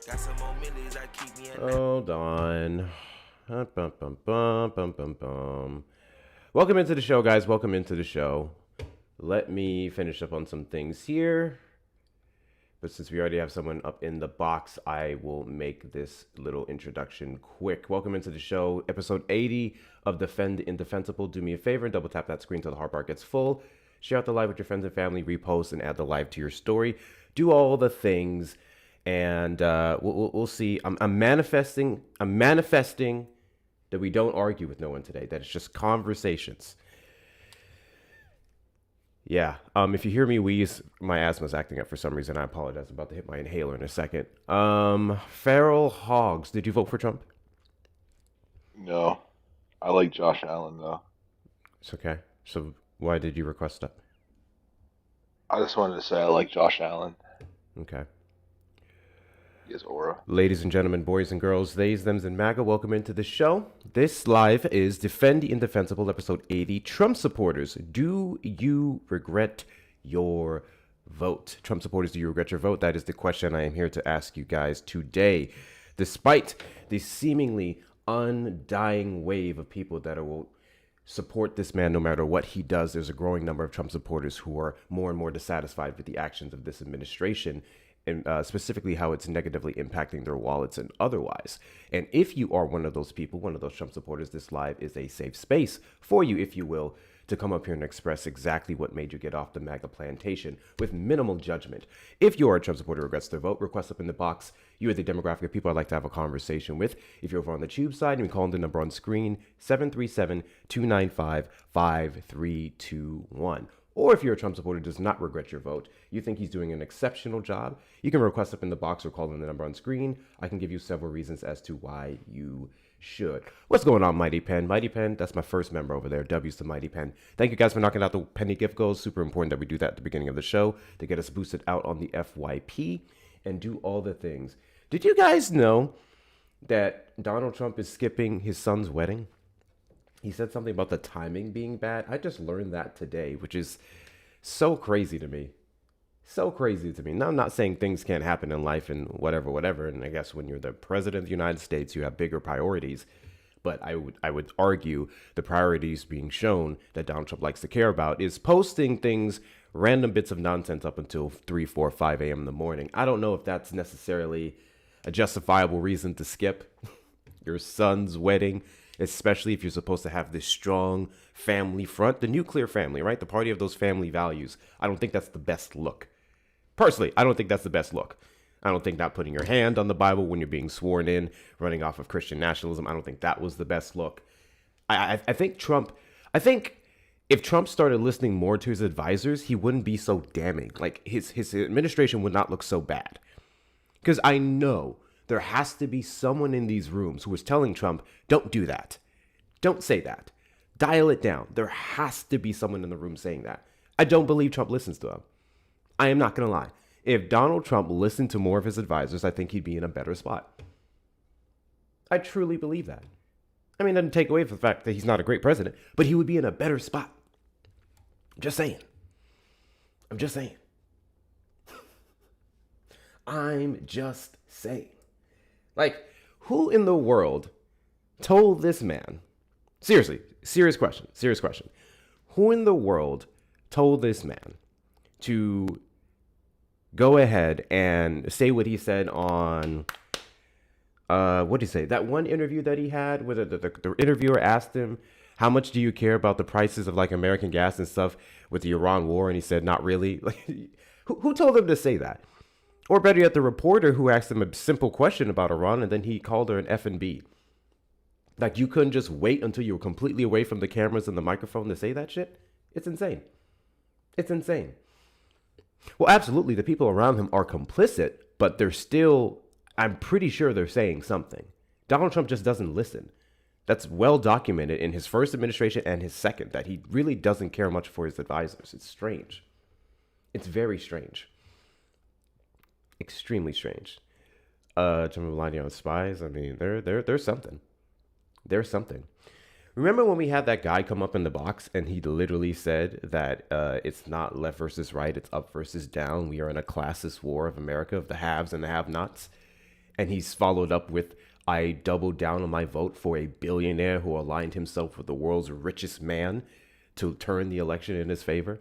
Got some more millies that keep me at Hold on. Bum, bum, bum, bum, bum, bum. Welcome into the show, guys. Welcome into the show. Let me finish up on some things here. But since we already have someone up in the box, I will make this little introduction quick. Welcome into the show, episode 80 of Defend Indefensible. Do me a favor and double tap that screen till the hard bar gets full. Share out the live with your friends and family, repost, and add the live to your story. Do all the things, and we'll see. I'm manifesting that we don't argue with no one today. That it's just conversations. Yeah. If you hear me wheeze, my asthma's acting up for some reason. I apologize. I'm about to hit my inhaler in a second. Feral Hogs. Did you vote for Trump? No. I like Josh Allen, though. It's okay. So why did you request that? I just wanted to say I like Josh Allen. Okay. He has aura. Ladies and gentlemen, boys and girls, theys, thems, and MAGA, welcome into the show. This live is Defend the Indefensible, episode 80. Trump supporters, do you regret your vote? Trump supporters, do you regret your vote? That is the question I am here to ask you guys today. Despite the seemingly undying wave of people that will support this man no matter what he does, there's a growing number of Trump supporters who are more and more dissatisfied with the actions of this administration, and specifically how it's negatively impacting their wallets and otherwise. And if you are one of those people, one of those Trump supporters, this live is a safe space for you, if you will, to come up here and express exactly what made you get off the MAGA plantation with minimal judgment. If you are a Trump supporter who regrets their vote, request up in the box. You are the demographic of people I'd like to have a conversation with. If you're over on the tube side, you can call the number on screen, 737-295-5321. Or if you're a Trump supporter who does not regret your vote, you think he's doing an exceptional job, you can request up in the box or call in the number on screen. I can give you several reasons as to why you should. What's going on, Mighty Pen? Mighty Pen, that's my first member over there. W's to Mighty Pen. Thank you guys for knocking out the penny gift goals. Super important that we do that at the beginning of the show to get us boosted out on the FYP and do all the things. Did you guys know that Donald Trump is skipping his son's wedding? He said something about the timing being bad. I just learned that today, which is so crazy to me. So crazy to me. Now, I'm not saying things can't happen in life and whatever. And I guess when you're the president of the United States, you have bigger priorities. But I would argue the priorities being shown that Donald Trump likes to care about is posting things, random bits of nonsense up until 3, 4, 5 a.m. in the morning. I don't know if that's necessarily a justifiable reason to skip your son's wedding, especially if you're supposed to have this strong family front, the nuclear family, right? The party of those family values. I don't think that's the best look. Personally, I don't think that's the best look. I don't think not putting your hand on the Bible when you're being sworn in, running off of Christian nationalism, I don't think that was the best look. I think if Trump started listening more to his advisors, he wouldn't be so damning. Like his administration would not look so bad. Because I know there has to be someone in these rooms who is telling Trump, don't do that. Don't say that. Dial it down. There has to be someone in the room saying that. I don't believe Trump listens to him. I am not going to lie. If Donald Trump listened to more of his advisors, I think he'd be in a better spot. I truly believe that. I mean, it doesn't take away from the fact that he's not a great president, but he would be in a better spot. I'm just saying. I'm just saying. Like, who in the world told this man, seriously, serious question. Who in the world told this man to go ahead and say what he said on, what did he say? That one interview that he had where the interviewer asked him, how much do you care about the prices of like American gas and stuff with the Iran war? And he said, not really. Like, who told him to say that? Or better yet, the reporter who asked him a simple question about Iran, and then he called her an F and B. Like, you couldn't just wait until you were completely away from the cameras and the microphone to say that shit? It's insane. It's insane. Well, absolutely, the people around him are complicit, but they're still, I'm pretty sure they're saying something. Donald Trump just doesn't listen. That's well documented in his first administration and his second, that he really doesn't care much for his advisors. It's strange. It's very strange. Extremely strange. Trump relying on spies. I mean, there's something. There's something. Remember when we had that guy come up in the box and he literally said that it's not left versus right, it's up versus down. We are in a classist war of America, of the haves and the have-nots. And he's followed up with, I doubled down on my vote for a billionaire who aligned himself with the world's richest man to turn the election in his favor.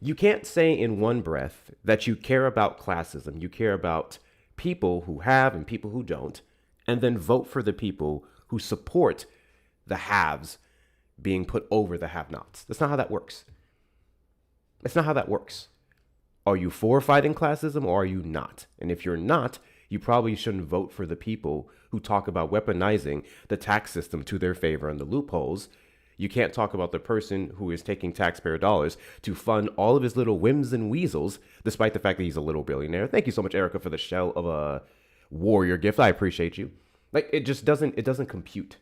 You can't say in one breath that you care about classism, you care about people who have and people who don't, and then vote for the people who support the haves being put over the have-nots. That's not how that works. That's not how that works. Are you for fighting classism or are you not? And if you're not, you probably shouldn't vote for the people who talk about weaponizing the tax system to their favor and the loopholes. You can't talk about the person who is taking taxpayer dollars to fund all of his little whims and weasels, despite the fact that he's a little billionaire. Thank you so much, Erica, for the shell of a warrior gift. I appreciate you. Like, it doesn't compute.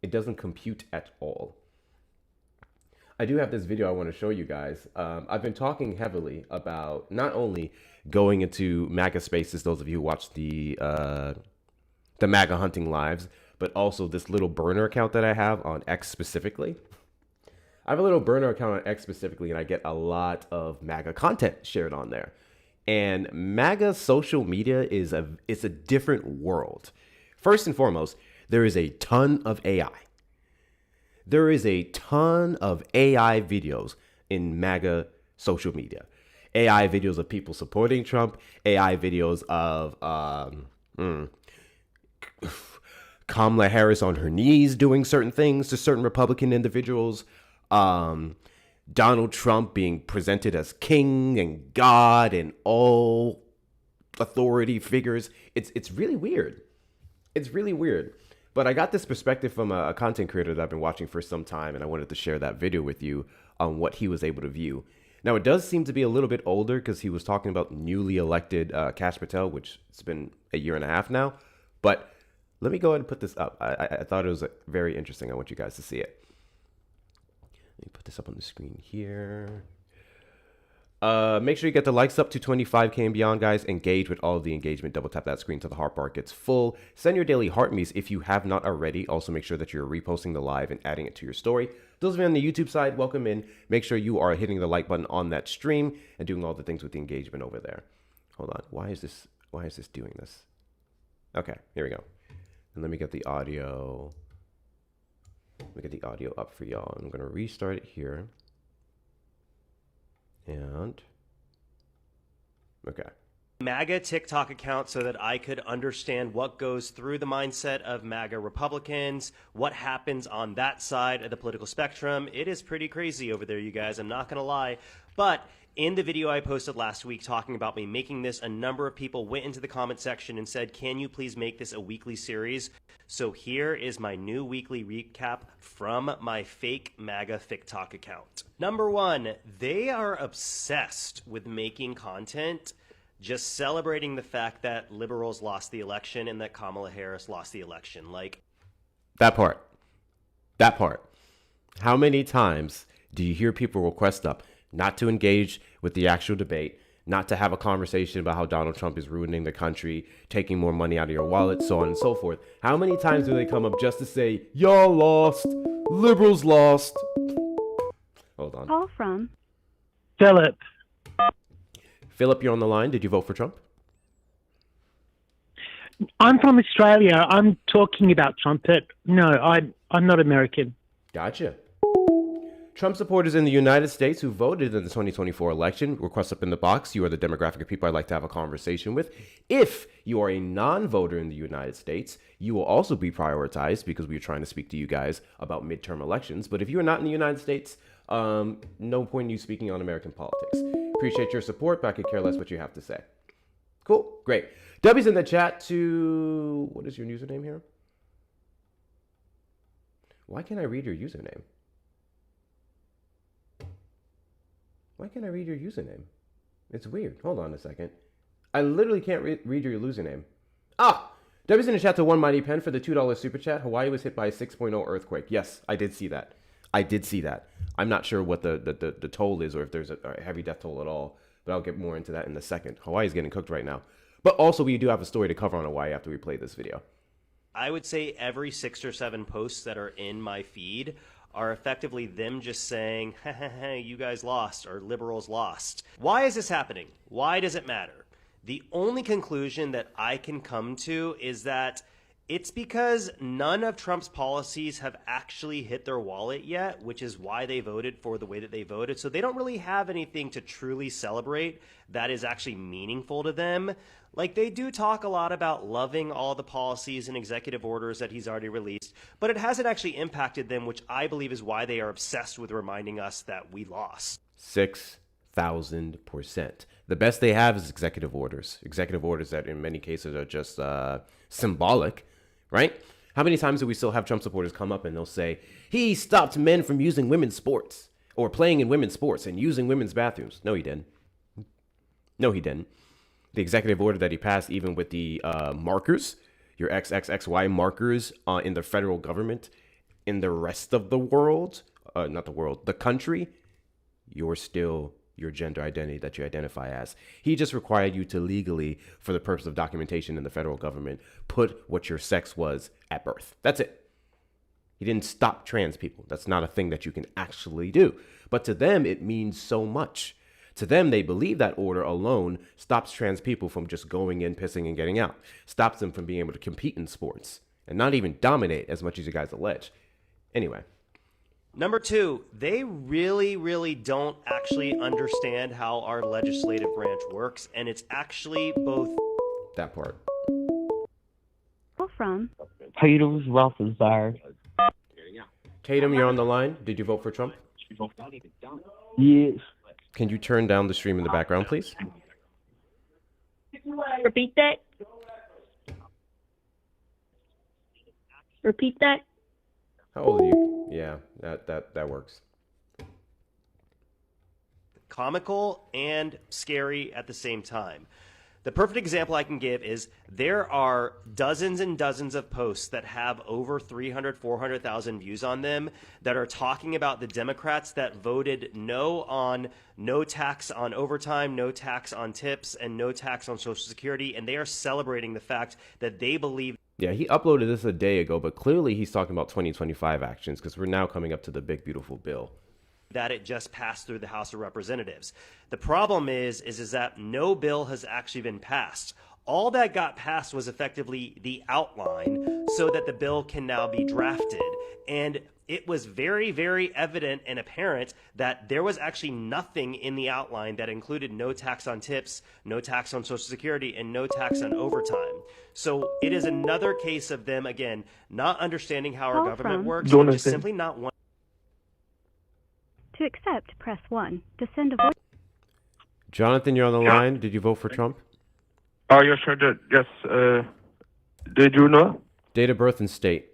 It doesn't compute at all. I do have this video I want to show you guys. I've been talking heavily about not only going into MAGA spaces, those of you who watch the MAGA hunting lives, but also this little burner account that I have on X specifically. I have a little burner account on X specifically, and I get a lot of MAGA content shared on there. And MAGA social media is a different world. First and foremost, there is a ton of AI. There is a ton of AI videos in MAGA social media. AI videos of people supporting Trump, AI videos of Kamala Harris on her knees doing certain things to certain Republican individuals, Donald Trump being presented as king and God and all authority figures. It's really weird. It's really weird. But I got this perspective from a content creator that I've been watching for some time, and I wanted to share that video with you on what he was able to view. Now, it does seem to be a little bit older because he was talking about newly elected Kash Patel, which it's been a year and a half now. But let me go ahead and put this up. I thought it was very interesting. I want you guys to see it. Let me put this up on the screen here. Make sure you get the likes up to 25K and beyond, guys. Engage with all of the engagement. Double tap that screen till the heart bar gets full. Send your daily heart me's if you have not already. Also, make sure that you're reposting the live and adding it to your story. Those of you on the YouTube side, welcome in. Make sure you are hitting the like button on that stream and doing all the things with the engagement over there. Hold on. Why is this doing this? Okay, here we go. And let me get the audio. Let me get the audio up for y'all. I'm going to restart it here. And okay. MAGA TikTok account so that I could understand what goes through the mindset of MAGA Republicans, what happens on that side of the political spectrum. It is pretty crazy over there, you guys. I'm not going to lie. But in the video I posted last week talking about me making this, a number of people went into the comment section and said, can you please make this a weekly series? So here is my new weekly recap from my fake MAGA TikTok account. Number one, they are obsessed with making content just celebrating the fact that liberals lost the election and that Kamala Harris lost the election. Like that part. How many times do you hear people request up not to engage with the actual debate, not to have a conversation about how Donald Trump is ruining the country, taking more money out of your wallet, so on and so forth? How many times do they come up just to say, y'all lost, liberals lost? Hold on. Call from Philip. Philip, you're on the line. Did you vote for Trump? I'm from Australia. I'm talking about Trump, but no, I'm not American. Gotcha. Trump supporters in the United States who voted in the 2024 election, request up in the box. You are the demographic of people I'd like to have a conversation with. If you are a non-voter in the United States, you will also be prioritized because we are trying to speak to you guys about midterm elections. But if you are not in the United States, no point in you speaking on American politics. Appreciate your support, but I could care less what you have to say. Cool, great. W's in the chat to, what is your username here? Why can't I read your username? Why can't I read your username? It's weird. Hold on a second. I literally can't read your username. Ah! W's in the chat to One Mighty Pen for the $2 super chat. Hawaii was hit by a 6.0 earthquake. Yes, I did see that. I'm not sure what the toll is or if there's a heavy death toll at all, but I'll get more into that in a second. Hawaii's getting cooked right now. But also, we do have a story to cover on Hawaii after we play this video. I would say every 6 or 7 posts that are in my feed are effectively them just saying, hey, you guys lost, or liberals lost. Why is this happening? Why does it matter? The only conclusion that I can come to is that it's because none of Trump's policies have actually hit their wallet yet, which is why they voted for the way that they voted. So they don't really have anything to truly celebrate that is actually meaningful to them. Like, they do talk a lot about loving all the policies and executive orders that he's already released, but it hasn't actually impacted them, which I believe is why they are obsessed with reminding us that we lost. 6,000%. The best they have is executive orders that in many cases are just symbolic, right? How many times do we still have Trump supporters come up and they'll say, he stopped men from using women's sports or playing in women's sports and using women's bathrooms? No, he didn't. No, he didn't. The executive order that he passed, even with the markers, your XXXY markers in the federal government, in the rest of the world, not the world, the country, you're still your gender identity that you identify as. He just required you to legally, for the purpose of documentation in the federal government, put what your sex was at birth. That's it. He didn't stop trans people. That's not a thing that you can actually do. But to them, it means so much. To them, they believe that order alone stops trans people from just going in, pissing, and getting out. Stops them from being able to compete in sports and not even dominate as much as you guys allege. Anyway. Number two, they really, really don't actually understand how our legislative branch works, and it's actually both. That part. From Tatum's Roethlisberger. Tatum, you're on the line. Did you vote for Trump? Yes. Can you turn down the stream in the background, please? Repeat that. Repeat that. How old are you? Yeah, that works. Comical and scary at the same time. The perfect example I can give is there are dozens and dozens of posts that have over 300, 400,000 views on them that are talking about the Democrats that voted no on no tax on overtime, no tax on tips, and no tax on Social Security. And they are celebrating the fact that they believe. Yeah, he uploaded this a day ago, but clearly he's talking about 2025 actions because we're now coming up to the big, beautiful bill. That it just passed through the House of Representatives. The problem is that no bill has actually been passed. All that got passed was effectively the outline so that the bill can now be drafted. And it was very, very evident and apparent that there was actually nothing in the outline that included no tax on tips, no tax on Social Security, and no tax on overtime. So it is another case of them, again, not understanding how our government works, and just simply not wanting. To accept, press 1. To send a voice. Jonathan, you're on the line. Did you vote for Trump? Oh, yes, I did. Yes. Did you know? Date of birth and state.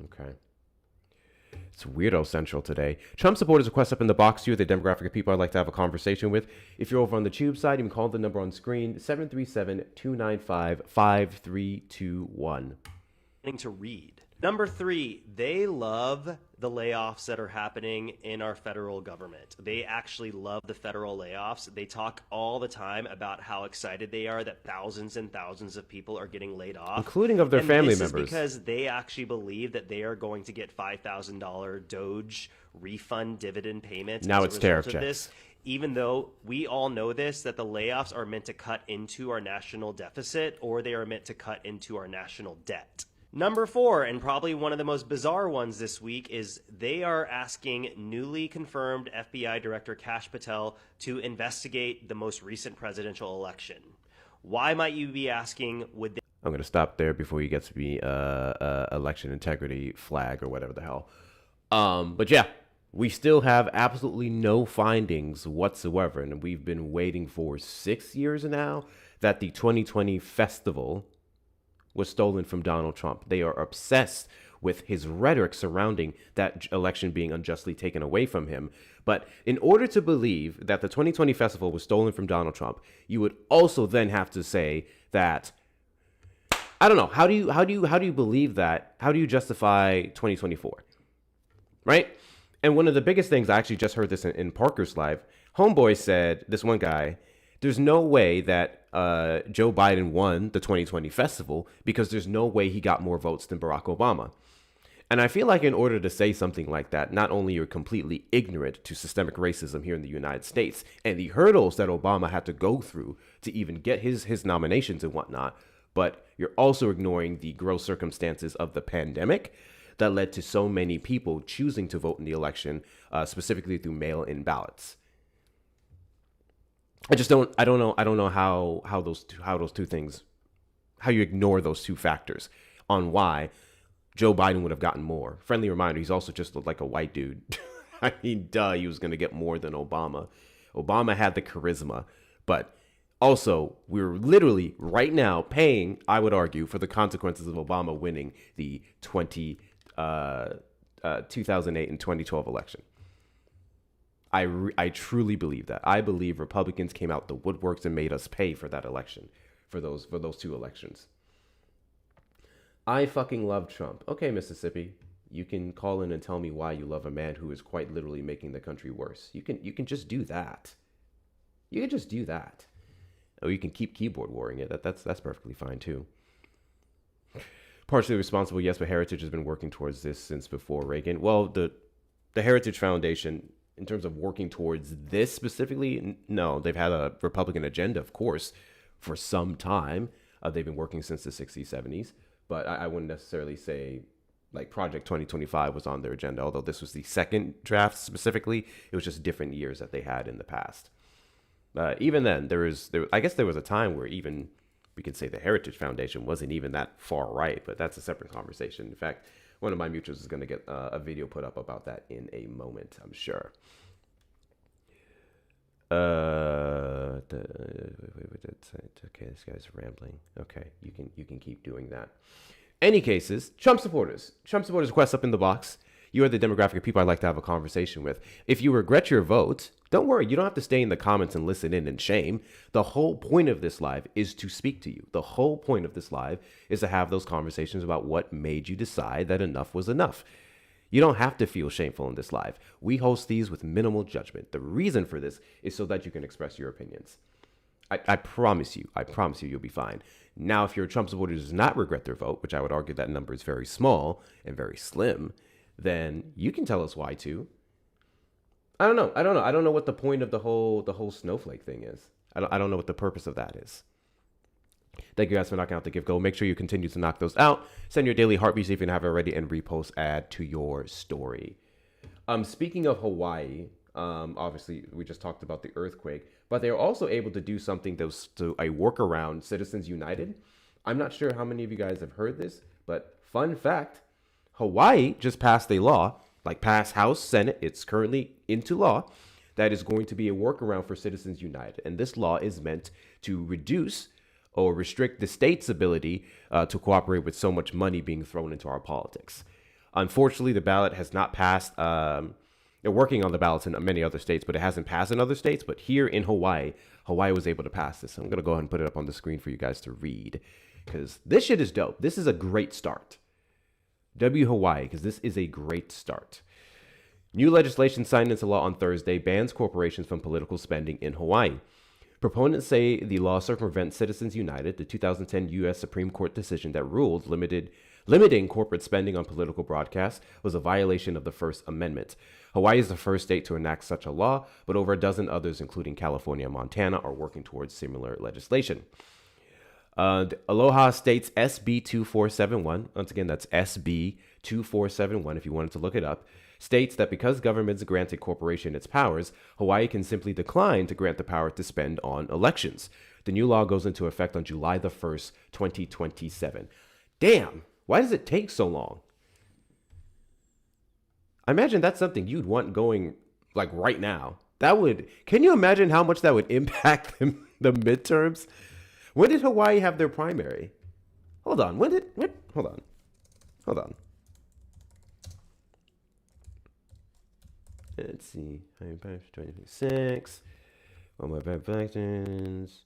Okay. It's Weirdo Central today. Trump supporters request up in the box to you the demographic of people I'd like to have a conversation with. If you're over on the tube side, you can call the number on screen, 737-295-5321. To read. Number 3, they love the layoffs that are happening in our federal government. They actually love the federal layoffs. They talk all the time about how excited they are that thousands and thousands of people are getting laid off, including of their family members. This is because they actually believe that they are going to get $5,000 Doge refund dividend payments. Now it's tariff checks. Even though we all know this, that the layoffs are meant to cut into our national deficit, or they are meant to cut into our national debt. Number 4, and probably one of the most bizarre ones this week, is they are asking newly confirmed FBI Director Kash Patel to investigate the most recent presidential election. Why might you be asking, would they... I'm going to stop there before you get to the election integrity flag or whatever the hell. But yeah, we still have absolutely no findings whatsoever. And we've been waiting for 6 years now that the 2020 festival was stolen from Donald Trump. They are obsessed with his rhetoric surrounding that election being unjustly taken away from him. But in order to believe that the 2020 festival was stolen from Donald Trump, you would also then have to say that, I don't know, how do you believe that? How do you justify 2024? Right? And one of the biggest things, I actually just heard this in Parker's live, Homeboy said, this one guy, there's no way that Joe Biden won the 2020 festival because there's no way he got more votes than Barack Obama. And I feel like in order to say something like that, not only you're completely ignorant to systemic racism here in the United States and the hurdles that Obama had to go through to even get his nominations and whatnot, but you're also ignoring the gross circumstances of the pandemic that led to so many people choosing to vote in the election, specifically through mail-in ballots. I don't know how those two things, how you ignore those two factors on why Joe Biden would have gotten more. Friendly reminder, he's also just like a white dude. I mean, duh, he was going to get more than Obama. Obama had the charisma, but also we're literally right now paying, I would argue, for the consequences of Obama winning the 2008 and 2012 election. I truly believe that. I believe Republicans came out the woodworks and made us pay for that election, for those two elections. I fucking love Trump. Okay, Mississippi, you can call in and tell me why you love a man who is quite literally making the country worse. You can just do that. You can just do that. Or you can keep keyboard warring it. That's perfectly fine too. Partially responsible, yes, but Heritage has been working towards this since before Reagan. Well, the Heritage Foundation, in terms of working towards this specifically, no, they've had a Republican agenda, of course, for some time. They've been working since the 60s, 70s. But I wouldn't necessarily say like Project 2025 was on their agenda, although this was the second draft specifically. It was just different years that they had in the past. Even then, I guess there was a time where even we could say the Heritage Foundation wasn't even that far right, but that's a separate conversation. In fact, one of my mutuals is going to get a video put up about that in a moment, I'm sure. Okay, this guy's rambling. Okay, you can keep doing that. Any cases, Trump supporters request up in the box. You are the demographic of people I'd like to have a conversation with. If you regret your vote, don't worry. You don't have to stay in the comments and listen in shame. The whole point of this live is to speak to you. The whole point of this live is to have those conversations about what made you decide that enough was enough. You don't have to feel shameful in this live. We host these with minimal judgment. The reason for this is so that you can express your opinions. I promise you, you'll be fine. Now, if you're a Trump supporter who does not regret their vote, which I would argue that number is very small and very slim, then you can tell us why too. I don't know. I don't know what the point of the whole snowflake thing is. I don't know what the purpose of that is. Thank you guys for knocking out the gift goal. Make sure you continue to knock those out. Send your daily heartbeats if you haven't already, and repost ad to your story. Speaking of Hawaii, obviously we just talked about the earthquake, but they're also able to do something that was to a workaround Citizens United. I'm not sure how many of you guys have heard this, but fun fact, Hawaii just passed a law, like passed House, Senate, it's currently into law, that is going to be a workaround for Citizens United. And this law is meant to reduce or restrict the state's ability to cooperate with so much money being thrown into our politics. Unfortunately, the ballot has not passed. They're working on the ballots in many other states, but it hasn't passed in other states. But here in Hawaii, Hawaii was able to pass this. I'm going to go ahead and put it up on the screen for you guys to read, because this shit is dope. This is a great start. W Hawaii, because this is a great start. New legislation signed into law on Thursday bans corporations from political spending in Hawaii. Proponents say the law circumvents Citizens United, the 2010 U.S. Supreme Court decision that ruled limiting corporate spending on political broadcasts was a violation of the First Amendment. Hawaii is the first state to enact such a law, but over a dozen others, including California and Montana, are working towards similar legislation. Aloha states SB 2471, once again, that's SB 2471 if you wanted to look it up, states that because governments grant a corporation its powers, Hawaii can simply decline to grant the power to spend on elections. The new law goes into effect on July the 1st, 2027. Damn, why does it take so long? I imagine that's something you'd want going like right now. Can you imagine how much that would impact the midterms? When did Hawaii have their primary? Hold on, hold on. Let's see. 2026. All my elections.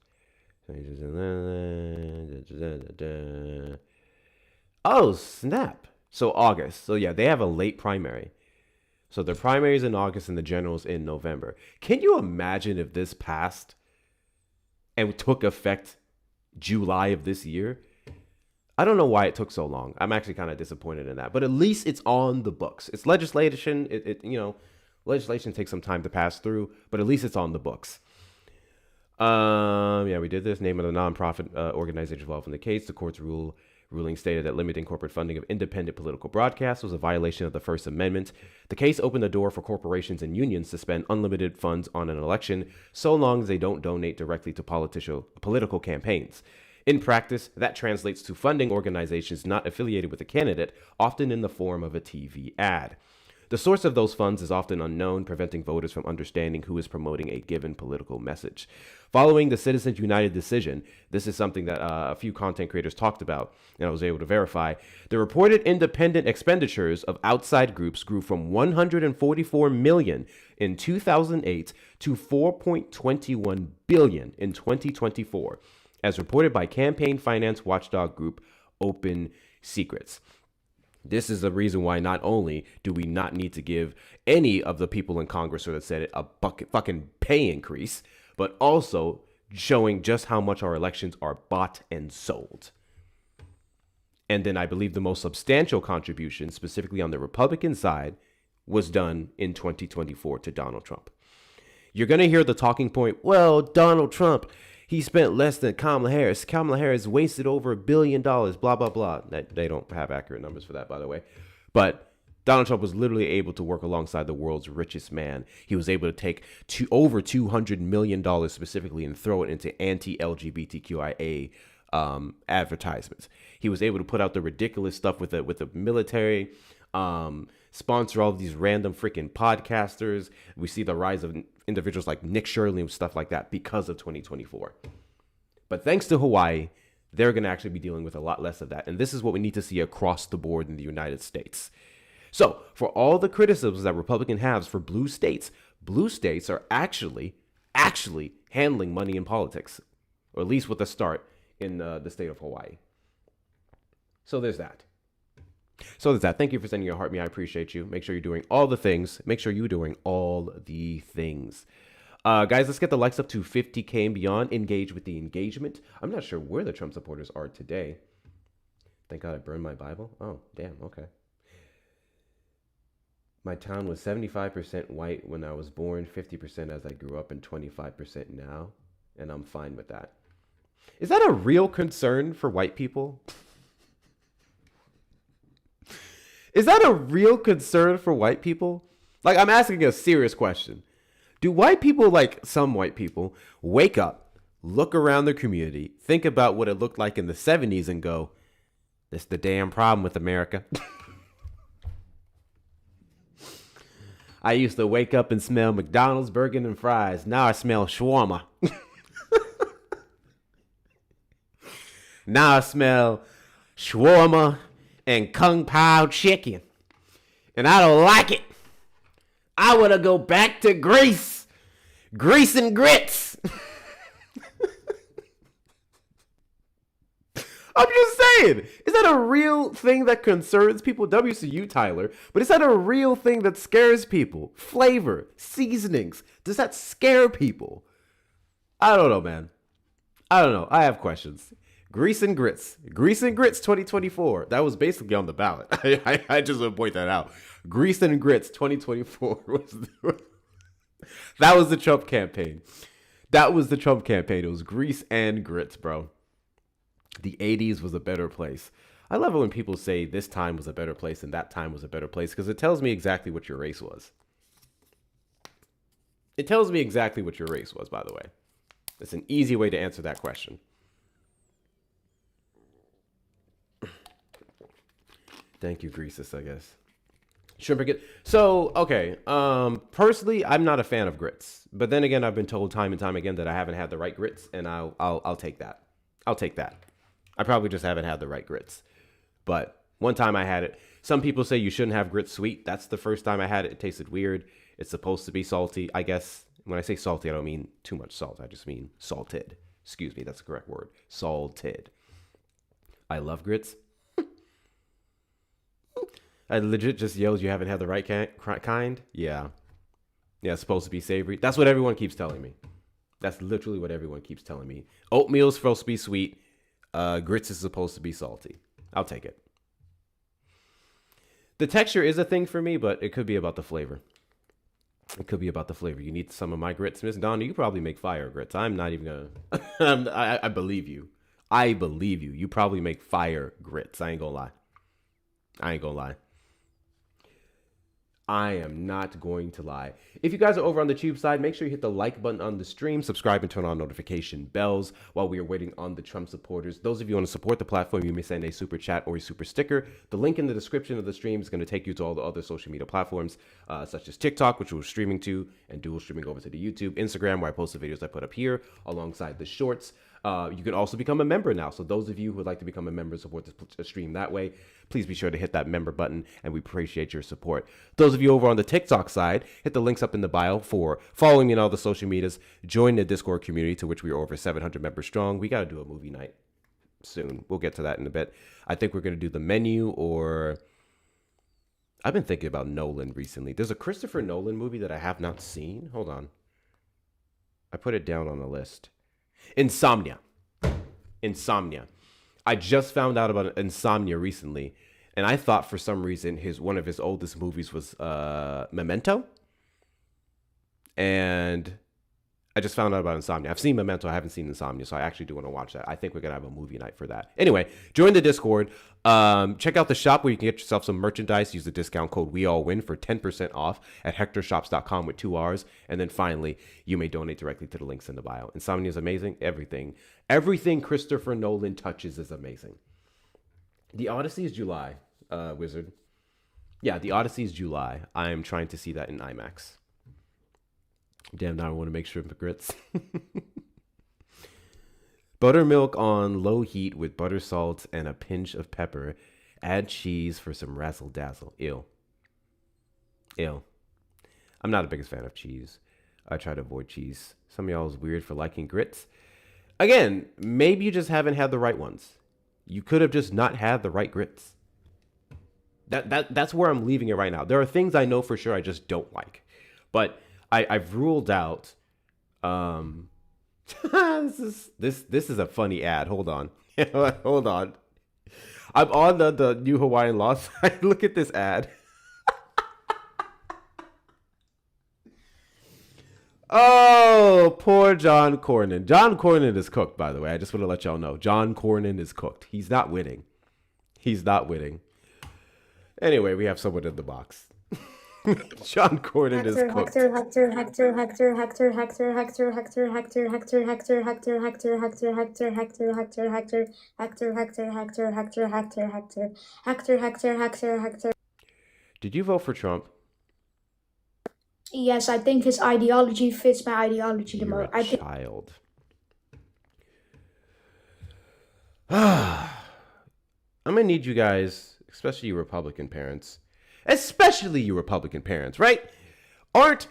Oh, snap. So August. So yeah, they have a late primary. So their primary is in August and the general's in November. Can you imagine if this passed and took effect July of this year? I don't know why it took so long. I'm actually kind of disappointed in that. But at least it's on the books. It's legislation. Legislation takes some time to pass through, but at least it's on the books. Yeah, we did this. Name of the nonprofit organization involved in the case. The court's ruling stated that limiting corporate funding of independent political broadcasts was a violation of the First Amendment. The case opened the door for corporations and unions to spend unlimited funds on an election, so long as they don't donate directly to political campaigns. In practice, that translates to funding organizations not affiliated with a candidate, often in the form of a TV ad. The source of those funds is often unknown, preventing voters from understanding who is promoting a given political message. Following the Citizens United decision, this is something that a few content creators talked about, and I was able to verify. The reported independent expenditures of outside groups grew from $144 million in 2008 to $4.21 billion in 2024, as reported by campaign finance watchdog group Open Secrets. This is the reason why not only do we not need to give any of the people in Congress or the Senate a fucking pay increase, but also showing just how much our elections are bought and sold. And then I believe the most substantial contribution, specifically on the Republican side, was done in 2024 to Donald Trump. You're going to hear the talking point, well, Donald Trump, he spent less than Kamala Harris. Kamala Harris wasted over $1 billion, blah, blah, blah. They don't have accurate numbers for that, by the way. But Donald Trump was literally able to work alongside the world's richest man. He was able to take over $200 million specifically and throw it into anti-LGBTQIA advertisements. He was able to put out the ridiculous stuff with the military, sponsor all of these random freaking podcasters. We see the rise of individuals like Nick Shirley and stuff like that because of 2024. But thanks to Hawaii, they're going to actually be dealing with a lot less of that. And this is what we need to see across the board in the United States. So for all the criticisms that Republican has for blue states are actually handling money in politics, or at least with a start in the state of Hawaii. So there's that. Thank you for sending your heart me. I appreciate you. Make sure you're doing all the things. Guys, let's get the likes up to 50K and beyond. Engage with the engagement. I'm not sure where the Trump supporters are today. Thank God I burned my Bible. Oh, damn. Okay. My town was 75% white when I was born, 50% as I grew up, and 25% now. And I'm fine with that. Is that a real concern for white people? Is that a real concern for white people? Like, I'm asking a serious question. Do white people, like some white people, wake up, look around their community, think about what it looked like in the 70s and go, "That's the damn problem with America"? I used to wake up and smell McDonald's, burger, and fries. Now I smell shawarma. Now I smell shawarma and kung pao chicken. And I don't like it. I want to go back to Greece. Grease and grits. I'm just saying. Is that a real thing that concerns people? WCU, Tyler. But is that a real thing that scares people? Flavor, seasonings. Does that scare people? I don't know, man. I don't know. I have questions. Grease and grits. Grease and grits 2024. That was basically on the ballot. I just want to point that out. Grease and grits 2024 that was the Trump campaign. That was the Trump campaign. It was grease and grits, bro. The 80s was a better place. I love it when people say this time was a better place and that time was a better place, because it tells me exactly what your race was. It tells me exactly what your race was, by the way. It's an easy way to answer that question. Thank you, Greasus, I guess. Shrimp and grits. So, okay. Personally, I'm not a fan of grits. But then again, I've been told time and time again that I haven't had the right grits, and I'll take that. I'll take that. I probably just haven't had the right grits. But one time I had it. Some people say you shouldn't have grits sweet. That's the first time I had it. It tasted weird. It's supposed to be salty, I guess. When I say salty, I don't mean too much salt. I just mean salted. Excuse me, that's the correct word. Salted. I love grits. I legit just yelled, "You haven't had the right kind?" Yeah. Yeah, it's supposed to be savory. That's what everyone keeps telling me. That's literally what everyone keeps telling me. Oatmeal's supposed to be sweet. Grits is supposed to be salty. I'll take it. The texture is a thing for me, but it could be about the flavor. It could be about the flavor. You need some of my grits, Miss Donna. You probably make fire grits. I'm not even gonna. I believe you. I believe you. You probably make fire grits. I ain't gonna lie. I ain't gonna lie. I am not going to lie. If you guys are over on the tube side, make sure you hit the like button on the stream, subscribe, and turn on notification bells while we are waiting on the Trump supporters. Those of you who want to support the platform, you may send a super chat or a super sticker. The link in the description of the stream is going to take you to all the other social media platforms, such as TikTok, which we're streaming to, and dual streaming over to the YouTube, Instagram, where I post the videos I put up here alongside the shorts. You can also become a member now. So those of you who would like to become a member and support the stream that way, please be sure to hit that member button, and we appreciate your support. Those of you over on the TikTok side, hit the links up in the bio for following me on all the social medias, join the Discord community, to which we are over 700 members strong. We got to do a movie night soon. We'll get to that in a bit. I think we're going to do The Menu, or I've been thinking about Nolan recently. There's a Christopher Nolan movie that I have not seen. Hold on. I put it down on the list. Insomnia. I just found out about Insomnia recently, and I thought for some reason one of his oldest movies was Memento. And I just found out about Insomnia. I've seen Memento. I haven't seen Insomnia, so I actually do want to watch that. I think we're going to have a movie night for that. Anyway, join the Discord. Check out the shop where you can get yourself some merchandise. Use the discount code WeAllWin for 10% off at hectorshops.com with 2 R's. And then finally, you may donate directly to the links in the bio. Insomnia is amazing. Everything Christopher Nolan touches is amazing. The Odyssey is July, Wizard. Yeah, The Odyssey is July. I am trying to see that in IMAX. Damn, now I want to make shrimp grits. Buttermilk on low heat with butter salt and a pinch of pepper. Add cheese for some razzle dazzle. Ew. I'm not the biggest fan of cheese. I try to avoid cheese. Some of y'all is weird for liking grits. Again, maybe you just haven't had the right ones. You could have just not had the right grits. That's where I'm leaving it right now. There are things I know for sure I just don't like. But I've ruled out. This is a funny ad. Hold on. Hold on. I'm on the New Hawaiian Law site. Look at this ad. Oh, poor John Cornyn. John Cornyn is cooked, by the way. I just want to let y'all know. John Cornyn is cooked. He's not winning. Anyway, we have someone in the box. John Cornyn is cooked. Did you vote for Trump? Yes, I think his ideology fits my ideology the You're most. a child. I'm gonna need you guys, especially you Republican parents, right? Aren't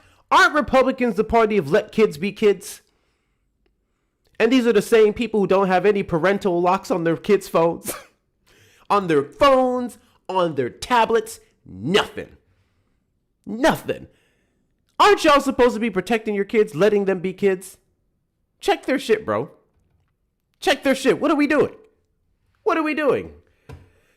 Republicans the party of let kids be kids? And these are the same people who don't have any parental locks on their kids' phones, on their tablets, nothing. Aren't y'all supposed to be protecting your kids, letting them be kids? Check their shit, bro. Check their shit. What are we doing?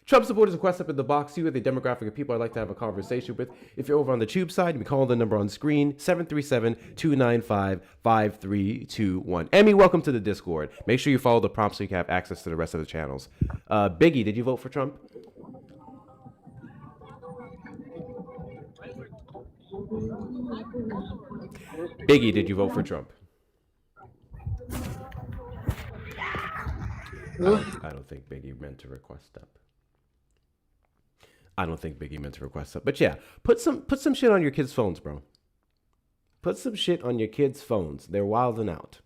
Trump supporters request up in the box. You are the demographic of people I'd like to have a conversation with. If you're over on the tube side, you can call the number on screen, 737-295-5321. Emmy, welcome to the Discord. Make sure you follow the prompts so you can have access to the rest of the channels. Biggie, did you vote for Trump? Biggie, did you vote for Trump? I don't think Biggie meant to request up. But yeah, put some shit on your kids' phones, bro. Put some shit on your kids' phones. They're wilding out.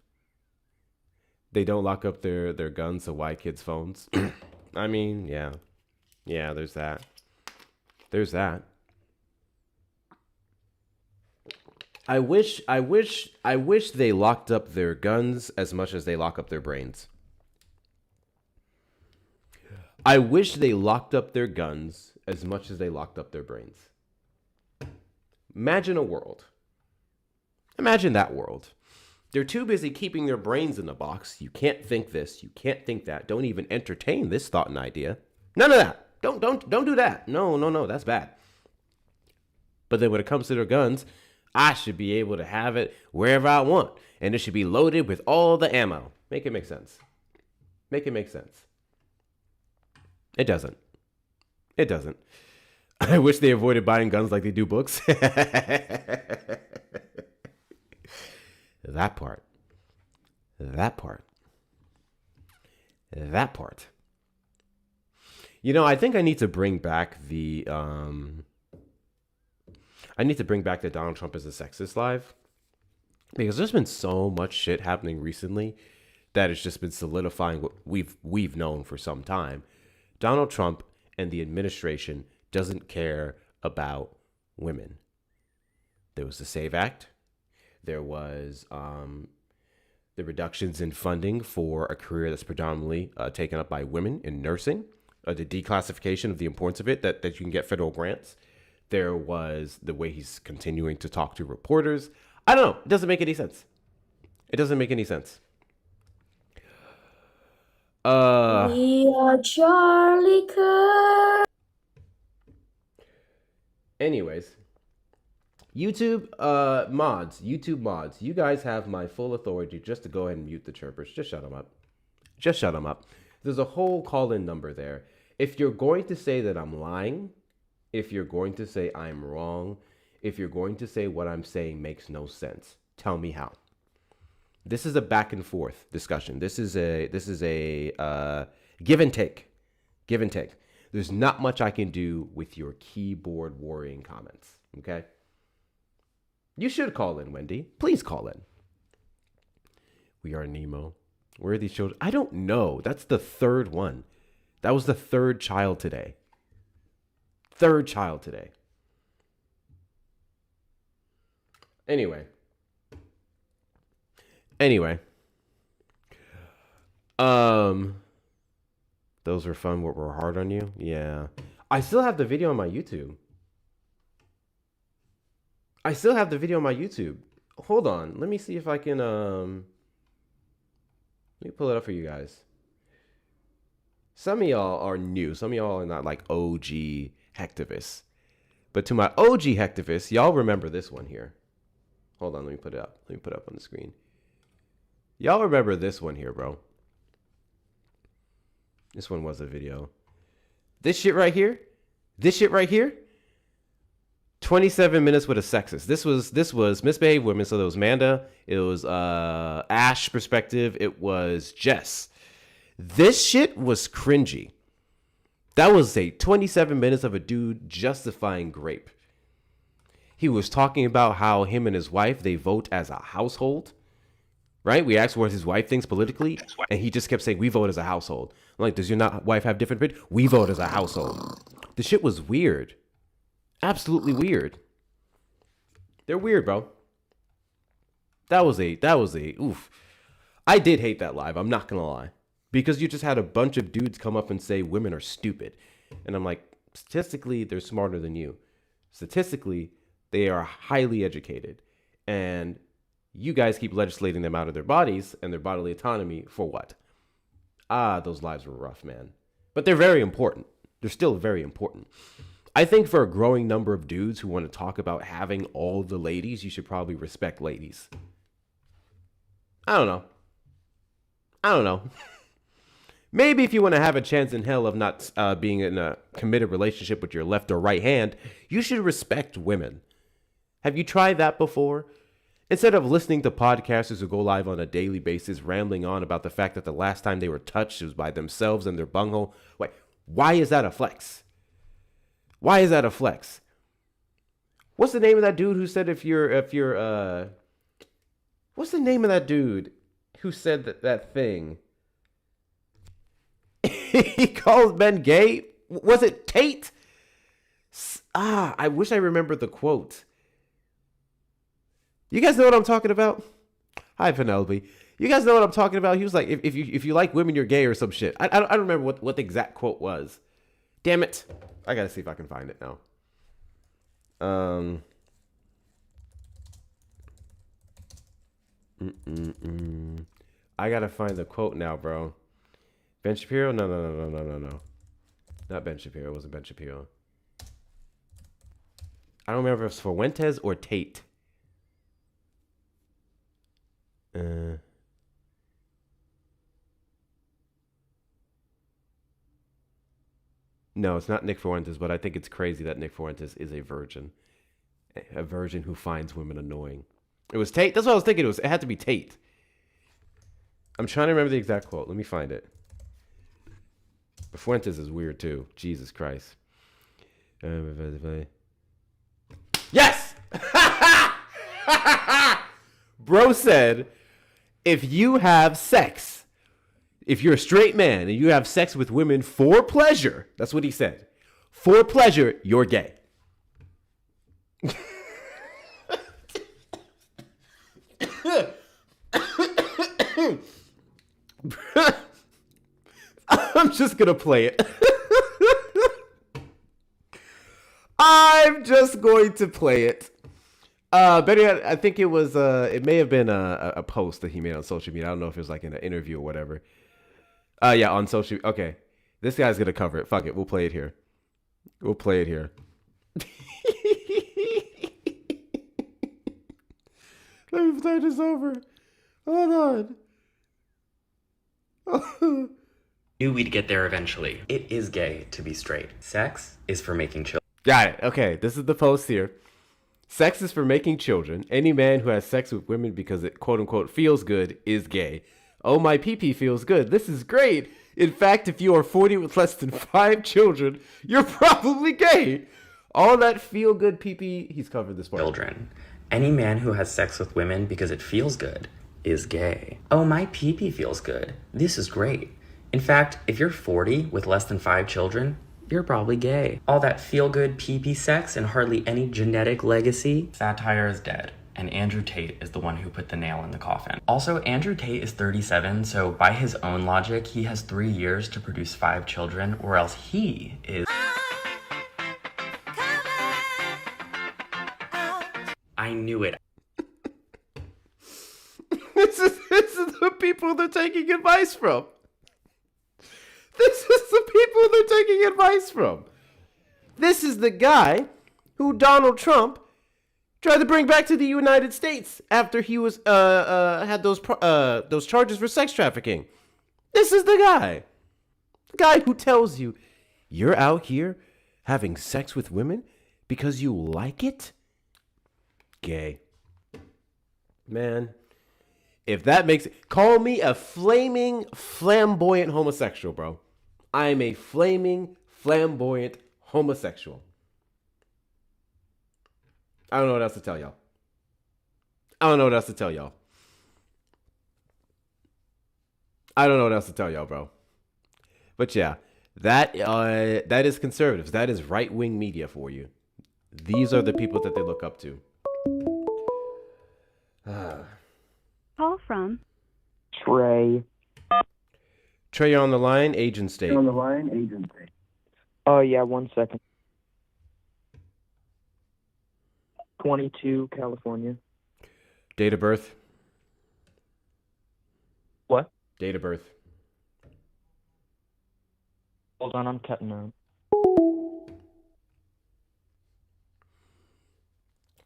They don't lock up their guns, so why kids' phones? I mean, yeah. Yeah, there's that. I wish they locked up their guns as much as they lock up their brains. I wish they locked up their guns as much as they locked up their brains. Imagine a world. Imagine that world. They're too busy keeping their brains in the box. You can't think this. You can't think that. Don't even entertain this thought and idea. None of that. Don't do that. No, that's bad. But then when it comes to their guns, I should be able to have it wherever I want, and it should be loaded with all the ammo. Make it make sense. Make it make sense. It doesn't. It doesn't. I wish they avoided buying guns like they do books. That part. You know, I think I need to bring back the Donald Trump is a sexist live, because there's been so much shit happening recently that it's just been solidifying what we've known for some time. Donald Trump and the administration doesn't care about women. There was the SAVE Act. There was the reductions in funding for a career that's predominantly taken up by women in nursing, the declassification of the importance of it, that you can get federal grants. There was the way he's continuing to talk to reporters. I don't know. It doesn't make any sense. It doesn't make any sense. We are Charlie Kirk. Anyways, YouTube mods, you guys have my full authority just to go ahead and mute the chirpers. Just shut them up. Just shut them up. There's a whole call-in number there. If you're going to say that I'm lying, if you're going to say I'm wrong, if you're going to say what I'm saying makes no sense, tell me how. This is a back and forth discussion. This is a give and take. Give and take. There's not much I can do with your keyboard worrying comments, okay? You should call in, Wendy. Please call in. We are Nemo. Where are these children? I don't know. That's the third one. That was the third child today. Third child today. Anyway. Those were fun. What were hard on you? Yeah. I still have the video on my YouTube. Hold on. Let me see if I can let me pull it up for you guys. Some of y'all are new. Some of y'all are not like OG hacktivists. But to my OG hacktivists, y'all remember this one here. Hold on, let me put it up. Let me put it up on the screen. Y'all remember this one here, bro. This one was a video. This shit right here. 27 minutes with a sexist. This was misbehaved women. So there was Amanda. It was Ash perspective. It was Jess. This shit was cringy. That was a 27 minutes of a dude justifying grape. He was talking about how him and his wife, they vote as a household. Right? We asked what his wife thinks politically, and he just kept saying, we vote as a household. I'm like, does your wife have different opinions? We vote as a household. The shit was weird. Absolutely weird. They're weird, bro. That was a oof. I did hate that live, I'm not gonna lie. Because you just had a bunch of dudes come up and say women are stupid. And I'm like, statistically, they're smarter than you. Statistically, they are highly educated. And you guys keep legislating them out of their bodies and their bodily autonomy for what? Those lives were rough, man. But they're very important. They're still very important. I think for a growing number of dudes who want to talk about having all the ladies, you should probably respect ladies. I don't know. Maybe if you want to have a chance in hell of not being in a committed relationship with your left or right hand, you should respect women. Have you tried that before? Instead of listening to podcasters who go live on a daily basis rambling on about the fact that the last time they were touched was by themselves and their bunghole. Wait, why is that a flex? Why is that a flex? What's the name of that dude who said what's the name of that dude who said that thing? He calls men gay. Was it Tate? I wish I remembered the quote. You guys know what I'm talking about? Hi, Penelope. You guys know what I'm talking about? He was like, if you like women, you're gay or some shit. I don't remember what the exact quote was. Damn it. I gotta see if I can find it now. I gotta find the quote now, bro. Ben Shapiro? No. Not Ben Shapiro. It wasn't Ben Shapiro. I don't remember if it's Fuentes or Tate. No, it's not Nick Fuentes, but I think it's crazy that Nick Fuentes is a virgin. A virgin who finds women annoying. It was Tate. That's what I was thinking. It had to be Tate. I'm trying to remember the exact quote. Let me find it. Fuentes is weird too. Jesus Christ. Yes! Bro said, if you have sex, if you're a straight man and you have sex with women for pleasure, that's what he said. For pleasure, you're gay. I'm just gonna play it. I'm just going to play it. Better yet, I think it was. It may have been a post that he made on social media. I don't know if it was like in an interview or whatever. Yeah, on social. Okay, this guy's gonna cover it. Fuck it, we'll play it here. We'll play it here. Let me play this over. Hold on. Knew we'd get there eventually. It is gay to be straight. Sex is for making children. Got it. Okay, this is the post here. Sex is for making children. Any man who has sex with women because it quote unquote feels good is gay. Oh, my pee-pee feels good. This is great. In fact, if you are 40 with less than 5 children, you're probably gay. All that feel good pee-pee, he's covered this part. Children. Any man who has sex with women because it feels good is gay. Oh, my pee-pee feels good. This is great. In fact, if you're 40 with less than 5 children, you're probably gay. All that feel-good pee-pee sex and hardly any genetic legacy. Satire is dead, and Andrew Tate is the one who put the nail in the coffin. Also, Andrew Tate is 37, so by his own logic, he has 3 years to produce 5 children, or else he is... I knew it. This is the people they're taking advice from. This is the people they're taking advice from. This is the guy who Donald Trump tried to bring back to the United States after he was had those charges for sex trafficking. This is the guy who tells you you're out here having sex with women because you like it. Gay. Man, if that makes it, call me a flaming flamboyant homosexual, bro. I am a flaming flamboyant homosexual. I don't know what else to tell y'all. I don't know what else to tell y'all. I don't know what else to tell y'all, bro. But yeah, that is conservatives. That is right-wing media for you. These are the people that they look up to. Call from Trey. Trey, you're on the line, agent state. Oh, yeah, 1 second. 22, California. Date of birth. What? Date of birth. Hold on, I'm cutting out.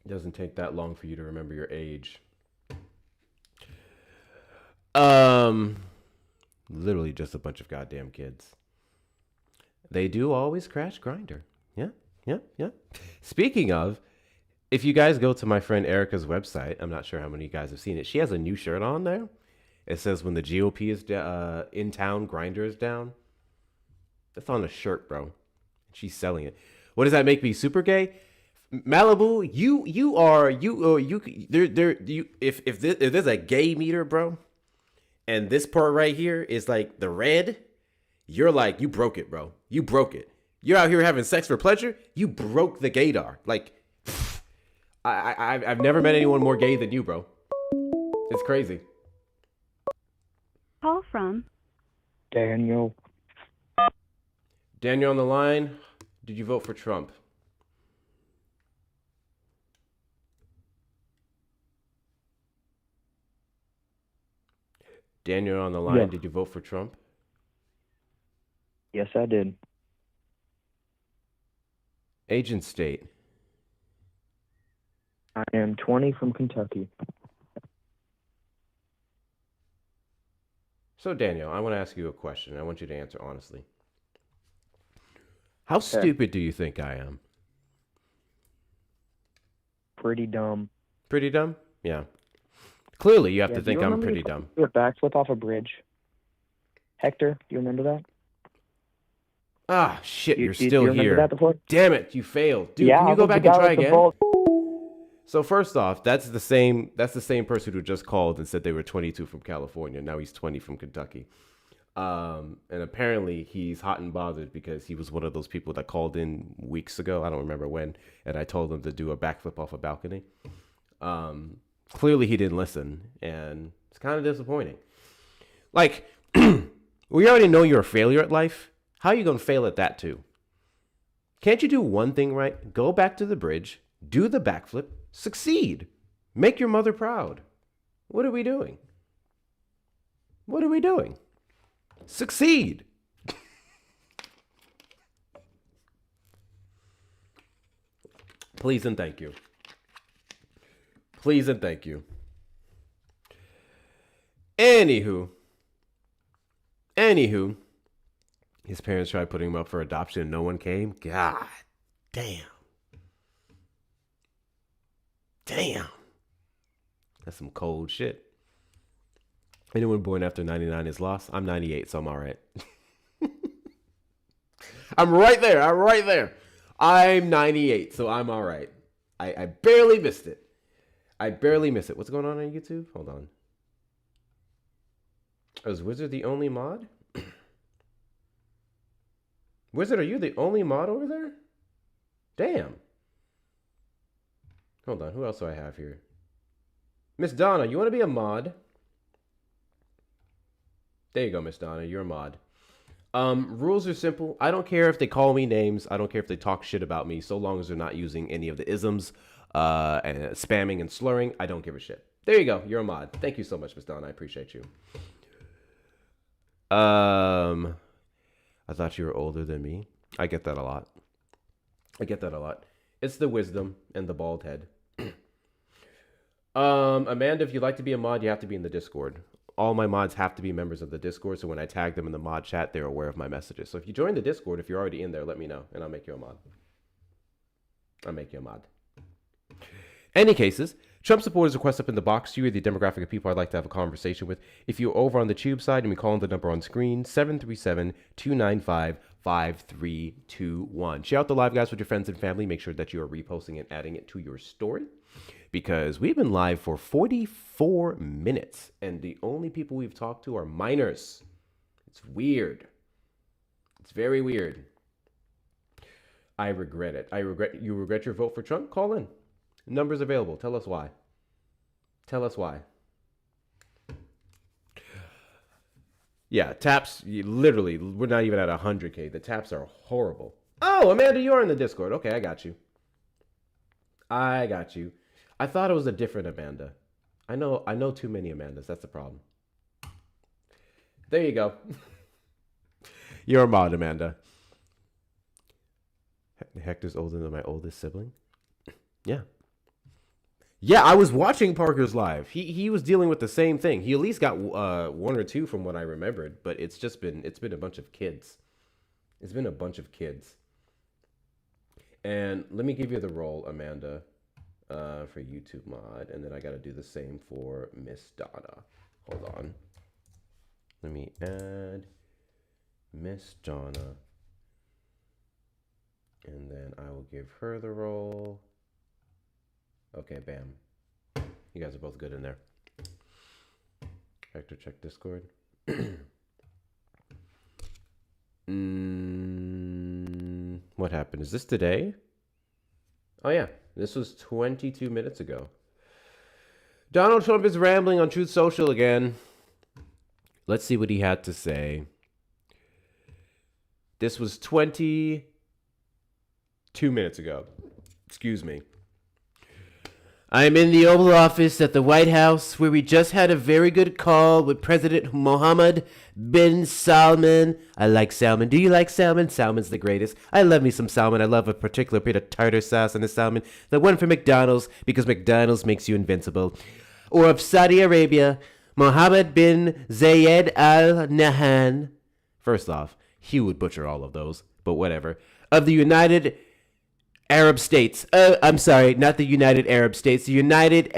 It doesn't take that long for you to remember your age. Literally just a bunch of goddamn kids. They do always crash Grindr. Yeah. Speaking of, if you guys go to my friend Erica's website, I'm not sure how many of you guys have seen it. She has a new shirt on there. It says when the GOP is in town, Grindr is down. That's on a shirt, bro. She's selling it. What does that make me? Super gay? Malibu, if there's a gay meter, bro, and this part right here is like the red, you're like, you broke it, bro. You broke it. You're out here having sex for pleasure. You broke the gaydar. Like, I've never met anyone more gay than you, bro. It's crazy. call from Daniel. Daniel on the line. Did you vote for Trump? Daniel on the line. Yeah. Did you vote for Trump? Yes, I did. Age and state. I am 20 from Kentucky. So, Daniel, I want to ask you a question. I want you to answer honestly. How stupid do you think I am? Pretty dumb. Pretty dumb? Yeah. Clearly, you have to think I'm pretty dumb. Do a backflip off a bridge. Hector, do you remember that? Ah, shit, you're do still you remember here. that before? Damn it, you failed. Dude, Yeah, can you I go was back the and guy try with the again? ball. So first off, that's the same person who just called and said they were 22 from California. Now he's 20 from Kentucky. And apparently he's hot and bothered because he was one of those people that called in weeks ago. I don't remember when. And I told him to do a backflip off a balcony. Clearly he didn't listen. And it's kind of disappointing. Like, we already know you're a failure at life. How are you going to fail at that too? Can't you do one thing right? Go back to the bridge, do the backflip, succeed. Make your mother proud. What are we doing? What are we doing? Succeed. Please and thank you. Please and thank you. Anywho, his parents tried putting him up for adoption and no one came. God damn. Damn. That's some cold shit. Anyone born after 99 is lost. I'm 98, so I'm all right. I'm right there. I'm 98, so I'm all right. I barely missed it. What's going on YouTube? Hold on. Is Wizard the only mod? Wizard, are you the only mod over there? Damn. Hold on, who else do I have here? Miss Donna, you want to be a mod? There you go, Miss Donna, you're a mod. Rules are simple. I don't care if they call me names. I don't care if they talk shit about me, so long as they're not using any of the isms, and spamming and slurring. I don't give a shit. There you go, you're a mod. Thank you so much, Miss Donna, I appreciate you. I thought you were older than me. I get that a lot. It's the wisdom and the bald head. Amanda, if you'd like to be a mod, you have to be in the Discord. All my mods have to be members of the Discord, so when I tag them in the mod chat, they're aware of my messages. So if you join the Discord, if you're already in there, let me know, and I'll make you a mod. Any cases, Trump supporters request up in the box. You are the demographic of people I'd like to have a conversation with. If you're over on the tube side, and we call on the number on screen, 737-295-5321. Share out the live guys with your friends and family. Make sure that you are reposting and adding it to your story, because we've been live for 44 minutes, and the only people we've talked to are minors. It's weird. It's very weird. I regret it. You regret your vote for Trump? Call in. Numbers available. Tell us why. Yeah, taps, literally, we're not even at 100K. The taps are horrible. Oh, Amanda, you're in the Discord. Okay, I got you. I thought it was a different Amanda. I know too many Amandas. That's the problem. There you go. You're a mod, Amanda. Hector's older than my oldest sibling. Yeah, I was watching Parker's live. He was dealing with the same thing. He at least got one or two from what I remembered, but it's been a bunch of kids. And let me give you the role, Amanda, for YouTube mod, and then I got to do the same for Miss Donna. Hold on. Let me add Miss Donna, and then I will give her the role. Okay, bam. You guys are both good in there. Hector, check Discord. What happened? Is this today? Oh, yeah. This was 22 minutes ago. Donald Trump is rambling on Truth Social again. Let's see what he had to say. This was 22 minutes ago. Excuse me. I'm in the Oval Office at the White House where we just had a very good call with President Mohammed bin Salman. I like salmon. Do you like salmon? Salmon's the greatest. I love me some salmon. I love a particular bit of tartar sauce on the salmon. The one from McDonald's, because McDonald's makes you invincible. Or of Saudi Arabia, Mohammed bin Zayed Al Nahyan. First off, he would butcher all of those, but whatever. Of the United Arab States. I'm sorry, not the United Arab States. The United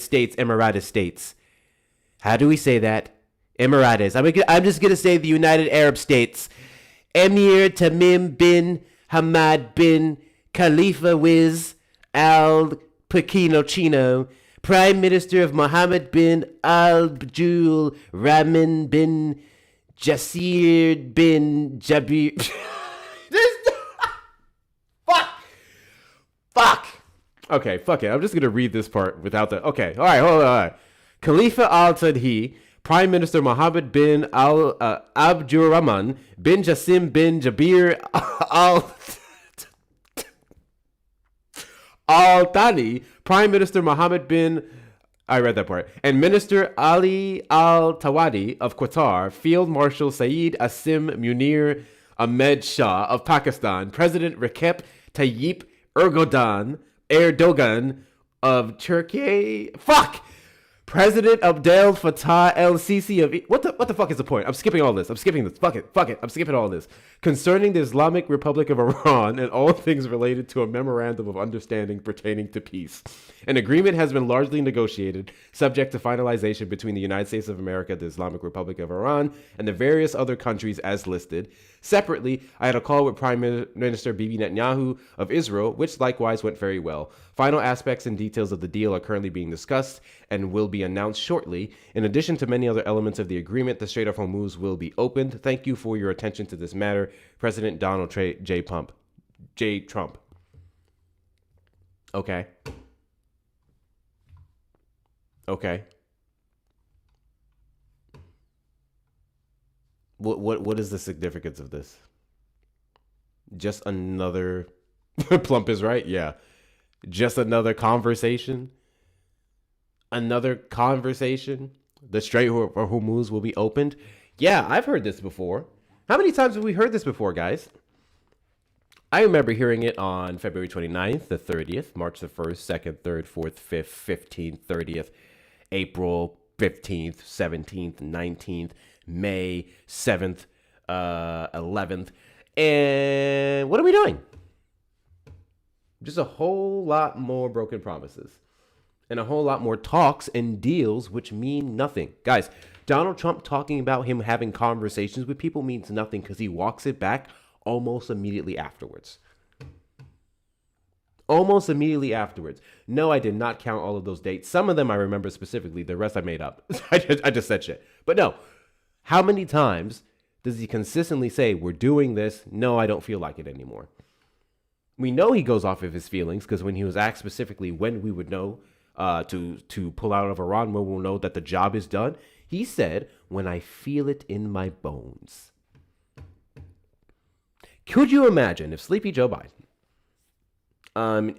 States, Emirates States. How do we say that? Emirates. I'm just going to say the United Arab States. Emir Tamim bin Hamad bin Khalifa Wiz Al Pequeno Chino, Prime Minister of Mohammed bin Abdul Rahman bin Jasir bin Jabir. Fuck. Okay, fuck it. I'm just going to read this part without the... Okay, all right, hold on. All right. Khalifa al-Tadhi, Prime Minister Mohammed bin Abdurrahman bin Jassim bin Jabir al-Thani, Prime Minister Mohammed bin... I read that part. And Minister Ali al-Tawadi of Qatar, Field Marshal Saeed Asim Munir Ahmed Shah of Pakistan, President Recep Tayyip Erdogan of Turkey. Fuck! President Abdel Fattah el-Sisi of... What the fuck is the point? I'm skipping all this. I'm skipping this. Fuck it. I'm skipping all this. Concerning the Islamic Republic of Iran and all things related to a memorandum of understanding pertaining to peace. An agreement has been largely negotiated, subject to finalization between the United States of America, the Islamic Republic of Iran, and the various other countries as listed. Separately, I had a call with Prime Minister Bibi Netanyahu of Israel, which likewise went very well. Final aspects and details of the deal are currently being discussed and will be announced shortly. In addition to many other elements of the agreement, the Strait of Hormuz will be opened. Thank you for your attention to this matter. President Donald J. Trump. Okay. What is the significance of this? Just another... Plump is right? Yeah. Just another conversation? The Strait of Hormuz will be opened? Yeah, I've heard this before. How many times have we heard this before, guys? I remember hearing it on February 29th, the 30th, March the 1st, 2nd, 3rd, 4th, 5th, 15th, 30th, April 15th, 17th, 19th, May 7th, 11th. And what are we doing? Just a whole lot more broken promises and a whole lot more talks and deals which mean nothing. Guys, Donald Trump talking about him having conversations with people means nothing because he walks it back almost immediately afterwards. No, I did not count all of those dates. Some of them I remember specifically. The rest I made up. I just said shit. But no, how many times does he consistently say, we're doing this? No, I don't feel like it anymore. We know he goes off of his feelings because when he was asked specifically when we would know to pull out of Iran, when we'll know that the job is done, he said, when I feel it in my bones. Could you imagine if Sleepy Joe Biden,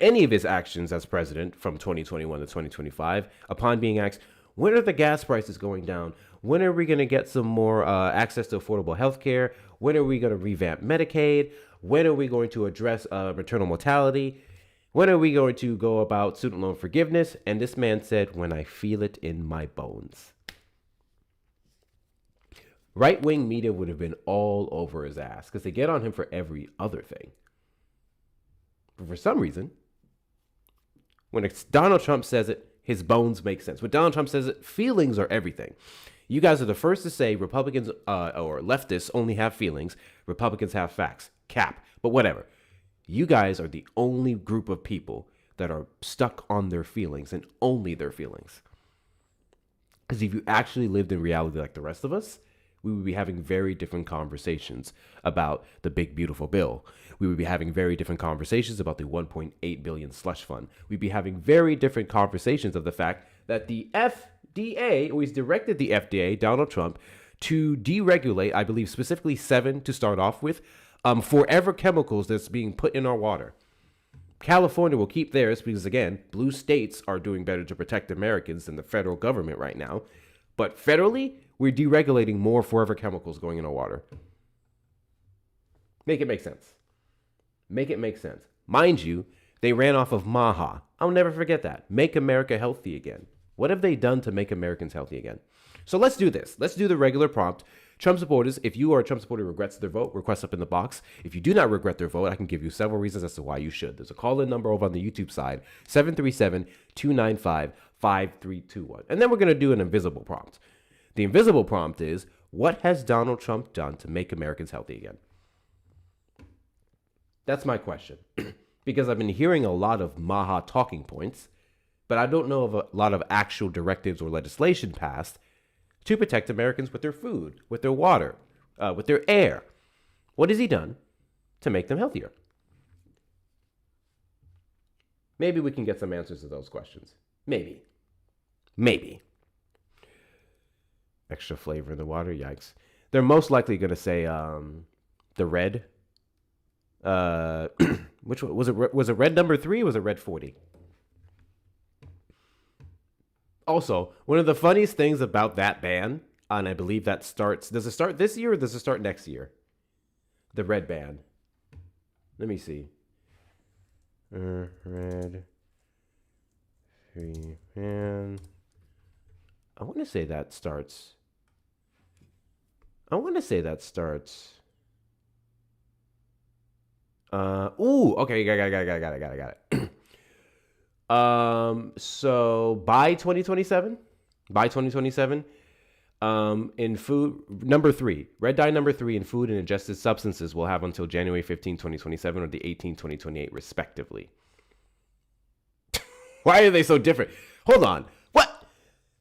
any of his actions as president from 2021 to 2025, upon being asked, when are the gas prices going down? When are we going to get some more access to affordable health care? When are we going to revamp Medicaid? When are we going to address maternal mortality? When are we going to go about student loan forgiveness? And this man said, when I feel it in my bones. Right-wing media would have been all over his ass because they get on him for every other thing. But for some reason, when it's Donald Trump says it, his bones make sense. When Donald Trump says it, feelings are everything. You guys are the first to say Republicans or leftists only have feelings. Republicans have facts. Cap. But whatever. You guys are the only group of people that are stuck on their feelings and only their feelings. Because if you actually lived in reality like the rest of us, we would be having very different conversations about the big, beautiful bill. We would be having very different conversations about the 1.8 billion slush fund. We'd be having very different conversations of the fact that the FDA, or he's directed the FDA, Donald Trump, to deregulate, I believe specifically 7 to start off with, forever chemicals that's being put in our water. California will keep theirs because, again, blue states are doing better to protect Americans than the federal government right now. But federally, we're deregulating more forever chemicals going in our water. Make it make sense. Make it make sense. Mind you, they ran off of MAGA. I'll never forget that. Make America healthy again. What have they done to make Americans healthy again? So let's do this. Let's do the regular prompt. Trump supporters, if you are a Trump supporter who regrets their vote, request up in the box. If you do not regret their vote, I can give you several reasons as to why you should. There's a call-in number over on the YouTube side, 737-295-5321. And then we're going to do an invisible prompt. The invisible prompt is, what has Donald Trump done to make Americans healthy again? That's my question. Because I've been hearing a lot of MAGA talking points, but I don't know of a lot of actual directives or legislation passed to protect Americans with their food, with their water, with their air. What has he done to make them healthier? Maybe we can get some answers to those questions. Maybe. Maybe. Extra flavor in the water, yikes. They're most likely going to say the red. Which one? Was it red number 3 or was it red 40? Also, one of the funniest things about that ban, and I believe that starts, does it start this year or does it start next year? The red ban. Let me see. Red 3 ban. I want to say that starts. Okay, got it. So by 2027, in food, number 3, red dye number 3 in food and ingested substances will have until January 15, 2027 or the 18, 2028, respectively. Why are they so different? Hold on. What?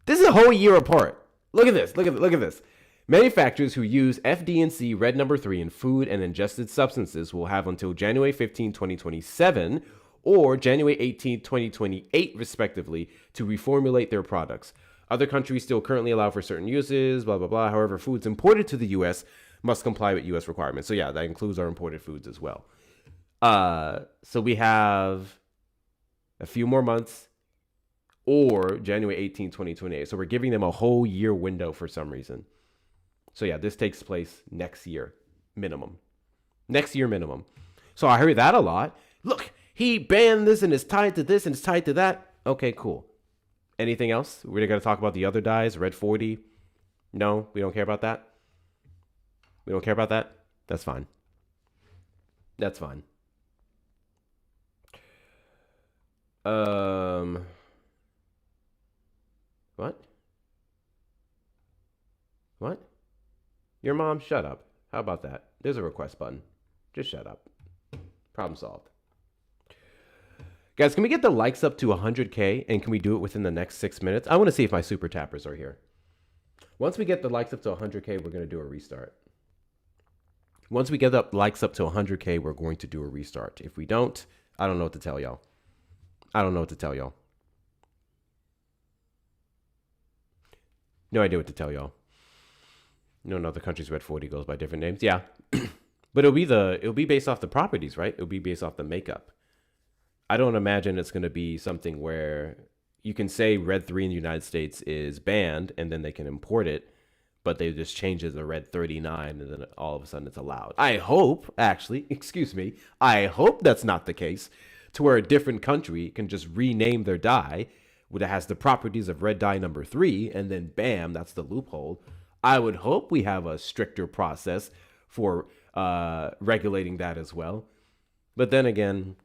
This is a whole year apart. Look at this. Look at this. Manufacturers who use FD&C red number 3 in food and ingested substances will have until January 15, 2027 or January 18, 2028, respectively, to reformulate their products. Other countries still currently allow for certain uses, blah, blah, blah. However, foods imported to the U.S. must comply with U.S. requirements. So yeah, that includes our imported foods as well. So we have a few more months or January 18, 2028. So we're giving them a whole year window for some reason. So yeah, this takes place next year, minimum. Next year, minimum. So I heard that a lot. Look, he banned this and it's tied to this and it's tied to that. Okay, cool. Anything else? We're going to talk about the other dyes, red 40. No, we don't care about that. We don't care about that. That's fine. That's fine. What? What? Your mom, shut up. How about that? There's a request button. Just shut up. Problem solved. Guys, can we get the likes up to 100K and can we do it within the next 6 minutes? I want to see if my super tappers are here. Once we get the likes up to 100K, we're going to do a restart. Once we get the likes up to 100K, we're going to do a restart. If we don't, I don't know what to tell y'all. I don't know what to tell y'all. No idea what to tell y'all. No, the country's red 40 goes by different names. Yeah. But it'll be based off the properties, right? It'll be based off the makeup. I don't imagine it's going to be something where you can say red 3 in the United States is banned and then they can import it, but they just change it to red 39 and then all of a sudden it's allowed. I hope that's not the case, to where a different country can just rename their dye that has the properties of red dye number 3 and then bam, that's the loophole. I would hope we have a stricter process for regulating that as well. But then again,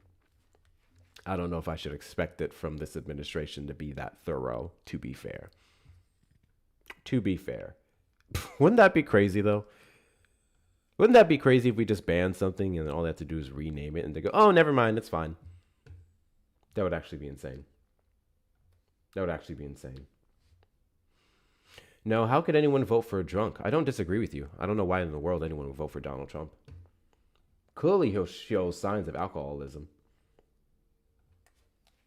I don't know if I should expect it from this administration to be that thorough, to be fair. To be fair. Wouldn't that be crazy, though? Wouldn't that be crazy if we just banned something and all they have to do is rename it and they go, oh, never mind, it's fine. That would actually be insane. That would actually be insane. No, how could anyone vote for a drunk? I don't disagree with you. I don't know why in the world anyone would vote for Donald Trump. Clearly, he'll show signs of alcoholism.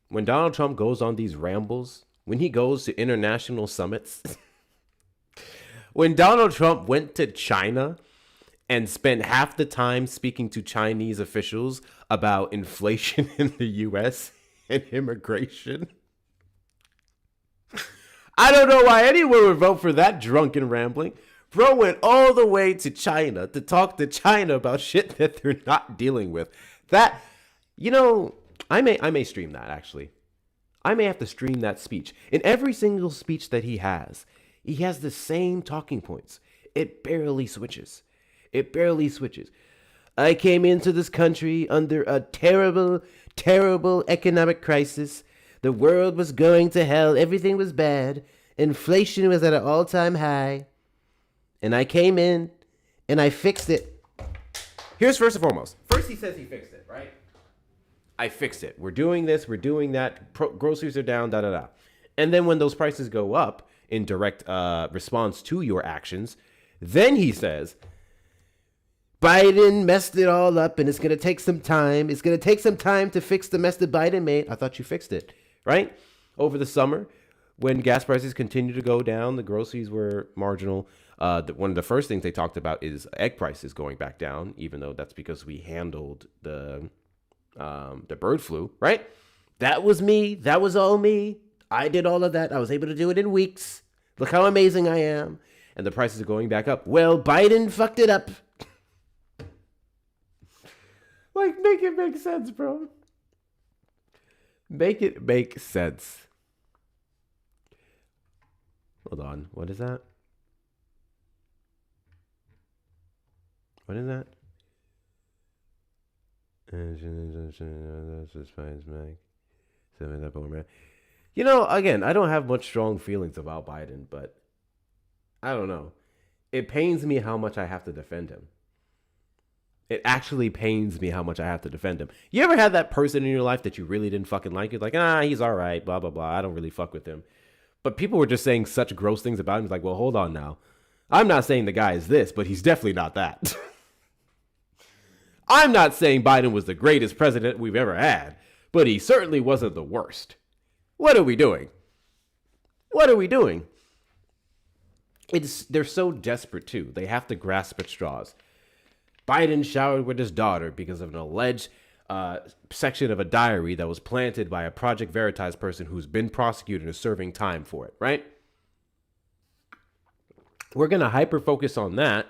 When Donald Trump goes on these rambles, when he goes to international summits, when Donald Trump went to China and spent half the time speaking to Chinese officials about inflation in the US and immigration. I don't know why anyone would vote for that drunken rambling. Bro went all the way to China to talk to China about shit that they're not dealing with. That, you know, I may stream that, actually. I may have to stream that speech. In every single speech that he has the same talking points. It barely switches. It barely switches. I came into this country under a terrible, terrible economic crisis. The world was going to hell. Everything was bad. Inflation was at an all-time high. And I came in and I fixed it. Here's first and foremost. First he says he fixed it, right? I fixed it. We're doing this. We're doing that. Groceries are down, da-da-da. And then when those prices go up in direct response to your actions, then he says, Biden messed it all up and it's going to take some time. It's going to take some time to fix the mess that Biden made. I thought you fixed it, right? Over the summer, when gas prices continued to go down, the groceries were marginal. One of the first things they talked about is egg prices going back down, even though that's because we handled the bird flu, right? That was me. That was all me. I did all of that. I was able to do it in weeks. Look how amazing I am. And the prices are going back up. Well, Biden fucked it up. Like, make it make sense, bro. Make it make sense. Hold on. What is that? What is that? You know, again, I don't have much strong feelings about Biden, but I don't know. It pains me how much I have to defend him. It actually pains me how much I have to defend him. You ever had that person in your life that you really didn't fucking like? You're like, he's all right, blah, blah, blah. I don't really fuck with him. But people were just saying such gross things about him. It's like, well, hold on now. I'm not saying the guy is this, but he's definitely not that. I'm not saying Biden was the greatest president we've ever had, but he certainly wasn't the worst. What are we doing? What are we doing? They're so desperate, too. They have to grasp at straws. Biden showered with his daughter because of an alleged section of a diary that was planted by a Project Veritas person who's been prosecuted and is serving time for it, right? We're going to hyper-focus on that,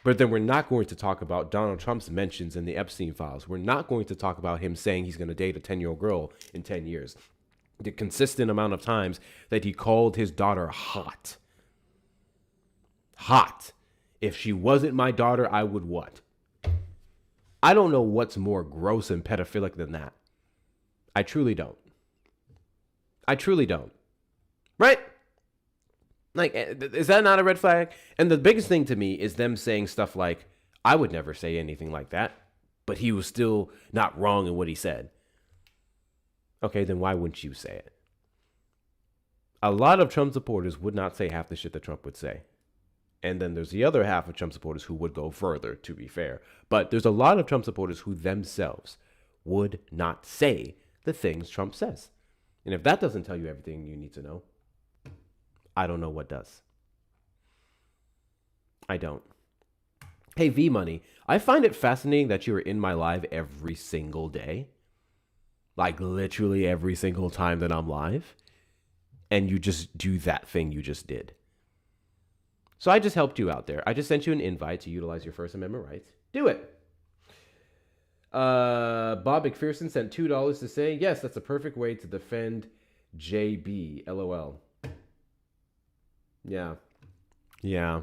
but then we're not going to talk about Donald Trump's mentions in the Epstein files. We're not going to talk about him saying he's going to date a 10-year-old girl in 10 years. The consistent amount of times that he called his daughter hot. Hot. If she wasn't my daughter, I would what? I don't know what's more gross and pedophilic than that. I truly don't. I truly don't. Right? Like, is that not a red flag? And the biggest thing to me is them saying stuff like, I would never say anything like that, but he was still not wrong in what he said. Okay, then why wouldn't you say it? A lot of Trump supporters would not say half the shit that Trump would say. And then there's the other half of Trump supporters who would go further, to be fair. But there's a lot of Trump supporters who themselves would not say the things Trump says. And if that doesn't tell you everything you need to know, I don't know what does. I don't. Hey, V-Money, I find it fascinating that you're in my live every single day. Like literally every single time that I'm live. And you just do that thing you just did. So I just helped you out there. I just sent you an invite to utilize your First Amendment rights. Do it. Bob McPherson sent $2 to say, yes, that's a perfect way to defend JB. LOL. Yeah. Yeah.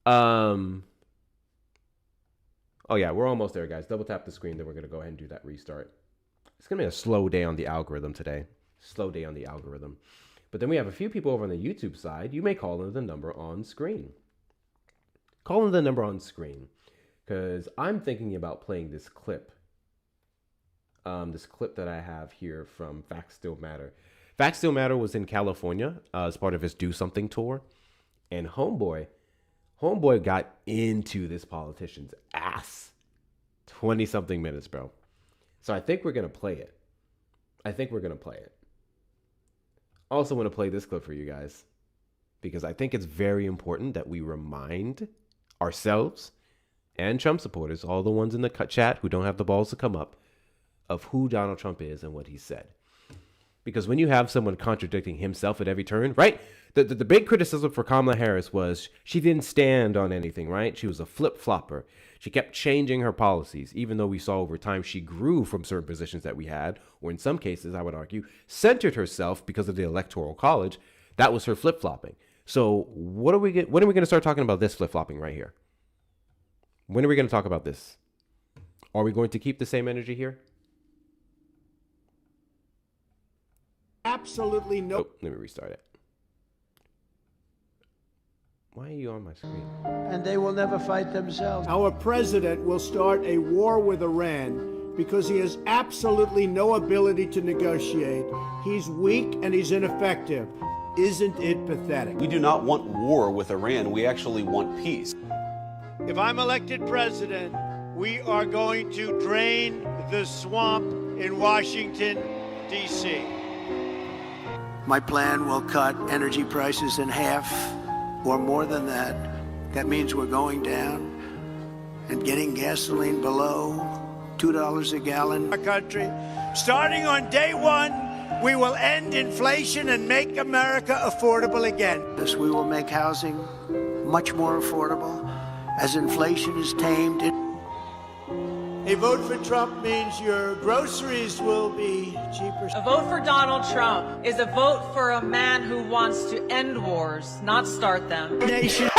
Oh yeah, we're almost there, guys. Double tap the screen, then we're going to go ahead and do that restart. It's going to be a slow day on the algorithm today. Slow day on the algorithm. But then we have a few people over on the YouTube side. You may call in the number on screen. Call in the number on screen. Because I'm thinking about playing this clip. This clip that I have here from Facts Still Matter. Facts Still Matter was in California as part of his Do Something tour. And Homeboy got into this politician's ass. 20-something minutes, bro. So I think we're going to play it. Also want to play this clip for you guys because I think it's very important that we remind ourselves and Trump supporters, all the ones in the chat who don't have the balls to come up, of who Donald Trump is and what he said. Because when you have someone contradicting himself at every turn, right? The big criticism for Kamala Harris was she didn't stand on anything, right? She was a flip-flopper. She kept changing her policies, even though we saw over time she grew from certain positions that we had, or in some cases, I would argue, centered herself because of the Electoral College. That was her flip-flopping. So when are we going to start talking about this flip-flopping right here? When are we going to talk about this? Are we going to keep the same energy here? Absolutely no. Oh, let me restart it. Why are you on my screen? And they will never fight themselves. Our president will start a war with Iran because he has absolutely no ability to negotiate. He's weak and he's ineffective. Isn't it pathetic? We do not want war with Iran. We actually want peace. If I'm elected president, we are going to drain the swamp in Washington, D.C. My plan will cut energy prices in half or more than that. That means we're going down and getting gasoline below $2 a gallon. Our country, starting on day one, we will end inflation and make America affordable again. This we will make housing much more affordable as inflation is tamed. A vote for Trump means your groceries will be cheaper. A vote for Donald Trump is a vote for a man who wants to end wars, not start them. Nation.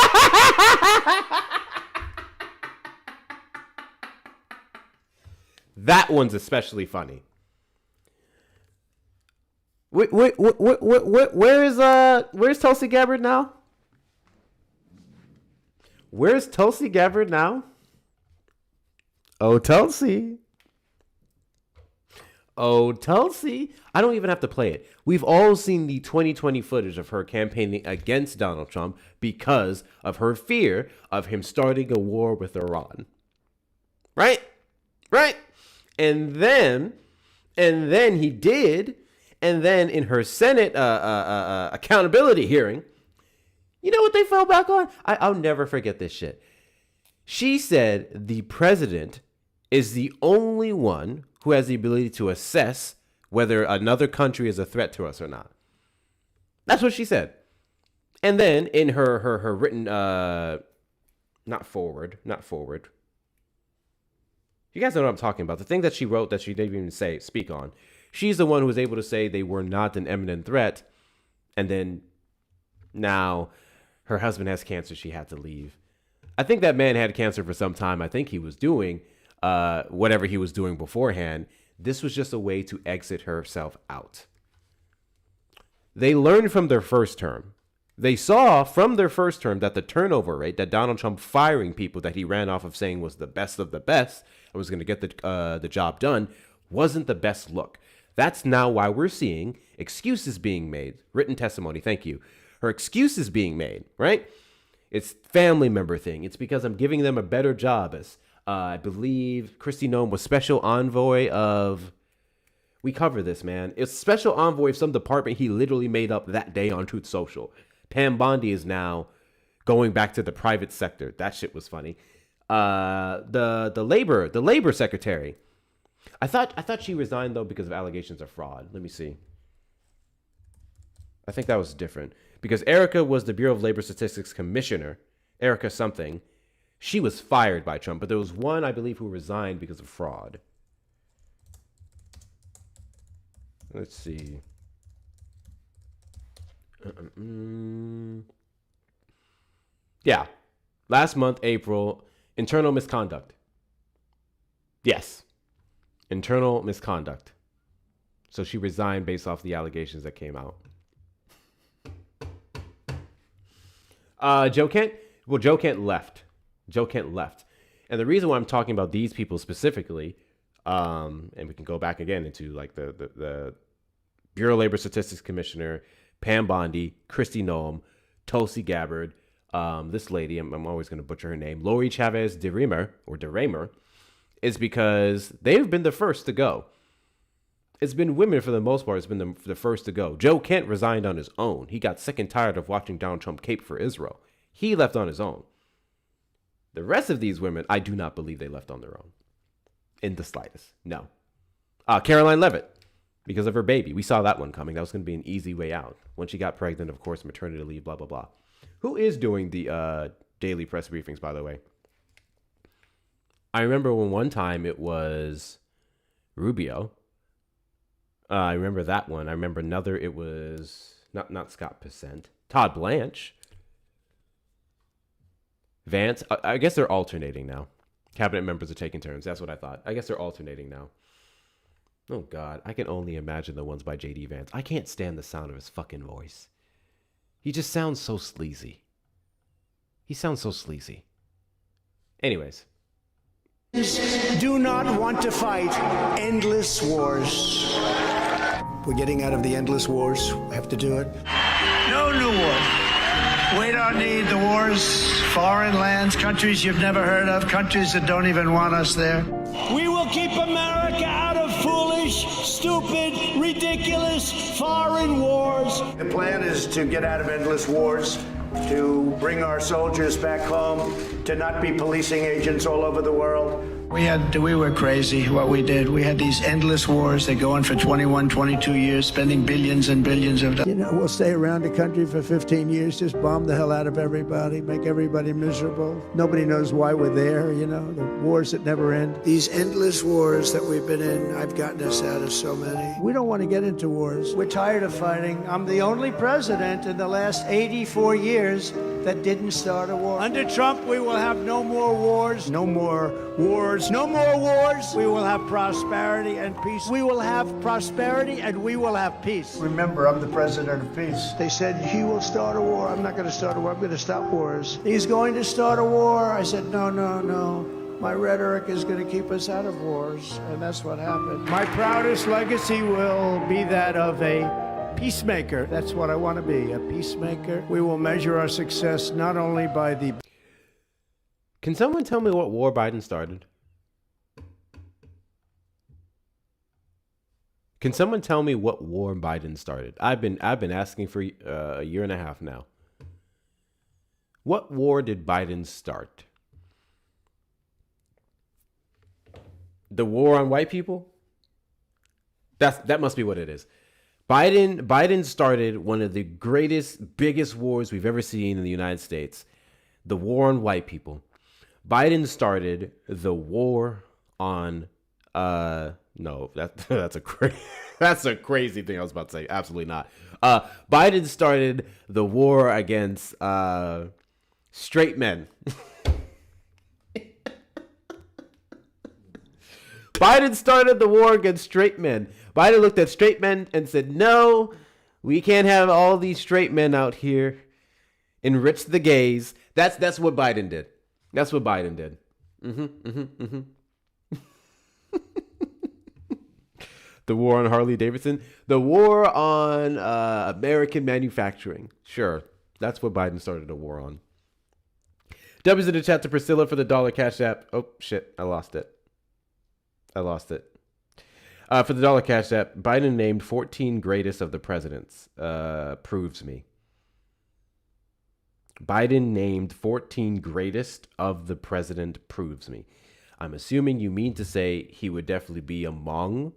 That one's especially funny. Where's Tulsi Gabbard now? Where's Tulsi Gabbard now? Oh, Tulsi. Oh, Tulsi. I don't even have to play it. We've all seen the 2020 footage of her campaigning against Donald Trump because of her fear of him starting a war with Iran. Right? Right? And then he did. And then in her Senate accountability hearing, you know what they fell back on? I'll never forget this shit. She said the president is the only one who has the ability to assess whether another country is a threat to us or not. That's what she said. And then in her written, not forward. You guys know what I'm talking about. The thing that she wrote that she didn't even speak on. She's the one who was able to say they were not an imminent threat. And then now her husband has cancer. She had to leave. I think that man had cancer for some time. I think he was doing whatever he was doing beforehand. This was just a way to exit herself out. They learned from their first term. They saw from their first term that the turnover rate, that Donald Trump firing people that he ran off of saying was the best of the best and was going to get the job done, wasn't the best look. That's now why we're seeing excuses being made. Written testimony, thank you. Her excuses being made, right? It's family member thing. It's because I'm giving them a better job. As I believe Kristi Noem was special envoy of... We cover this, man. It's special envoy of some department he literally made up that day on Truth Social. Pam Bondi is now going back to the private sector. That shit was funny. The labor secretary. I thought she resigned though because of allegations of fraud. Let me see. I think that was different because Erica was the Bureau of Labor Statistics commissioner. Erica something. She was fired by Trump, but there was one I believe who resigned because of fraud. Let's see. Yeah. Last month, April, internal misconduct. Yes. Internal misconduct. So she resigned based off the allegations that came out. Joe Kent? Well, Joe Kent left. Joe Kent left. And the reason why I'm talking about these people specifically, and we can go back again into like the Bureau of Labor Statistics Commissioner, Pam Bondi, Kristi Noem, Tulsi Gabbard, this lady, I'm always going to butcher her name, Lori Chavez de Raymer, is because they've been the first to go. It's been women for the most part. It's been the first to go. Joe Kent resigned on his own. He got sick and tired of watching Donald Trump cape for Israel. He left on his own. The rest of these women, I do not believe they left on their own. In the slightest. No. Caroline Leavitt, because of her baby. We saw that one coming. That was going to be an easy way out. When she got pregnant, of course, maternity leave, blah, blah, blah. Who is doing the daily press briefings, by the way? I remember when one time it was Rubio. I remember that one. I remember another, it was not Scott Picent. Todd Blanche. Vance. I guess they're alternating now. Cabinet members are taking turns. That's what I thought. I guess they're alternating now. Oh, God. I can only imagine the ones by J.D. Vance. I can't stand the sound of his fucking voice. He just sounds so sleazy. He sounds so sleazy. Anyways. Do not want to fight endless wars. We're getting out of the endless wars. We have to do it. No new war. We don't need the wars. Foreign lands, countries you've never heard of, countries that don't even want us there. We will keep America out of foolish, stupid, ridiculous foreign wars. The plan is to get out of endless wars, to bring our soldiers back home, to not be policing agents all over the world. We were crazy what we did. We had these endless wars. They go on for 21, 22 years, spending billions and billions of dollars. We'll stay around the country for 15 years, just bomb the hell out of everybody, make everybody miserable. Nobody knows why we're there, the wars that never end. These endless wars that we've been in, I've gotten us out of so many. We don't want to get into wars. We're tired of fighting. I'm the only president in the last 84 years that didn't start a war. Under Trump, we will have no more wars. No more wars. No more wars. We will have prosperity and peace. We will have prosperity and we will have peace. Remember, I'm the president of peace. They said, he will start a war. I'm not going to start a war. I'm going to stop wars. He's going to start a war. I said, no. My rhetoric is going to keep us out of wars. And that's what happened. My proudest legacy will be that of a peacemaker. That's what I want to be, a peacemaker. We will measure our success not only by the... Can someone tell me what war Biden started? Can someone tell me what war Biden started? I've been asking for a year and a half now. What war did Biden start? The war on white people? That must be what it is. Biden started one of the biggest wars we've ever seen in the United States. The war on white people. Biden started the war on no, that's a crazy thing I was about to say. Absolutely not. Biden started the war against straight men. Biden started the war against straight men. Biden looked at straight men and said, no, we can't have all these straight men out here. Enrich the gays. That's what Biden did. That's what Biden did. The war on Harley Davidson. The war on American manufacturing. Sure. That's what Biden started a war on. W's in the chat to Priscilla for the $1 Cash App. Oh, shit. I lost it. For the $1 Cash App, Biden named 14 greatest of the presidents. Proves me. Biden named 14 greatest of the president proves me. I'm assuming you mean to say he would definitely be among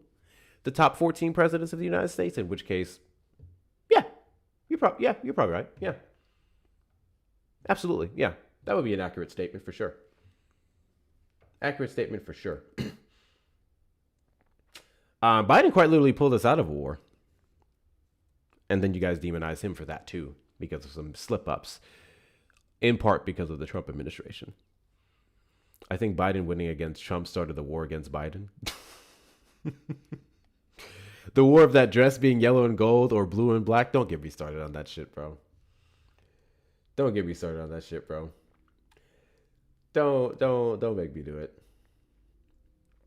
the top 14 presidents of the United States, in which case, yeah, you're probably right. Yeah. Absolutely. Yeah. That would be an accurate statement for sure. Biden quite literally pulled us out of a war. And then you guys demonize him for that too, because of some slip-ups, in part because of the Trump administration. I think Biden winning against Trump started the war against Biden. The war of that dress being yellow and gold or blue and black. Don't get me started on that shit, bro. Don't make me do it.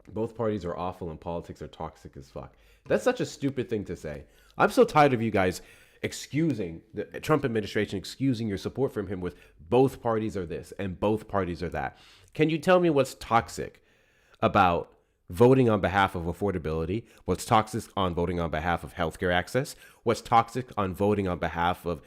Both parties are awful and politics are toxic as fuck. That's such a stupid thing to say. I'm so tired of you guys excusing the Trump administration, excusing your support from him with both parties are this and both parties are that. Can you tell me what's toxic about voting on behalf of affordability? What's toxic on voting on behalf of healthcare access? What's toxic on voting on behalf of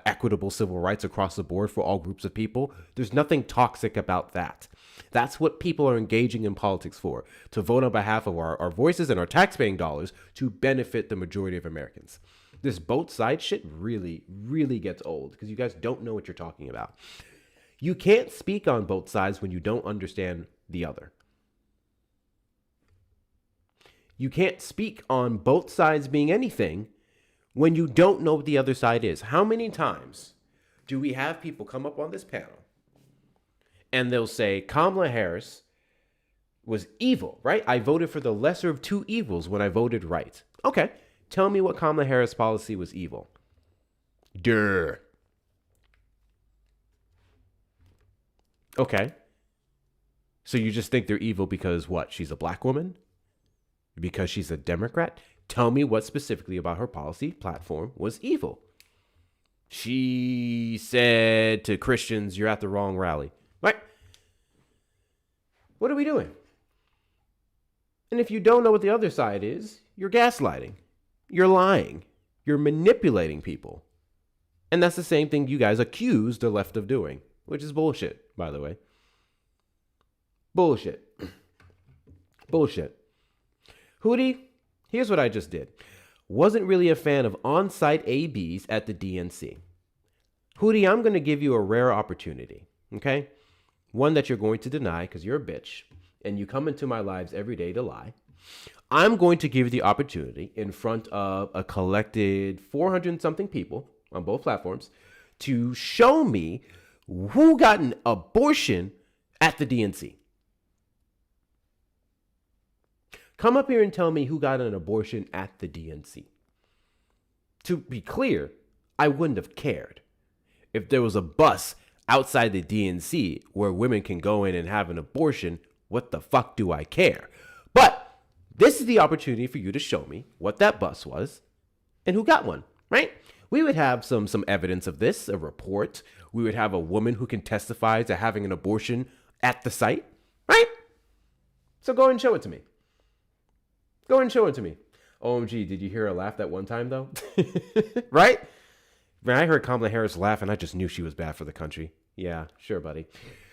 equitable civil rights across the board for all groups of people. There's nothing toxic about that. That's what people are engaging in politics for, to vote on behalf of our voices and our taxpaying dollars to benefit the majority of Americans. This both sides shit really, really gets old because you guys don't know what you're talking about. You can't speak on both sides when you don't understand the other. You can't speak on both sides being anything when you don't know what the other side is. How many times do we have people come up on this panel and they'll say Kamala Harris was evil, right? I voted for the lesser of two evils when I voted right. Okay, tell me what Kamala Harris policy was evil. Durr. Okay. So you just think they're evil because what? She's a black woman? Because she's a Democrat? Tell me what specifically about her policy platform was evil. She said to Christians, you're at the wrong rally. Right? What are we doing? And if you don't know what the other side is, you're gaslighting. You're lying. You're manipulating people. And that's the same thing you guys accuse the left of doing, which is bullshit, by the way. Bullshit. Bullshit. Hootie, here's what I just did. Wasn't really a fan of on-site ABs at the DNC. Hootie, I'm going to give you a rare opportunity, okay? One that you're going to deny because you're a bitch and you come into my lives every day to lie. I'm going to give you the opportunity in front of a collected 400-something people on both platforms to show me who got an abortion at the DNC. Come up here and tell me who got an abortion at the DNC. To be clear, I wouldn't have cared. If there was a bus outside the DNC where women can go in and have an abortion, what the fuck do I care? But this is the opportunity for you to show me what that bus was and who got one, right? We would have some evidence of this, a report. We would have a woman who can testify to having an abortion at the site, right? So go and show it to me. Go and show it to me. OMG, did you hear her laugh that one time, though? Right? When I heard Kamala Harris laugh, and I just knew she was bad for the country. Yeah, sure, buddy.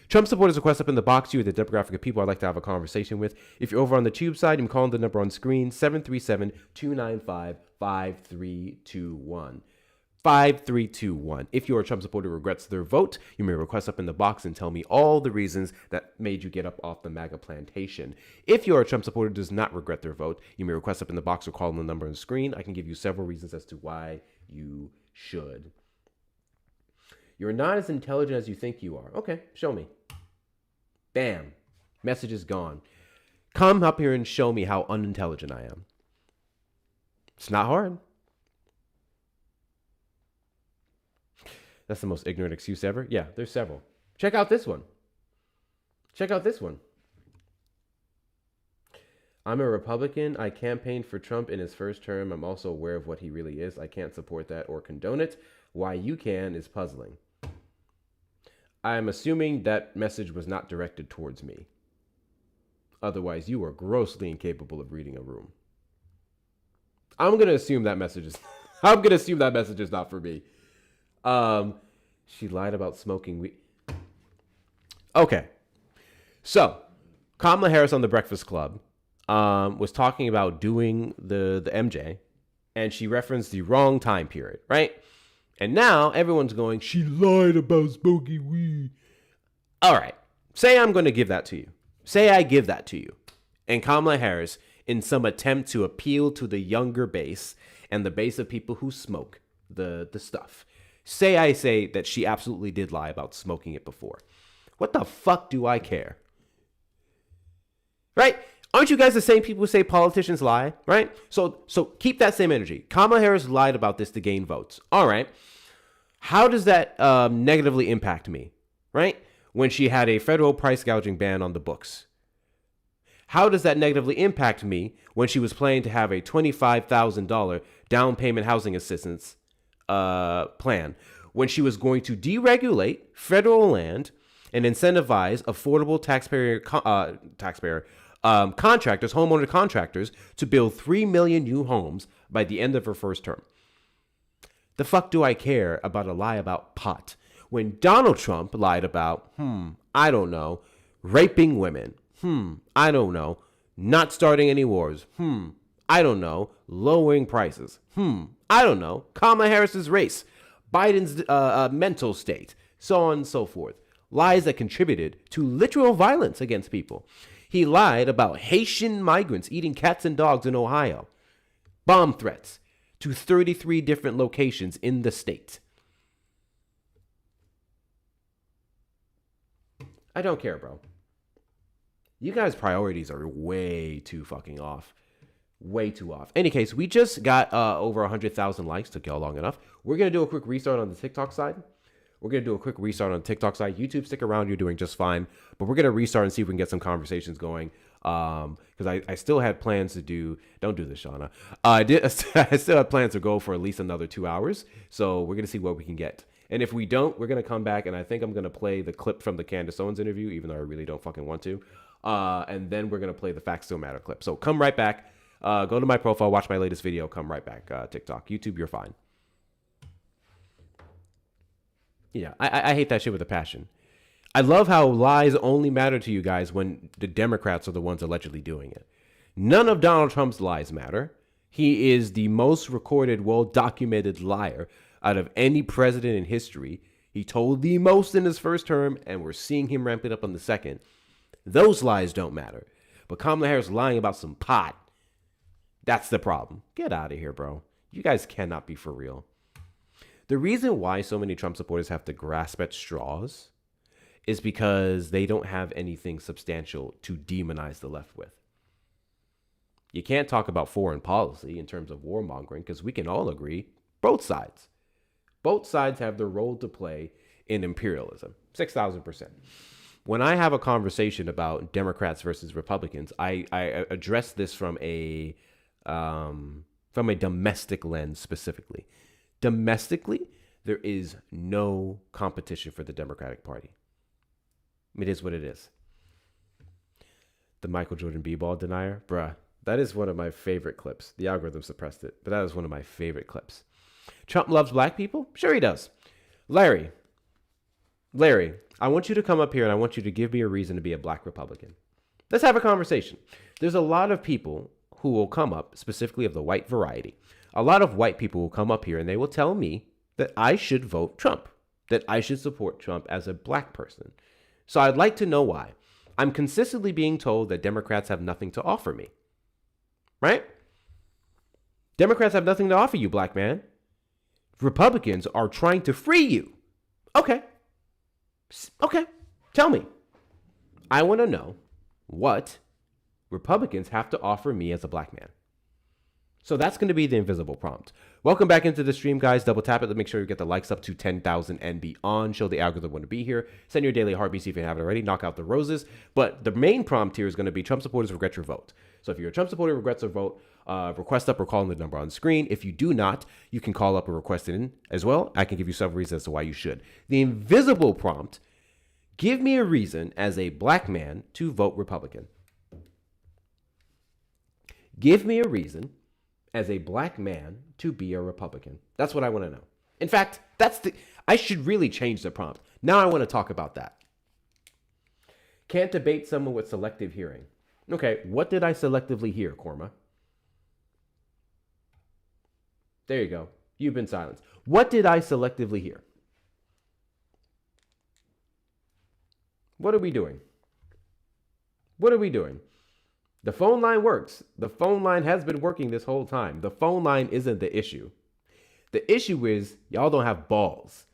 Trump supporters request up in the box. You are the demographic of people I'd like to have a conversation with. If you're over on the tube side, you can call the number on screen, 737-295-5321. 5321. If you're a Trump supporter who regrets their vote, you may request up in the box and tell me all the reasons that made you get up off the MAGA plantation. If you're a Trump supporter who does not regret their vote, you may request up in the box or call the number on the screen. I can give you several reasons as to why you should. You're not as intelligent as you think you are. Okay, show me. Bam. Message is gone. Come up here and show me how unintelligent I am. It's not hard. That's the most ignorant excuse ever. Yeah, there's several. Check out this one. Check out this one. I'm a Republican. I campaigned for Trump in his first term. I'm also aware of what he really is. I can't support that or condone it. Why you can is puzzling. I'm assuming that message was not directed towards me. Otherwise, you are grossly incapable of reading a room. I'm going to assume that message is not for me. She lied about smoking weed. Okay. So, Kamala Harris on the Breakfast Club was talking about doing the MJ, and she referenced the wrong time period, right? And now everyone's going, she lied about smoking weed. All right. Say I'm going to give that to you. Say I give that to you. And Kamala Harris, in some attempt to appeal to the younger base and the base of people who smoke the stuff, say I say that she absolutely did lie about smoking it before. What the fuck do I care? Right? Aren't you guys the same people who say politicians lie? Right? So keep that same energy. Kamala Harris lied about this to gain votes. All right. How does that negatively impact me? Right? When she had a federal price gouging ban on the books. How does that negatively impact me when she was planning to have a $25,000 down payment housing assistance plan, when she was going to deregulate federal land and incentivize affordable taxpayer contractors, homeowner contractors, to build 3 million new homes by the end of her first term? The fuck do I care about a lie about pot when Donald Trump lied about, I don't know, raping women, I don't know, not starting any wars, I don't know, lowering prices, I don't know, Kamala Harris's race, Biden's mental state, so on and so forth. Lies that contributed to literal violence against people. He lied about Haitian migrants eating cats and dogs in Ohio. Bomb threats to 33 different locations in the state. I don't care, bro. You guys' priorities are way too fucking off. Way too off. Any case, we just got over 100,000 likes. Took y'all long enough. We're going to do a quick restart on the TikTok side. YouTube, stick around. You're doing just fine. But we're going to restart and see if we can get some conversations going. Because I still had plans to do... Don't do this, Shauna. I still had plans to go for at least another 2 hours. So we're going to see what we can get. And if we don't, we're going to come back. And I think I'm going to play the clip from the Candace Owens interview, even though I really don't fucking want to. And then we're going to play the Facts Still Matter clip. So come right back. Go to my profile. Watch my latest video. Come right back. TikTok. YouTube, you're fine. Yeah, I hate that shit with a passion. I love how lies only matter to you guys when the Democrats are the ones allegedly doing it. None of Donald Trump's lies matter. He is the most recorded, well-documented liar out of any president in history. He told the most in his first term, and we're seeing him ramp it up on the second. Those lies don't matter. But Kamala Harris lying about some pot, that's the problem. Get out of here, bro. You guys cannot be for real. The reason why so many Trump supporters have to grasp at straws is because they don't have anything substantial to demonize the left with. You can't talk about foreign policy in terms of warmongering because we can all agree both sides have their role to play in imperialism. 6,000%. When I have a conversation about Democrats versus Republicans, I address this from a domestic lens specifically. Domestically, there is no competition for the Democratic Party. It is what it is. The Michael Jordan B-ball denier, bruh, that is one of my favorite clips. The algorithm suppressed it, but that is one of my favorite clips. Trump loves black people? Sure he does. Larry, I want you to come up here and I want you to give me a reason to be a black Republican. Let's have a conversation. There's a lot of people who will come up, specifically of the white variety. A lot of white people will come up here and they will tell me that I should vote Trump, that I should support Trump as a black person. So I'd like to know why. I'm consistently being told that Democrats have nothing to offer me. Right? Democrats have nothing to offer you, black man. Republicans are trying to free you. Okay. Tell me. I want to know what Republicans have to offer me as a black man. So that's going to be the invisible prompt. Welcome back into the stream, guys. Double tap it to make sure you get the likes up to 10,000 and beyond. Show the algorithm when to be here. Send your daily heartbeat if you haven't already. Knock out the roses. But the main prompt here is going to be Trump supporters regret your vote. So if you're a Trump supporter who regrets your vote, request up or call in the number on the screen. If you do not, you can call up or request it in as well. I can give you several reasons as to why you should. The invisible prompt, give me a reason as a black man to vote Republican. Give me a reason as a black man to be a Republican. That's what I want to know. In fact, I should really change the prompt. Now I want to talk about that. Can't debate someone with selective hearing. Okay, what did I selectively hear, Korma? There you go. You've been silenced. What did I selectively hear? What are we doing? The phone line works. The phone line has been working this whole time. The phone line isn't the issue. The issue is y'all don't have balls.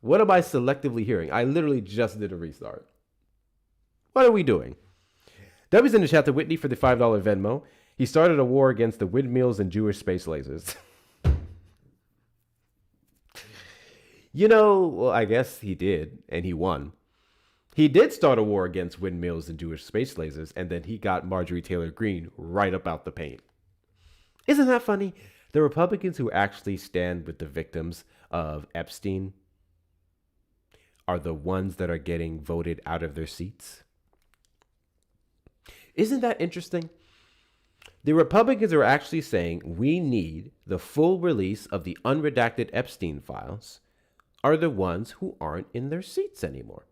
What am I selectively hearing? I literally just did a restart. What are we doing? W's in the chat to Whitney for the $5 Venmo. He started a war against the windmills and Jewish space lasers. Well, I guess he did, and he won. He did start a war against windmills and Jewish space lasers, and then he got Marjorie Taylor Greene right up out the paint. Isn't that funny? The Republicans who actually stand with the victims of Epstein are the ones that are getting voted out of their seats. Isn't that interesting? The Republicans are actually saying we need the full release of the unredacted Epstein files are the ones who aren't in their seats anymore.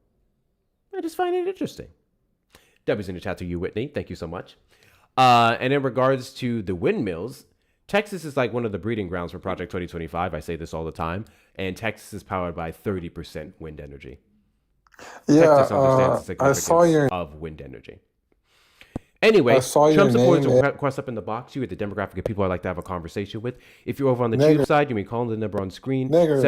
I just find it interesting. W's in the chat to you, Whitney. Thank you so much. And in regards to the windmills, Texas is like one of the breeding grounds for Project 2025. I say this all the time. And Texas is powered by 30% wind energy. Yeah, Texas understands the I saw your significance of wind energy. Anyway, I saw your Trump supporters name. will request up in the box. You at the demographic of people I'd like to have a conversation with. If you're over on the Nigger. tube side, you may call the number on screen, Nigger.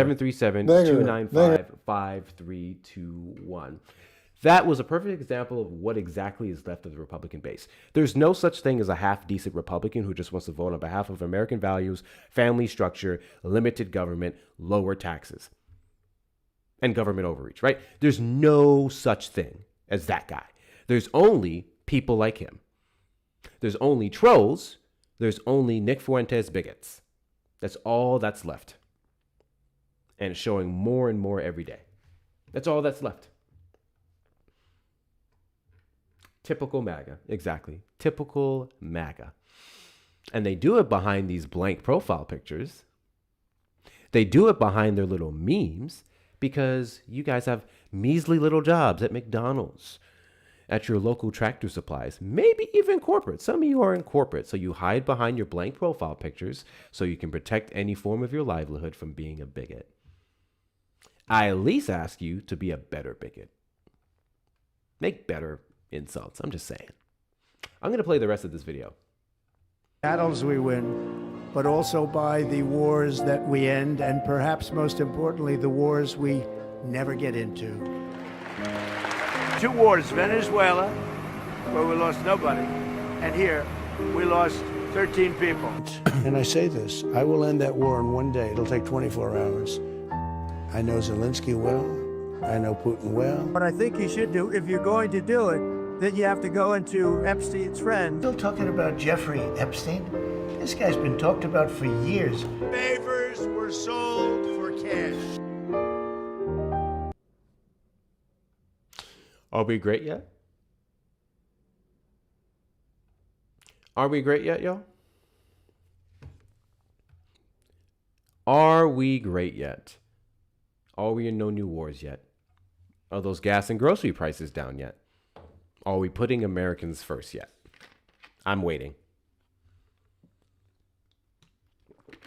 737-295-5321. That was a perfect example of what exactly is left of the Republican base. There's no such thing as a half-decent Republican who just wants to vote on behalf of American values, family structure, limited government, lower taxes, and government overreach, right? There's no such thing as that guy. There's only people like him. There's only trolls. There's only Nick Fuentes bigots. That's all that's left. And it's showing more and more every day. That's all that's left. Typical MAGA. Exactly. Typical MAGA. And they do it behind these blank profile pictures. They do it behind their little memes because you guys have measly little jobs at McDonald's, at your local Tractor Supplies, maybe even corporate. Some of you are in corporate, so you hide behind your blank profile pictures so you can protect any form of your livelihood from being a bigot. I at least ask you to be a better bigot. Make better insults. I'm just saying. I'm going to play the rest of this video. Battles we win, but also by the wars that we end, and perhaps most importantly, the wars we never get into. 2 wars, Venezuela, where we lost nobody, and here we lost 13 people. And I say this, I will end that war in one day. It'll take 24 hours. I know Zelensky well. I know Putin well. What I think you should do, if you're going to do it, then you have to go into Epstein's friend. Still talking about Jeffrey Epstein? This guy's been talked about for years. Favors were sold for cash. Are we great yet? Are we great yet, y'all? Are we great yet? Are we in no new wars yet? Are those gas and grocery prices down yet? Are we putting Americans first yet? I'm waiting.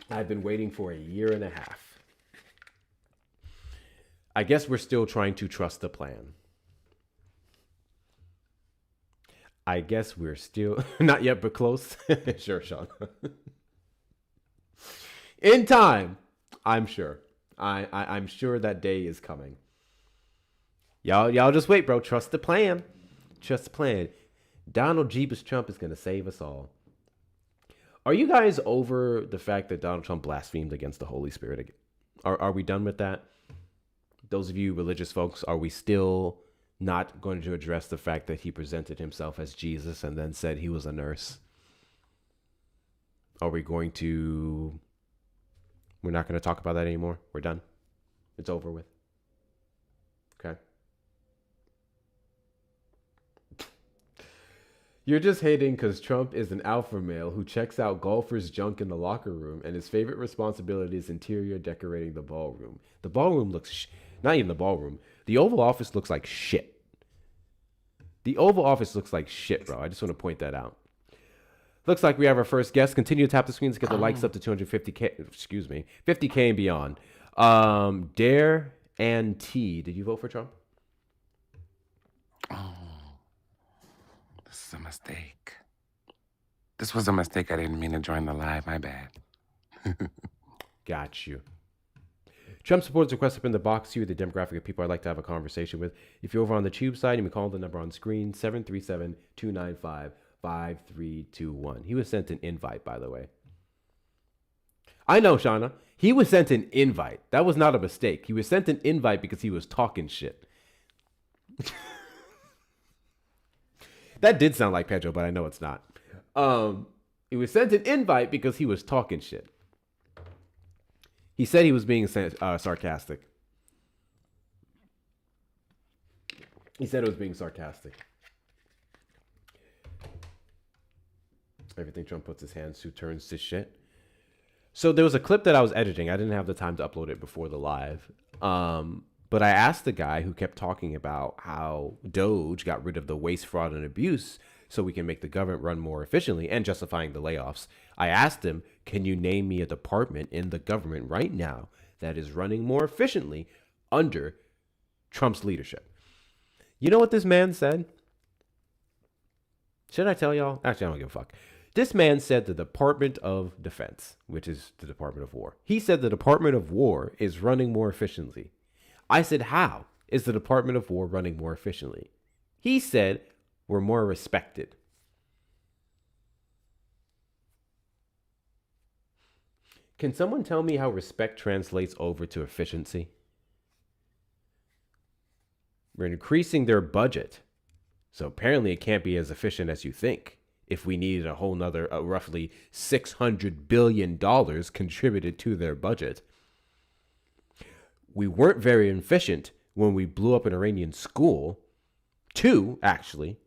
I've been waiting for a year and a half. I guess we're still trying to trust the plan. I guess we're still not yet, but close. Sure, Sean. In time, I'm sure. I'm sure that day is coming. Y'all just wait, bro. Trust the plan. Trust the plan. Donald Jeebus Trump is gonna save us all. Are you guys over the fact that Donald Trump blasphemed against the Holy Spirit? Are we done with that? Those of you religious folks, are we still not going to address the fact that he presented himself as Jesus and then said he was a nurse? Are we going to... We're not going to talk about that anymore? We're done? It's over with? Okay. You're just hating because Trump is an alpha male who checks out golfers' junk in the locker room and his favorite responsibility is interior decorating the ballroom. The ballroom looks... Not even the ballroom. The Oval Office looks like shit. The Oval Office looks like shit, bro. I just want to point that out. Looks like we have our first guest. Continue to tap the screens to get the likes up to 250K. Excuse me. 50K and beyond. Dare and T. Did you vote for Trump? Oh, this is a mistake. This was a mistake. I didn't mean to join the live. My bad. Got you. Trump supporters request up in the box to you, the demographic of people I'd like to have a conversation with. If you're over on the tube side, you can call the number on screen, 737-295-5321. He was sent an invite, by the way. I know, Shauna. He was sent an invite. That was not a mistake. He was sent an invite because he was talking shit. That did sound like Pedro, but I know it's not. He was sent an invite because he was talking shit. He said he was being sarcastic. He said it was being sarcastic. Everything Trump puts his hands to turns to shit. So there was a clip that I was editing. I didn't have the time to upload it before the live. But I asked the guy who kept talking about how Doge got rid of the waste, fraud, and abuse so we can make the government run more efficiently and justifying the layoffs. I asked him, can you name me a department in the government right now that is running more efficiently under Trump's leadership? You know what this man said? Should I tell y'all? Actually, I don't give a fuck. This man said the Department of Defense, which is the Department of War. He said the Department of War is running more efficiently. I said, how is the Department of War running more efficiently? He said, we're more respected. Can someone tell me how respect translates over to efficiency? We're increasing their budget. So apparently it can't be as efficient as you think. If we needed a whole nother roughly $600 billion contributed to their budget. We weren't very efficient when we blew up an Iranian school, 2 actually,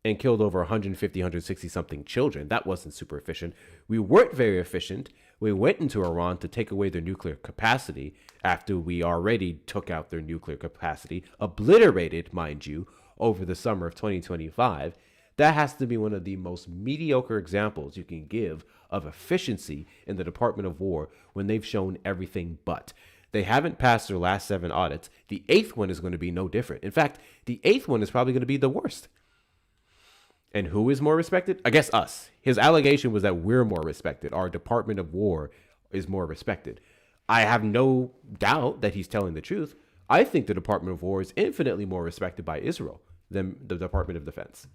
and killed over 150, 160 something children. That wasn't super efficient. We weren't very efficient. We went into Iran to take away their nuclear capacity after we already took out their nuclear capacity, obliterated, mind you, over the summer of 2025. That has to be one of the most mediocre examples you can give of efficiency in the Department of War when they've shown everything but. They haven't passed their last 7 audits. The 8th one is going to be no different. In fact, the 8th one is probably going to be the worst. And who is more respected? I guess us. His allegation was that we're more respected. Our Department of War is more respected. I have no doubt that he's telling the truth. I think the Department of War is infinitely more respected by Israel than the Department of Defense.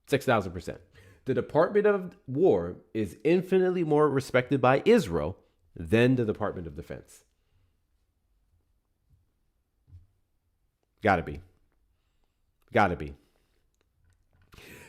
6,000%. The Department of War is infinitely more respected by Israel than the Department of Defense. Gotta be. Gotta be.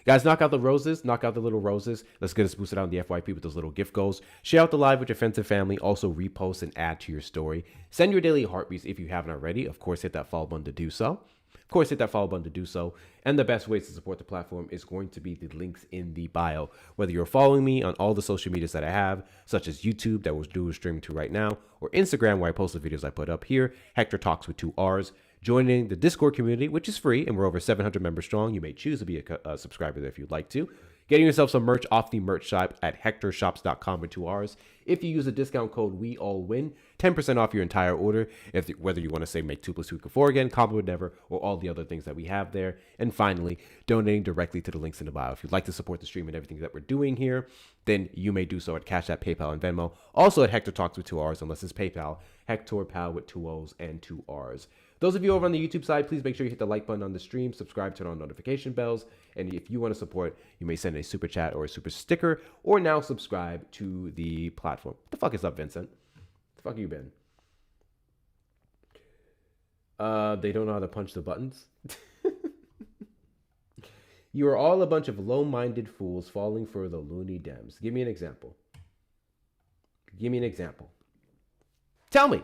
Guys, knock out the roses. Knock out the little roses. Let's get us boosted out in the FYP with those little gift goals. Share out the live with your friends and family. Also repost and add to your story. Send your daily heartbeats if you haven't already. Of course, hit that follow button to do so. Of course, hit that follow button to do so. And the best ways to support the platform is going to be the links in the bio. Whether you're following me on all the social medias that I have, such as YouTube, that we're doing streaming to right now, or Instagram, where I post the videos I put up here, Hector Talks with 2 R's. Joining the Discord community, which is free, and we're over 700 members strong. You may choose to be a subscriber there if you'd like to. Getting yourself some merch off the merch shop at hectorshops.com with 2 R's. If you use the discount code WeAllWin, 10% off your entire order, whether you want to say make 2 + 2 = 4 again, combo never, or all the other things that we have there. And finally, donating directly to the links in the bio. If you'd like to support the stream and everything that we're doing here, then you may do so at Cash App, PayPal, and Venmo. Also at Hector Talks with 2 R's, unless it's PayPal, Hector Pal with 2 O's and 2 R's. Those of you over on the YouTube side, please make sure you hit the like button on the stream, subscribe, turn on notification bells, and if you want to support, you may send a super chat or a super sticker, or now subscribe to the platform. What the fuck is up, Vincent? What the fuck you been? They don't know how to punch the buttons. You are all a bunch of low-minded fools falling for the loony Dems. Give me an example. Give me an example. Tell me.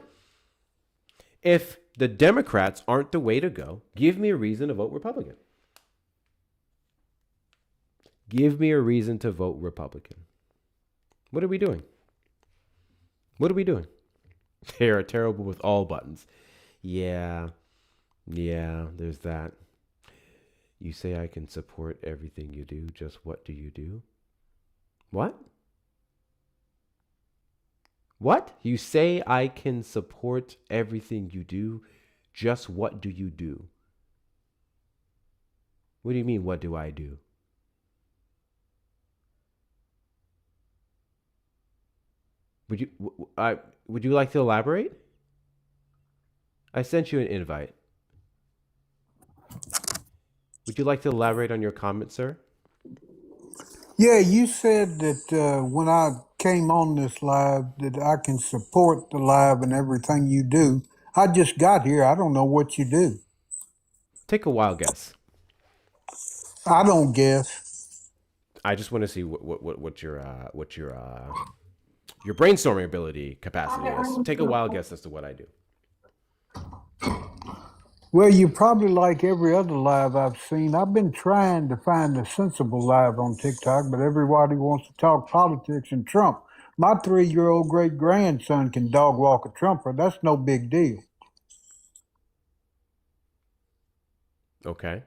If the Democrats aren't the way to go, give me a reason to vote Republican. Give me a reason to vote Republican. What are we doing? What are we doing? They are terrible with all buttons. Yeah, there's that. You say I can support everything you do. Just what do you do? What? What? You say I can support everything you do. Just what do you do? What do you mean, what do I do? Would you like to elaborate? I sent you an invite. Would you like to elaborate on your comment, sir? Yeah, you said that when I came on this live that I can support the live and everything you do. I just got here. I don't know what you do. Take a wild guess. I don't guess. I just want to see what your brainstorming ability capacity is. Take a wild guess as to what I do. Well, you probably like every other live I've seen. I've been trying to find a sensible live on TikTok, but everybody wants to talk politics and Trump. My 3-year-old great grandson can dog walk a Trumper. That's no big deal. Okay.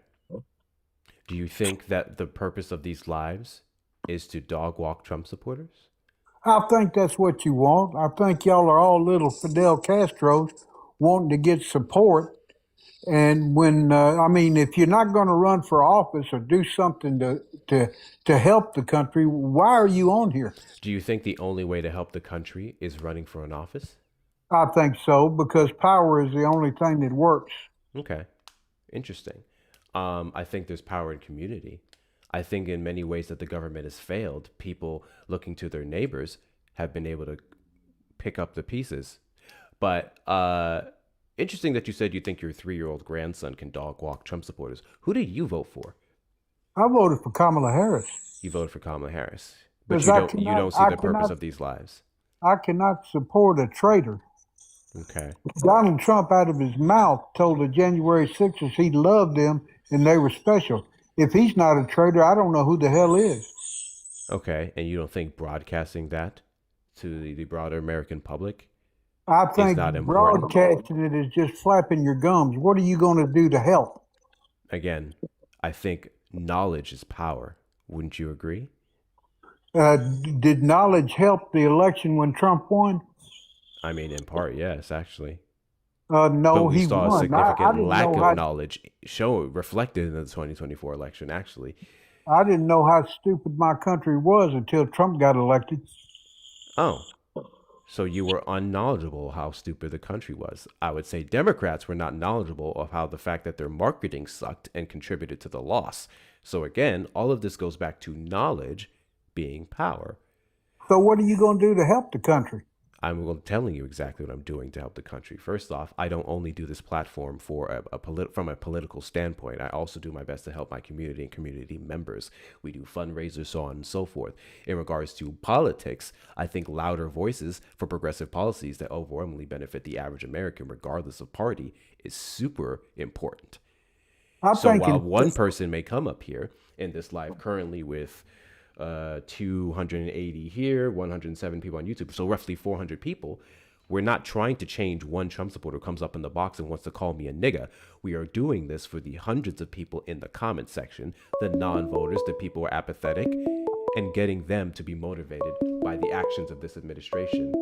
Do you think that the purpose of these lives is to dog walk Trump supporters? I think that's what you want. I think y'all are all little Fidel Castros wanting to get support. And when I mean, if you're not going to run for office or do something to help the country, why are you on here? Do you think the only way to help the country is running for an office? I think so, because power is the only thing that works. Okay, interesting. I think there's power in community. I think in many ways that the government has failed, people looking to their neighbors have been able to pick up the pieces. But interesting that you said you think your 3-year-old grandson can dog walk Trump supporters. Who did you vote for? I voted for Kamala Harris. You voted for Kamala Harris, but Because you don't see the purpose of these lives. I cannot support a traitor. Okay. Donald Trump, out of his mouth, told the January 6ers he loved them and they were special. If he's not a traitor, I don't know who the hell is. Okay, and you don't think broadcasting that to the broader American public I think is not important? broadcasting it is just flapping your gums. What are you going to do to help? Again, I think knowledge is power. Wouldn't you agree? Did knowledge help the election when Trump won? I mean, in part, yes, actually. No, but we he saw won. a significant lack know of knowledge reflected in the 2024 election, actually. I didn't know how stupid my country was until Trump got elected. Oh, so you were unknowledgeable how stupid the country was. I would say Democrats were not knowledgeable of how the fact that their marketing sucked and contributed to the loss. So again, all of this goes back to knowledge being power. So what are you going to do to help the country? I'm telling you exactly what I'm doing to help the country. First off, I don't only do this platform for from a political standpoint. I also do my best to help my community and community members. We do fundraisers, so on and so forth. In regards to politics, I think louder voices for progressive policies that overwhelmingly benefit the average American, regardless of party, is super important. So while one person may come up here in this live currently with 280 here, 107 people on YouTube, so roughly 400 people. We're not trying to change one Trump supporter who comes up in the box and wants to call me a nigga. We are doing this for the hundreds of people in the comment section, the non-voters, the people who are apathetic, and getting them to be motivated by the actions of this administration.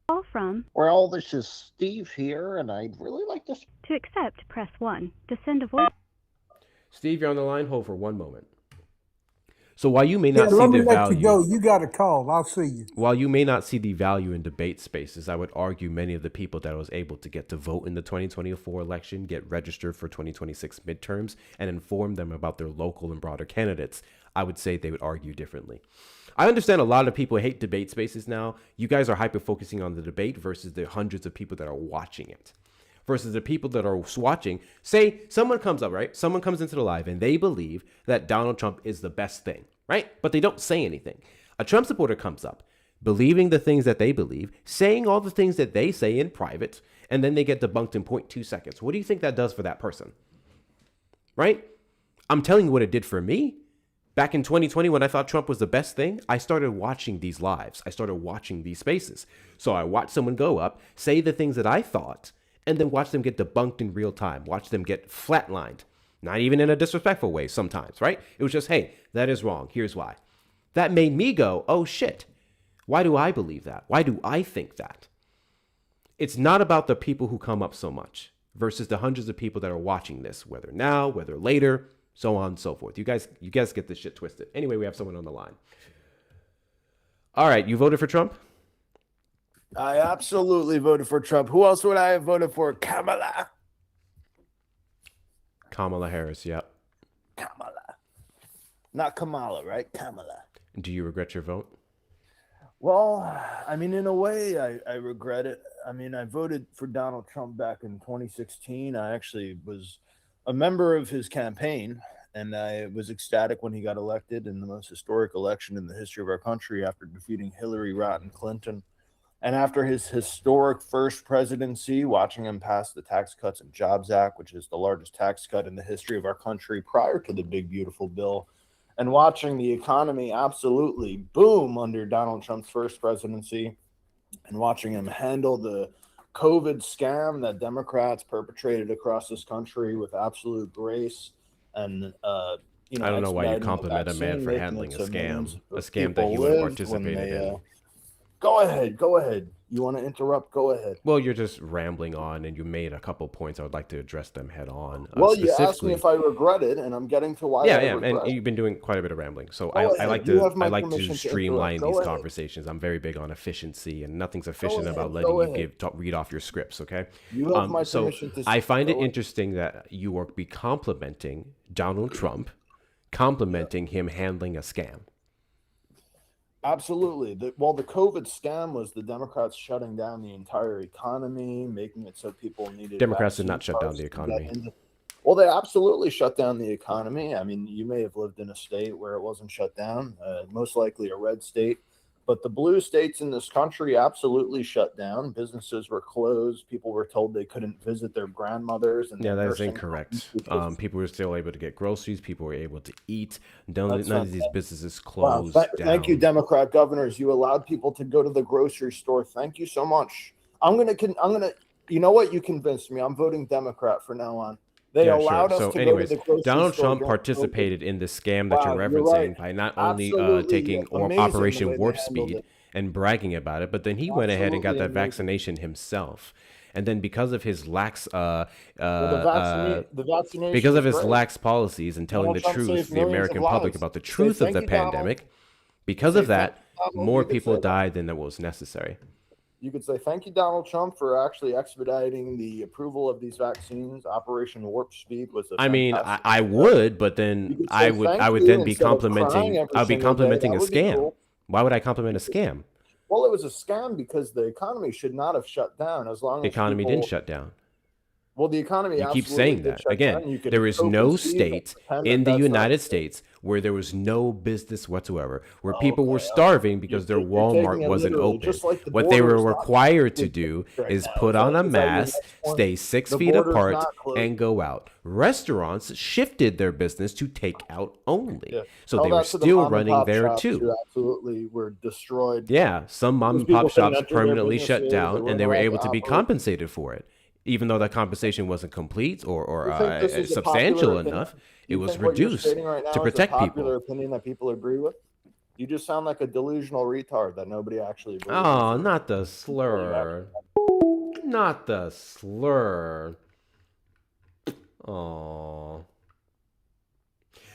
Call from. Well, this is Steve here, and I'd really like to... To accept, press 1. To send a voice. Steve, you're on the line. Hold for one moment. So while you may not see let me the let value, you go. You got a call. I'll see you. While you may not see the value in debate spaces, I would argue many of the people that I was able to get to vote in the 2024 election, get registered for 2026 midterms, and inform them about their local and broader candidates, I would say they would argue differently. I understand a lot of people hate debate spaces now. You guys are hyper-focusing on the debate versus the hundreds of people that are watching it. Versus the people that are watching, say someone comes up, right? Someone comes into the live and they believe that Donald Trump is the best thing, right? But they don't say anything. A Trump supporter comes up, believing the things that they believe, saying all the things that they say in private, and then they get debunked in 0.2 seconds. What do you think that does for that person? Right? I'm telling you what it did for me. Back in 2020, when I thought Trump was the best thing, I started watching these lives. I started watching these spaces. So I watched someone go up, say the things that I thought, and then watch them get debunked in real time. Watch them get flatlined. Not even in a disrespectful way sometimes, right? It was just, hey, that is wrong. Here's why. That made me go, oh shit. Why do I believe that? Why do I think that? It's not about the people who come up so much versus the hundreds of people that are watching this, whether now, whether later, so on and so forth. You guys get this shit twisted. Anyway, we have someone on the line. All right, you voted for Trump? I absolutely voted for Trump. Who else would I have voted for? Kamala Harris, yep. Kamala. Not Kamala, right? Kamala. Do you regret your vote? Well, I mean, in a way, I regret it. I mean, I voted for Donald Trump back in 2016. I actually was a member of his campaign, and I was ecstatic when he got elected in the most historic election in the history of our country after defeating Hillary Rotten Clinton. And after his historic first presidency, watching him pass the Tax Cuts and Jobs Act, which is the largest tax cut in the history of our country prior to the Big Beautiful Bill, and watching the economy absolutely boom under Donald Trump's first presidency, and watching him handle the COVID scam that Democrats perpetrated across this country with absolute grace, and you know, I don't know why you expediting the compliment a man vaccine, for making handling it a so scam millions of that people he would have lived when participated they, in. Go ahead. You want to interrupt? Go ahead. Well, you're just rambling on, and you made a couple points. I would like to address them head on. Well, you asked me if I regret it, and I'm getting to why. Yeah, I yeah, regret and it. you've been doing quite a bit of rambling. So Go I ahead. like You to have my I like to permission to streamline interrupt. these Go ahead. conversations. I'm very big on efficiency, and nothing's efficient ahead. about Go letting you ahead. read off your scripts. Okay. You have my So permission to I speak. find it Go ahead. interesting that you are be complimenting Donald Trump, complimenting him handling a scam. Absolutely. The COVID scam was the Democrats shutting down the entire economy, making it so people needed. Democrats did not vaccine shut down cards the to get economy. Well, they absolutely shut down the economy. I mean, you may have lived in a state where it wasn't shut down, most likely a red state. But the blue states in this country absolutely shut down. Businesses were closed. People were told they couldn't visit their grandmothers. And Yeah, their that is nursing incorrect. homes. People were still able to get groceries. People were able to eat. None That's of these fantastic. businesses Wow, closed down. thank you, Democrat governors. You allowed people to go to the grocery store. Thank you so much. I'm gonna. You know what? You convinced me. I'm voting Democrat from now on. They Yeah, allowed sure. us So, to anyways, go to the grocery Donald store Trump during participated in the scam that Wow, you're you're referencing right. by not only Absolutely taking amazing the Operation way Warp they handled Speed it. and bragging about it, but then he went ahead and got Absolutely that amazing. vaccination himself. And then because of his lax, the vaccination because of was his great. lax policies and telling Donald the Trump truth saved to the millions American of public lives. about the Say truth of thank the you, Donald. pandemic, because Say of that, thank you, Donald. more You could people say that. died than was necessary. You could say thank you, Donald Trump, for actually expediting the approval of these vaccines. Operation Warp Speed was a I mean, fantastic I would, but then You could I say would thank I would you then be instead of crying complimenting every I would be single day. complimenting That a would be scam. cool. Why would I compliment a scam? Well, it was a scam because the economy should not have shut down as long The as economy people. didn't shut down. Well, the economy You keep absolutely saying did that. shut Again, down. You could there is so no conceive state and pretend in that the that's not United true. States where there was no business whatsoever, where Oh, people were okay, starving because their You're taking Walmart it wasn't literally, open. just like the What they were border's not required to closed do right is now. put Is on a that your mask, next point? stay 6 The feet border's apart, not closed. and go out. Restaurants shifted their business to take out only. Yeah. So Tell they were that to the still mom and running pop there shops too. who absolutely were destroyed. Yeah, some mom Those and pop people couldn't shops enter their permanently shut businesses, down, and they weren't were allowed able to to be operate. compensated for it, even though the compensation wasn't complete or You think this is a substantial popular opinion? enough. Do It you was think what you're reduced stating right now to is protect a popular people. opinion that people agree with? You just sound like a delusional retard that nobody actually believes. Oh, not the slur. Not the slur. Oh.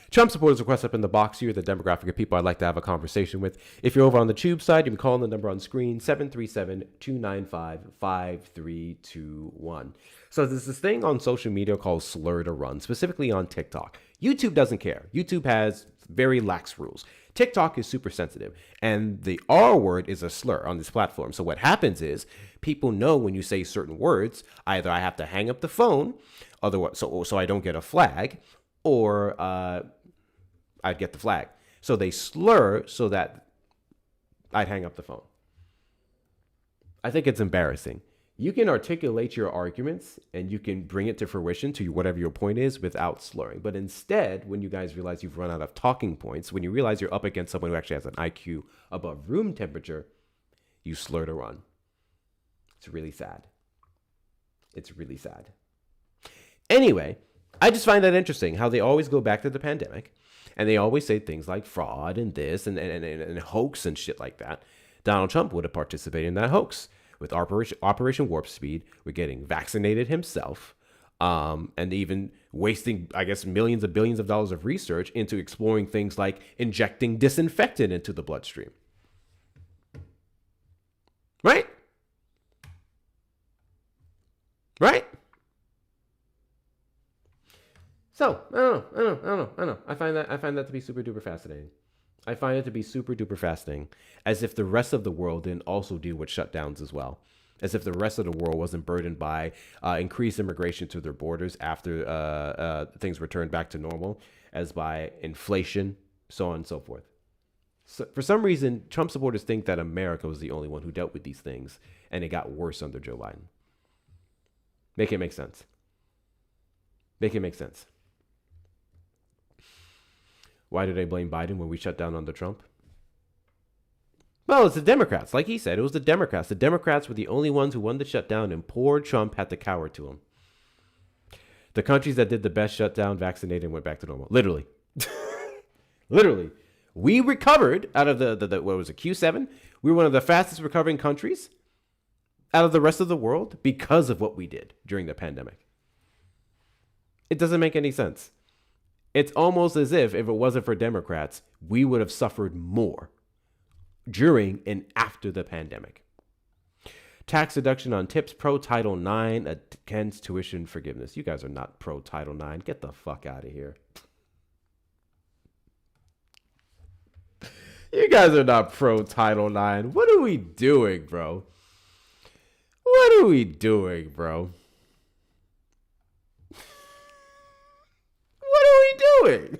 Trump supporters request up in the box here, the demographic of people I'd like to have a conversation with. If you're over on the tube side, you can call on the number on screen, 737-295-5321. So there's this thing on social media called slur to run, specifically on TikTok. YouTube doesn't care. YouTube has very lax rules. TikTok is super sensitive, and the R word is a slur on this platform. So what happens is people know when you say certain words, either I have to hang up the phone, otherwise, so I don't get a flag, or I'd get the flag. So they slur so that I'd hang up the phone. I think it's embarrassing. You can articulate your arguments and you can bring it to fruition to whatever your point is without slurring. But instead, when you guys realize you've run out of talking points, when you realize you're up against someone who actually has an IQ above room temperature, you slur to run. It's really sad. It's really sad. Anyway, I just find that interesting how they always go back to the pandemic and they always say things like fraud and this and hoax and shit like that. Donald Trump would have participated in that hoax with Operation Warp Speed, with getting vaccinated himself, and even wasting, I guess, millions of billions of dollars of research into exploring things like injecting disinfectant into the bloodstream. Right? Right? So, I don't know. I find that to be super duper fascinating. I find it to be super duper fascinating, as if the rest of the world didn't also deal with shutdowns as well. As if the rest of the world wasn't burdened by increased immigration to their borders after things returned back to normal, as by inflation, so on and so forth. So for some reason, Trump supporters think that America was the only one who dealt with these things, and it got worse under Joe Biden. Make it make sense. Make it make sense. Why do they blame Biden when we shut down under Trump? Well, it's the Democrats. Like he said, it was the Democrats. The Democrats were the only ones who wanted to shut down, and poor Trump had to cower to them. The countries that did the best shutdown, vaccinated, and went back to normal. Literally. Literally. We recovered out of the what was it, Q7? We were one of the fastest recovering countries out of the rest of the world because of what we did during the pandemic. It doesn't make any sense. It's almost as if it wasn't for Democrats, we would have suffered more during and after the pandemic. Tax deduction on tips, pro Title IX, against tuition forgiveness. You guys are not pro Title IX. Get the fuck out of here. You guys are not pro Title IX. What are we doing, bro? What are we doing, bro? What are we doing?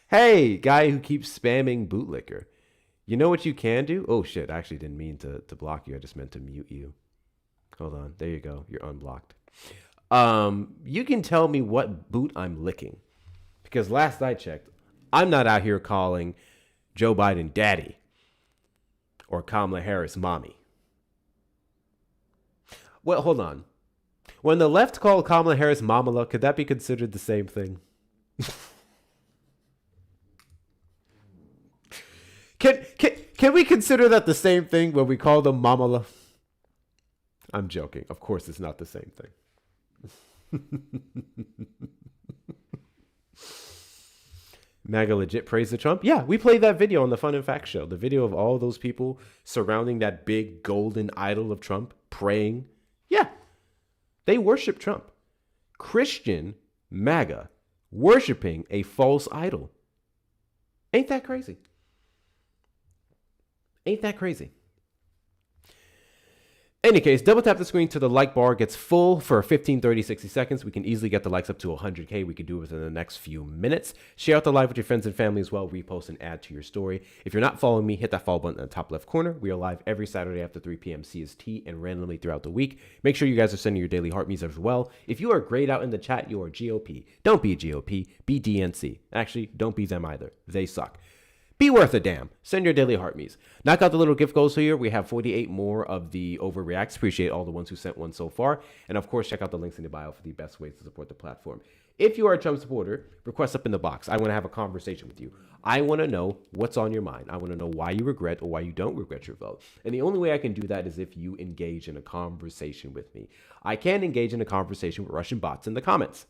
Hey, guy who keeps spamming bootlicker. You know what you can do? Oh, shit. I actually didn't mean to block you. I just meant to mute you. Hold on. There you go. You're unblocked. You can tell me what boot I'm licking. Because last I checked, I'm not out here calling Joe Biden daddy or Kamala Harris mommy. Well, hold on. When the left called Kamala Harris mamala, could that be considered the same thing? Can we consider that the same thing when we call them mamala? I'm joking. Of course, it's not the same thing. MAGA legit praise the Trump. Yeah, we played that video on the Fun and Fact show. The video of all those people surrounding that big golden idol of Trump praying. Yeah, they worship Trump. Christian MAGA worshiping a false idol. Ain't that crazy? Ain't that crazy? Any case, double tap the screen till the like bar gets full for 15, 30, 60 seconds. We can easily get the likes up to 100K. We could do it within the next few minutes. Share out the live with your friends and family as well. Repost and add to your story. If you're not following me, hit that follow button in the top left corner. We are live every Saturday after 3 p.m. CST and randomly throughout the week. Make sure you guys are sending your daily heart me's as well. If you are grayed out in the chat, you are GOP. Don't be GOP. Be DNC. Actually, don't be them either. They suck. Be worth a damn. Send your daily heart me's. Knock out the little gift goals here. We have 48 more of the overreacts. Appreciate all the ones who sent one so far. And of course, check out the links in the bio for the best ways to support the platform. If you are a Trump supporter, request up in the box. I want to have a conversation with you. I want to know what's on your mind. I want to know why you regret or why you don't regret your vote. And the only way I can do that is if you engage in a conversation with me. I can't engage in a conversation with Russian bots in the comments.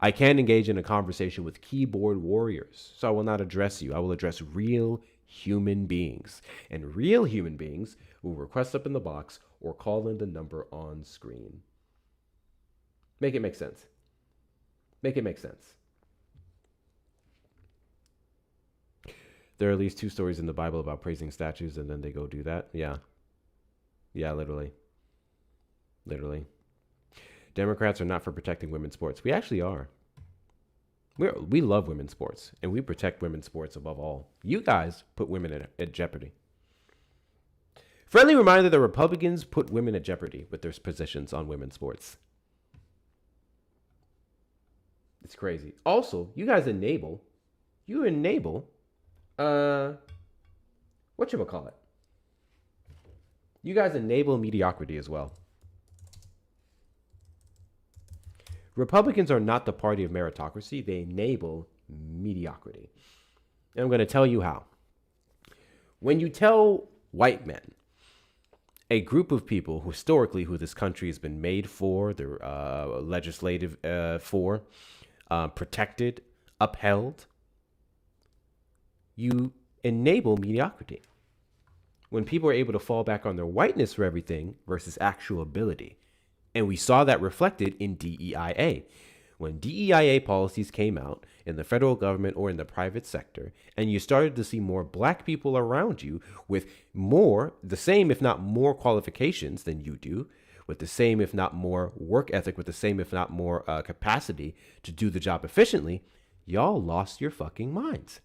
I can engage in a conversation with keyboard warriors, so I will not address you. I will address real human beings. And real human beings will request up in the box or call in the number on screen. Make it make sense. Make it make sense. There are at least 2 stories in the Bible about praising statues, and then they go do that. Yeah. Yeah, literally. Literally. Democrats are not for protecting women's sports. We actually are. We love women's sports, and we protect women's sports above all. You guys put women at jeopardy. Friendly reminder that Republicans put women at jeopardy with their positions on women's sports. It's crazy. Also, you guys enable, whatchamacallit? You guys enable mediocrity as well. Republicans are not the party of meritocracy. They enable mediocrity. And I'm going to tell you how. When you tell white men, a group of people who historically who this country has been made for, they're legislative for, protected, upheld, you enable mediocrity. When people are able to fall back on their whiteness for everything versus actual ability. And we saw that reflected in DEIA. When DEIA policies came out in the federal government or in the private sector, and you started to see more black people around you with the same, if not more qualifications than you do, with the same, if not more work ethic, with the same, if not more capacity to do the job efficiently, y'all lost your fucking minds.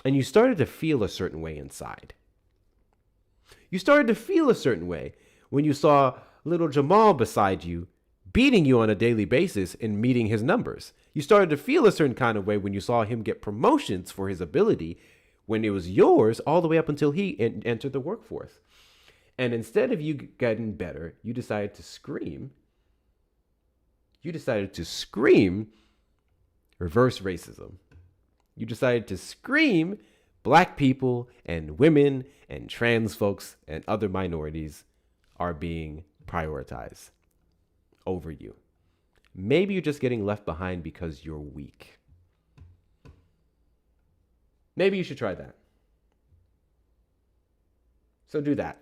And you started to feel a certain way inside. You started to feel a certain way when you saw little Jamal beside you beating you on a daily basis and meeting his numbers. You started to feel a certain kind of way when you saw him get promotions for his ability when it was yours all the way up until he entered the workforce. And instead of you getting better, you decided to scream. You decided to scream reverse racism. You decided to scream black people and women and trans folks and other minorities are being prioritized over you. Maybe you're just getting left behind because you're weak. Maybe you should try that. So do that.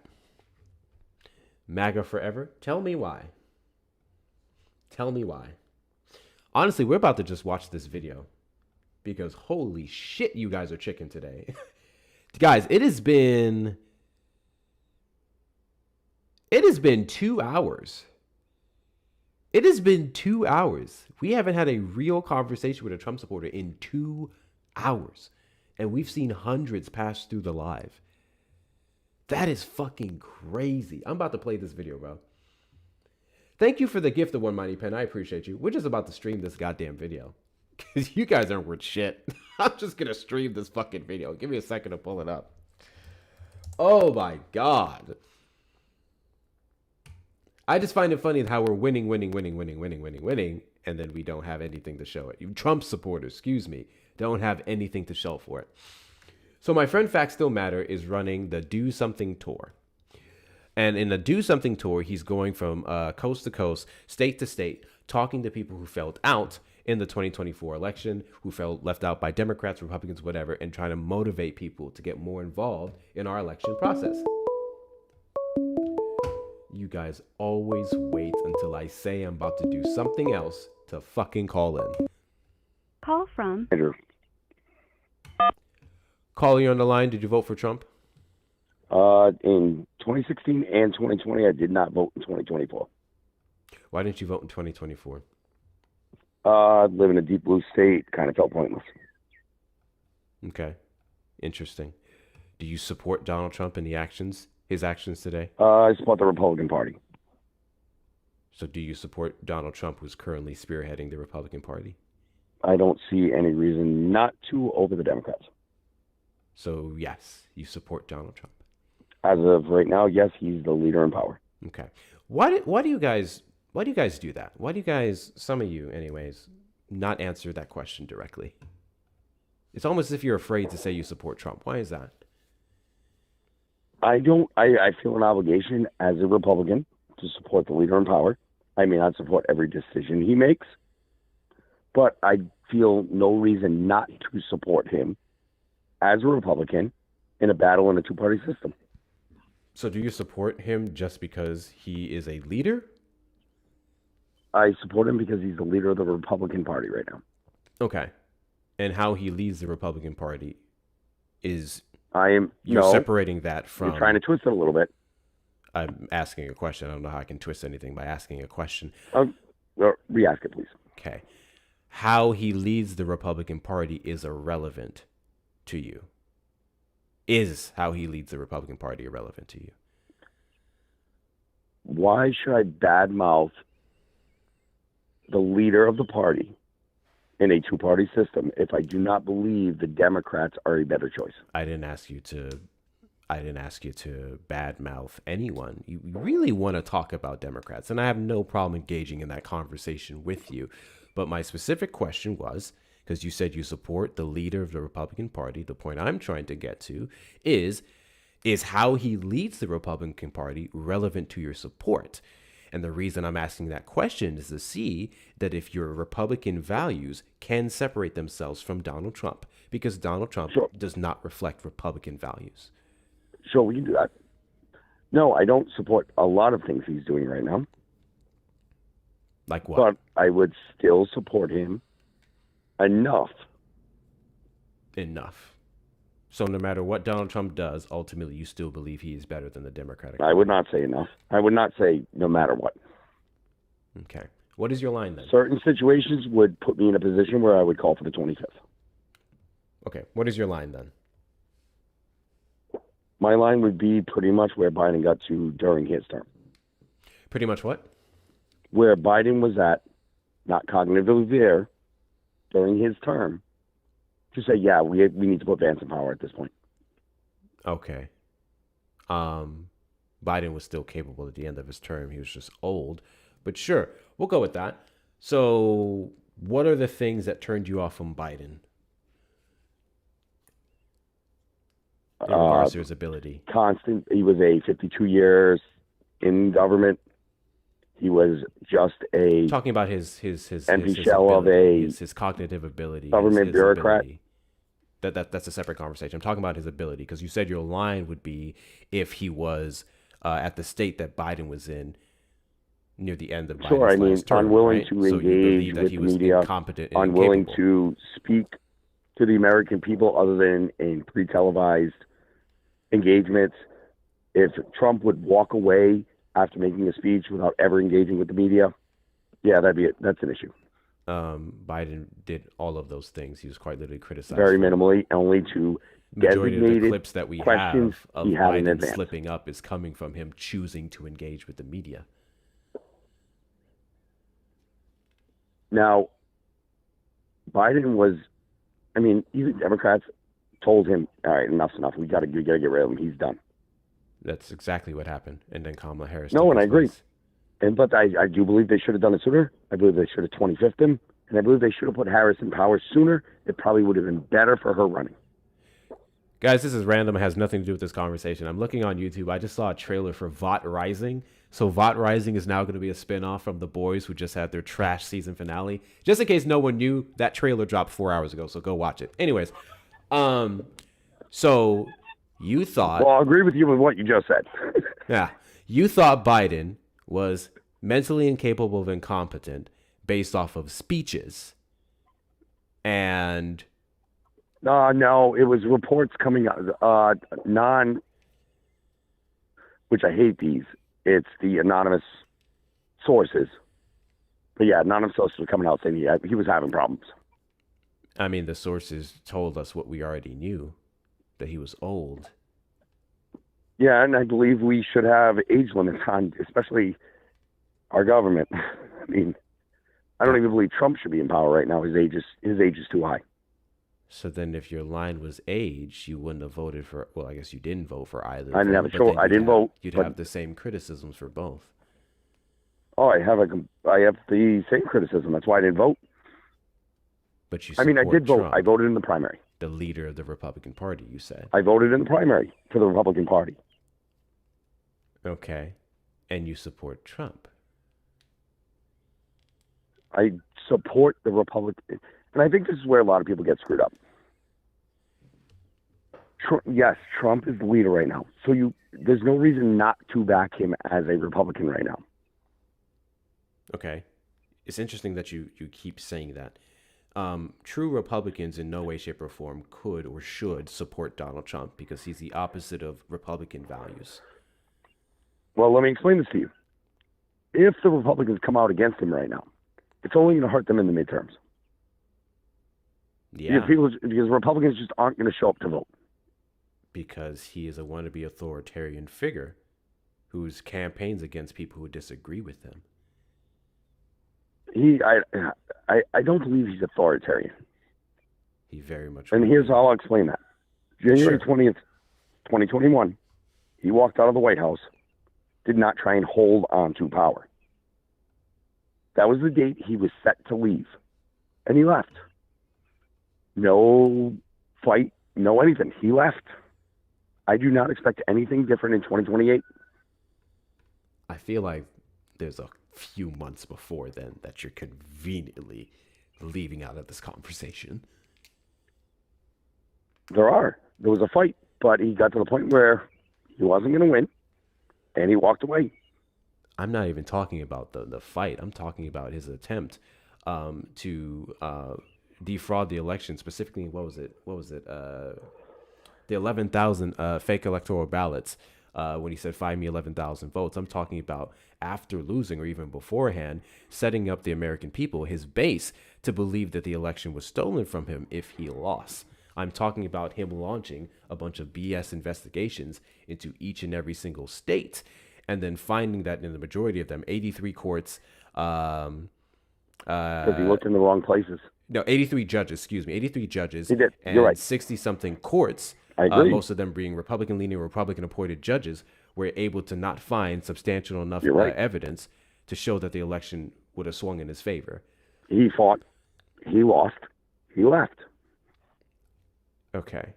MAGA forever? Tell me why. Tell me why. Honestly, we're about to just watch this video because holy shit, you guys are chicken today. Guys, it has been 2 hours. It has been 2 hours. We haven't had a real conversation with a Trump supporter in 2 hours. And we've seen hundreds pass through the live. That is fucking crazy. I'm about to play this video, bro. Thank you for the gift of one mighty pen. I appreciate you. We're just about to stream this goddamn video. Because you guys aren't worth shit. I'm just going to stream this fucking video. Give me a second to pull it up. Oh my God. I just find it funny how we're winning. And then we don't have anything to show it. You Trump supporters, excuse me, don't have anything to show for it. So my friend Facts Still Matter is running the Do Something tour. And in the Do Something tour, he's going from coast to coast, state to state, talking to people who felt out in the 2024 election, who felt left out by Democrats, Republicans, whatever, and trying to motivate people to get more involved in our election process. You guys always wait until I say I'm about to do something else to fucking call in. Call from. Caller, you on the line. Did you vote for Trump? In 2016 and 2020, I did not vote in 2024. Why didn't you vote in 2024? Live in a deep blue state, kind of felt pointless. Okay. Interesting. Do you support Donald Trump and his actions today? I support the Republican Party. So do you support Donald Trump, who's currently spearheading the Republican Party? I don't see any reason not to over the Democrats. So yes, you support Donald Trump. As of right now, yes, he's the leader in power. Okay. Why do you guys do that? Why do you guys, some of you anyways, not answer that question directly? It's almost as if you're afraid to say you support Trump. Why is that? I feel an obligation as a Republican to support the leader in power. I may not support every decision he makes, but I feel no reason not to support him as a Republican in a battle in a two-party system. So do you support him just because he is a leader? I support him because he's the leader of the Republican Party right now. Okay. And how he leads the Republican Party is... You're separating that from... You're trying to twist it a little bit. I'm asking a question. I don't know how I can twist anything by asking a question. Re-ask it, please. Okay. How he leads the Republican Party is irrelevant to you. Is how he leads the Republican Party irrelevant to you? Why should I badmouth the leader of the party in a two-party system if I do not believe the Democrats are a better choice? I didn't ask you to badmouth anyone. You really want to talk about Democrats, and I have no problem engaging in that conversation with you. But my specific question was, because you said you support the leader of the Republican Party, the point I'm trying to get to is how he leads the Republican Party relevant to your support? And the reason I'm asking that question is to see that if your Republican values can separate themselves from Donald Trump, because Donald Trump does not reflect Republican values. Sure, we can do that. No, I don't support a lot of things he's doing right now. Like what? But I would still support him enough. So no matter what Donald Trump does, ultimately you still believe he is better than the Democratic Party. I would not say enough. I would not say no matter what. Okay. What is your line then? Certain situations would put me in a position where I would call for the 25th. Okay, what is your line then? My line would be pretty much where Biden got to during his term. Pretty much what? Where Biden was at, not cognitively there, during his term, to say, yeah, we need to put Vance in power at this point. Okay. Biden was still capable at the end of his term. He was just old. But sure, we'll go with that. So what are the things that turned you off from Biden? In regards to his ability. Constant. He was a 52 years in government. He was just a talking about his empty his shell ability, of a his cognitive ability, government his bureaucrat. ability. That's a separate conversation. I'm talking about his ability because you said your line would be if he was at the state that Biden was in near the end of Biden's last term, unwilling right? to So you engage believe that with he the was media, incompetent and unwilling incapable. to speak to the American people other than in pre-televised engagements. If Trump would walk away after making a speech without ever engaging with the media, yeah, that's an issue. Biden did all of those things. He was quite literally criticized Very for minimally, only to majority of the designated clips that we questions have of he had in Biden advance. slipping up is coming from him choosing to engage with the media. Now, Biden was, even Democrats told him, all right, enough's enough. We got to get rid of him. He's done. That's exactly what happened. And then Kamala Harris. No, took and I his agree. place. But I do believe they should have done it sooner. I believe they should have 25th him. And I believe they should have put Harris in power sooner. It probably would have been better for her running. Guys, this is random. It has nothing to do with this conversation. I'm looking on YouTube. I just saw a trailer for Vought Rising. So Vought Rising is now going to be a spinoff from The Boys, who just had their trash season finale. Just in case no one knew, that trailer dropped 4 hours ago, so go watch it. Anyways, so you thought... Well, I'll agree with you with what you just said. Yeah. You thought Biden was mentally incapable of incompetent based off of speeches. And... No, it was reports coming out, which I hate these. It's the anonymous sources. But yeah, anonymous sources were coming out saying he was having problems. I mean, the sources told us what we already knew, that he was old. Yeah, and I believe we should have age limits on, especially our government. I don't even believe Trump should be in power right now. His age is too high. So then if your line was age, you wouldn't have voted for... Well, I guess you didn't vote for either. I didn't have a choice. I didn't vote. You'd have the same criticisms for both. Oh, I have the same criticism. That's why I didn't vote. But you I did vote. Trump, I voted in the primary. the leader of the Republican Party, you said. I voted in the primary for the Republican Party. Okay. And you support Trump. I support the Republican. And I think this is where a lot of people get screwed up. Yes, Trump is the leader right now. So there's no reason not to back him as a Republican right now. Okay. It's interesting that you keep saying that. True Republicans in no way, shape, or form could or should support Donald Trump because he's the opposite of Republican values. Well, let me explain this to you. If the Republicans come out against him right now, it's only going to hurt them in the midterms. Yeah. Because Republicans just aren't going to show up to vote. Because he is a wannabe authoritarian figure whose campaigns against people who disagree with him. I don't believe he's authoritarian. He very much. And here's how I'll explain that. January 20th, 2021, he walked out of the White House, did not try and hold on to power. That was the date he was set to leave. And he left. No fight, no anything. He left. I do not expect anything different in 2028. I feel like there's a few months before then that you're conveniently leaving out of this conversation. There was a fight, but he got to the point where he wasn't going to win, and he walked away. I'm not even talking about the fight. I'm talking about his attempt to defraud the election. Specifically, what was it? The 11,000 fake electoral ballots when he said, "Find me 11,000 votes." I'm talking about after losing, or even beforehand, setting up the American people, his base, to believe that the election was stolen from him if he lost. I'm talking about him launching a bunch of BS investigations into each and every single state, and then finding that in the majority of them, 83 courts, Because he looked in the wrong places. no, 83 judges, excuse me, 83 judges, He did. and You're right. 60-something courts, I agree. most of them being Republican-leaning, Republican-appointed judges, were able to not find substantial enough You're right. evidence to show that the election would have swung in his favor. He fought. He lost. He left. Okay.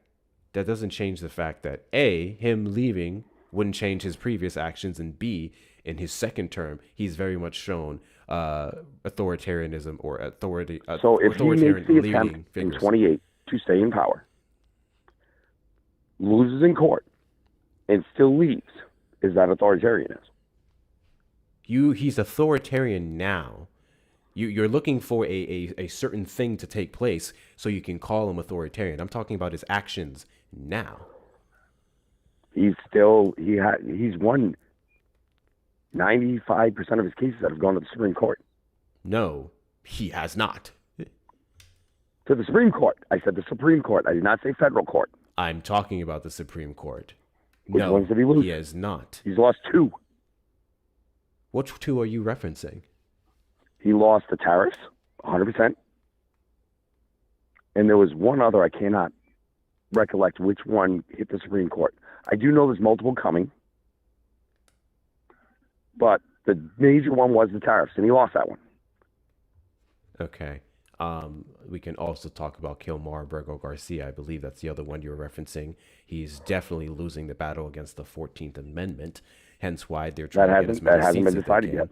That doesn't change the fact that A, him leaving wouldn't change his previous actions, and B, in his second term, he's very much shown authoritarianism or authority. So if he makes the authoritarian attempt leading in figures. 28 to stay in power, loses in court, and still leaves, is that authoritarianism? He's authoritarian now. You're looking for a certain thing to take place so you can call him authoritarian. I'm talking about his actions now. He's won 95% of his cases that have gone to the Supreme Court. No, he has not. To the Supreme Court. I said the Supreme Court. I did not say federal court. I'm talking about the Supreme Court. Which No, ones did he lose? he has not. He's lost 2. Which 2 are you referencing? He lost the tariffs, 100%. And there was one other, I cannot recollect which one hit the Supreme Court. I do know there's multiple coming. But the major one was the tariffs, and he lost that one. Okay. We can also talk about Kilmar Garcia. I believe that's the other one you're referencing. He's definitely losing the battle against the 14th Amendment, hence why they're trying to get as many hasn't seats been as they decided can. yet.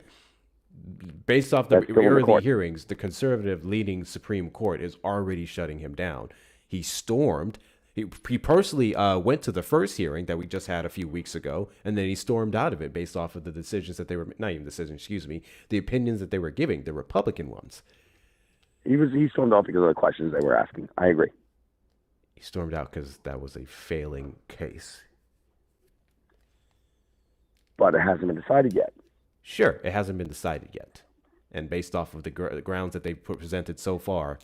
Based off the That's still in the early court. hearings, the conservative leading Supreme Court is already shutting him down. He stormed. He personally went to the first hearing that we just had a few weeks ago, and then he stormed out of it based off of the decisions that they were, not even decisions, excuse me, the opinions that they were giving, the Republican ones. He stormed off because of the questions they were asking. I agree. He stormed out because that was a failing case. But it hasn't been decided yet. Sure, it hasn't been decided yet. And based off of the grounds that they've presented so far,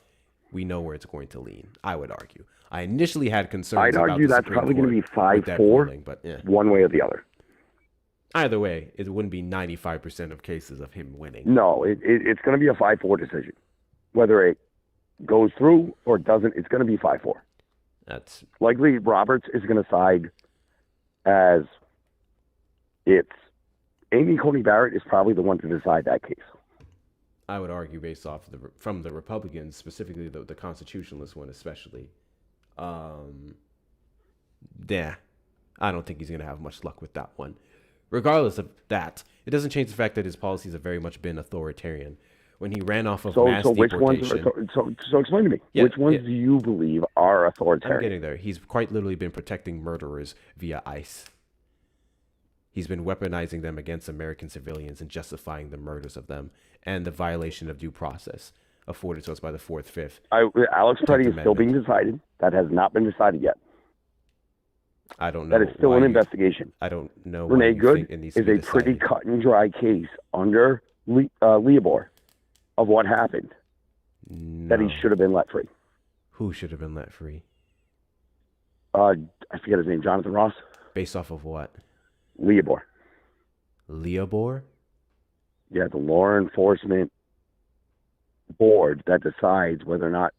we know where it's going to lean, I would argue. I initially had concerns I'd about argue the that's Supreme probably going to be Court with that 5-4, ruling, but yeah. one way or the other. Either way, it wouldn't be 95% of cases of him winning. No, it's going to be a 5-4 decision. Whether it goes through or doesn't, it's going to be 5-4. That's likely Roberts is going to side as it's Amy Coney Barrett is probably the one to decide that case. I would argue based off from the Republicans, specifically the constitutionalist one especially. Yeah, I don't think he's going to have much luck with that one. Regardless of that, it doesn't change the fact that his policies have very much been authoritarian. When he ran off of mass which deportation, ones? So explain to me. Which ones do you believe are authoritarian? I'm getting there. He's quite literally been protecting murderers via ICE. He's been weaponizing them against American civilians and justifying the murders of them and the violation of due process afforded to us by the 4th, 5th. Alex Petty is still being decided. That has not been decided yet. I don't know. That is still an investigation. I don't know. Renee Good is a pretty cut and dry case under Leobor of what happened. No. That he should have been let free. Who should have been let free? I forget his name. Jonathan Ross. Based off of what? Leobor. Leobor? Yeah, the law enforcement board that decides whether or not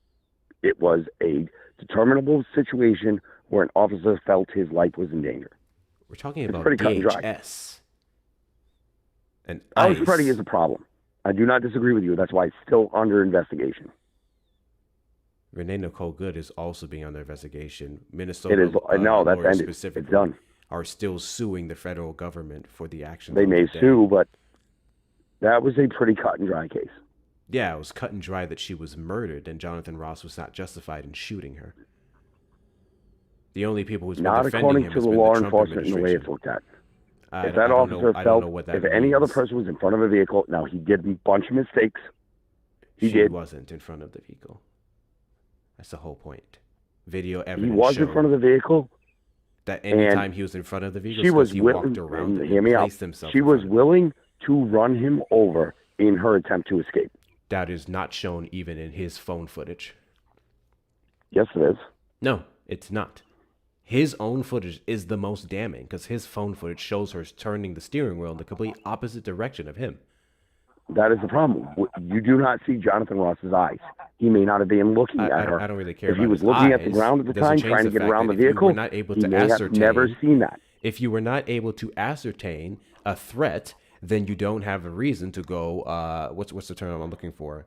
it was a determinable situation where an officer felt his life was in danger. We're talking about pretty cut and dry. DHS. And Alex ICE. Petty is a problem. I do not disagree with you. That's why it's still under investigation. Renee Nicole Good is also being under investigation. Minnesota It is. No, that's lawyers ended. specifically It's done. are still suing the federal government for the actions. They of may the day. sue, but that was a pretty cut and dry case. Yeah, it was cut and dry that she was murdered, and Jonathan Ross was not justified in shooting her. The only people who's been Not defending according him to has the been law the Trump enforcement and the way it's administration. looked at. I If that don't know- officer I don't felt, know what that if any other means. person was in front of a vehicle, now he did a bunch of mistakes. He She did. wasn't in front of the vehicle. That's the whole point. Video He evidence was showed in front of the vehicle. That anytime he was in front of the vehicle, she was he willing, walked around hear me out. She was willing to run him over in her attempt to escape. That is not shown even in his phone footage. Yes, it is. No, it's not. His own footage is the most damning because his phone footage shows her turning the steering wheel in the complete opposite direction of him. That is the problem. You do not see Jonathan Ross's eyes. He may not have been looking at her. I don't really care if about he was his looking at eyes, the ground at the doesn't time, change trying to the get fact around that the if you vehicle, were not able he to may have ascertain, never seen that. If you were not able to ascertain a threat, then you don't have a reason to go, what's the term I'm looking for?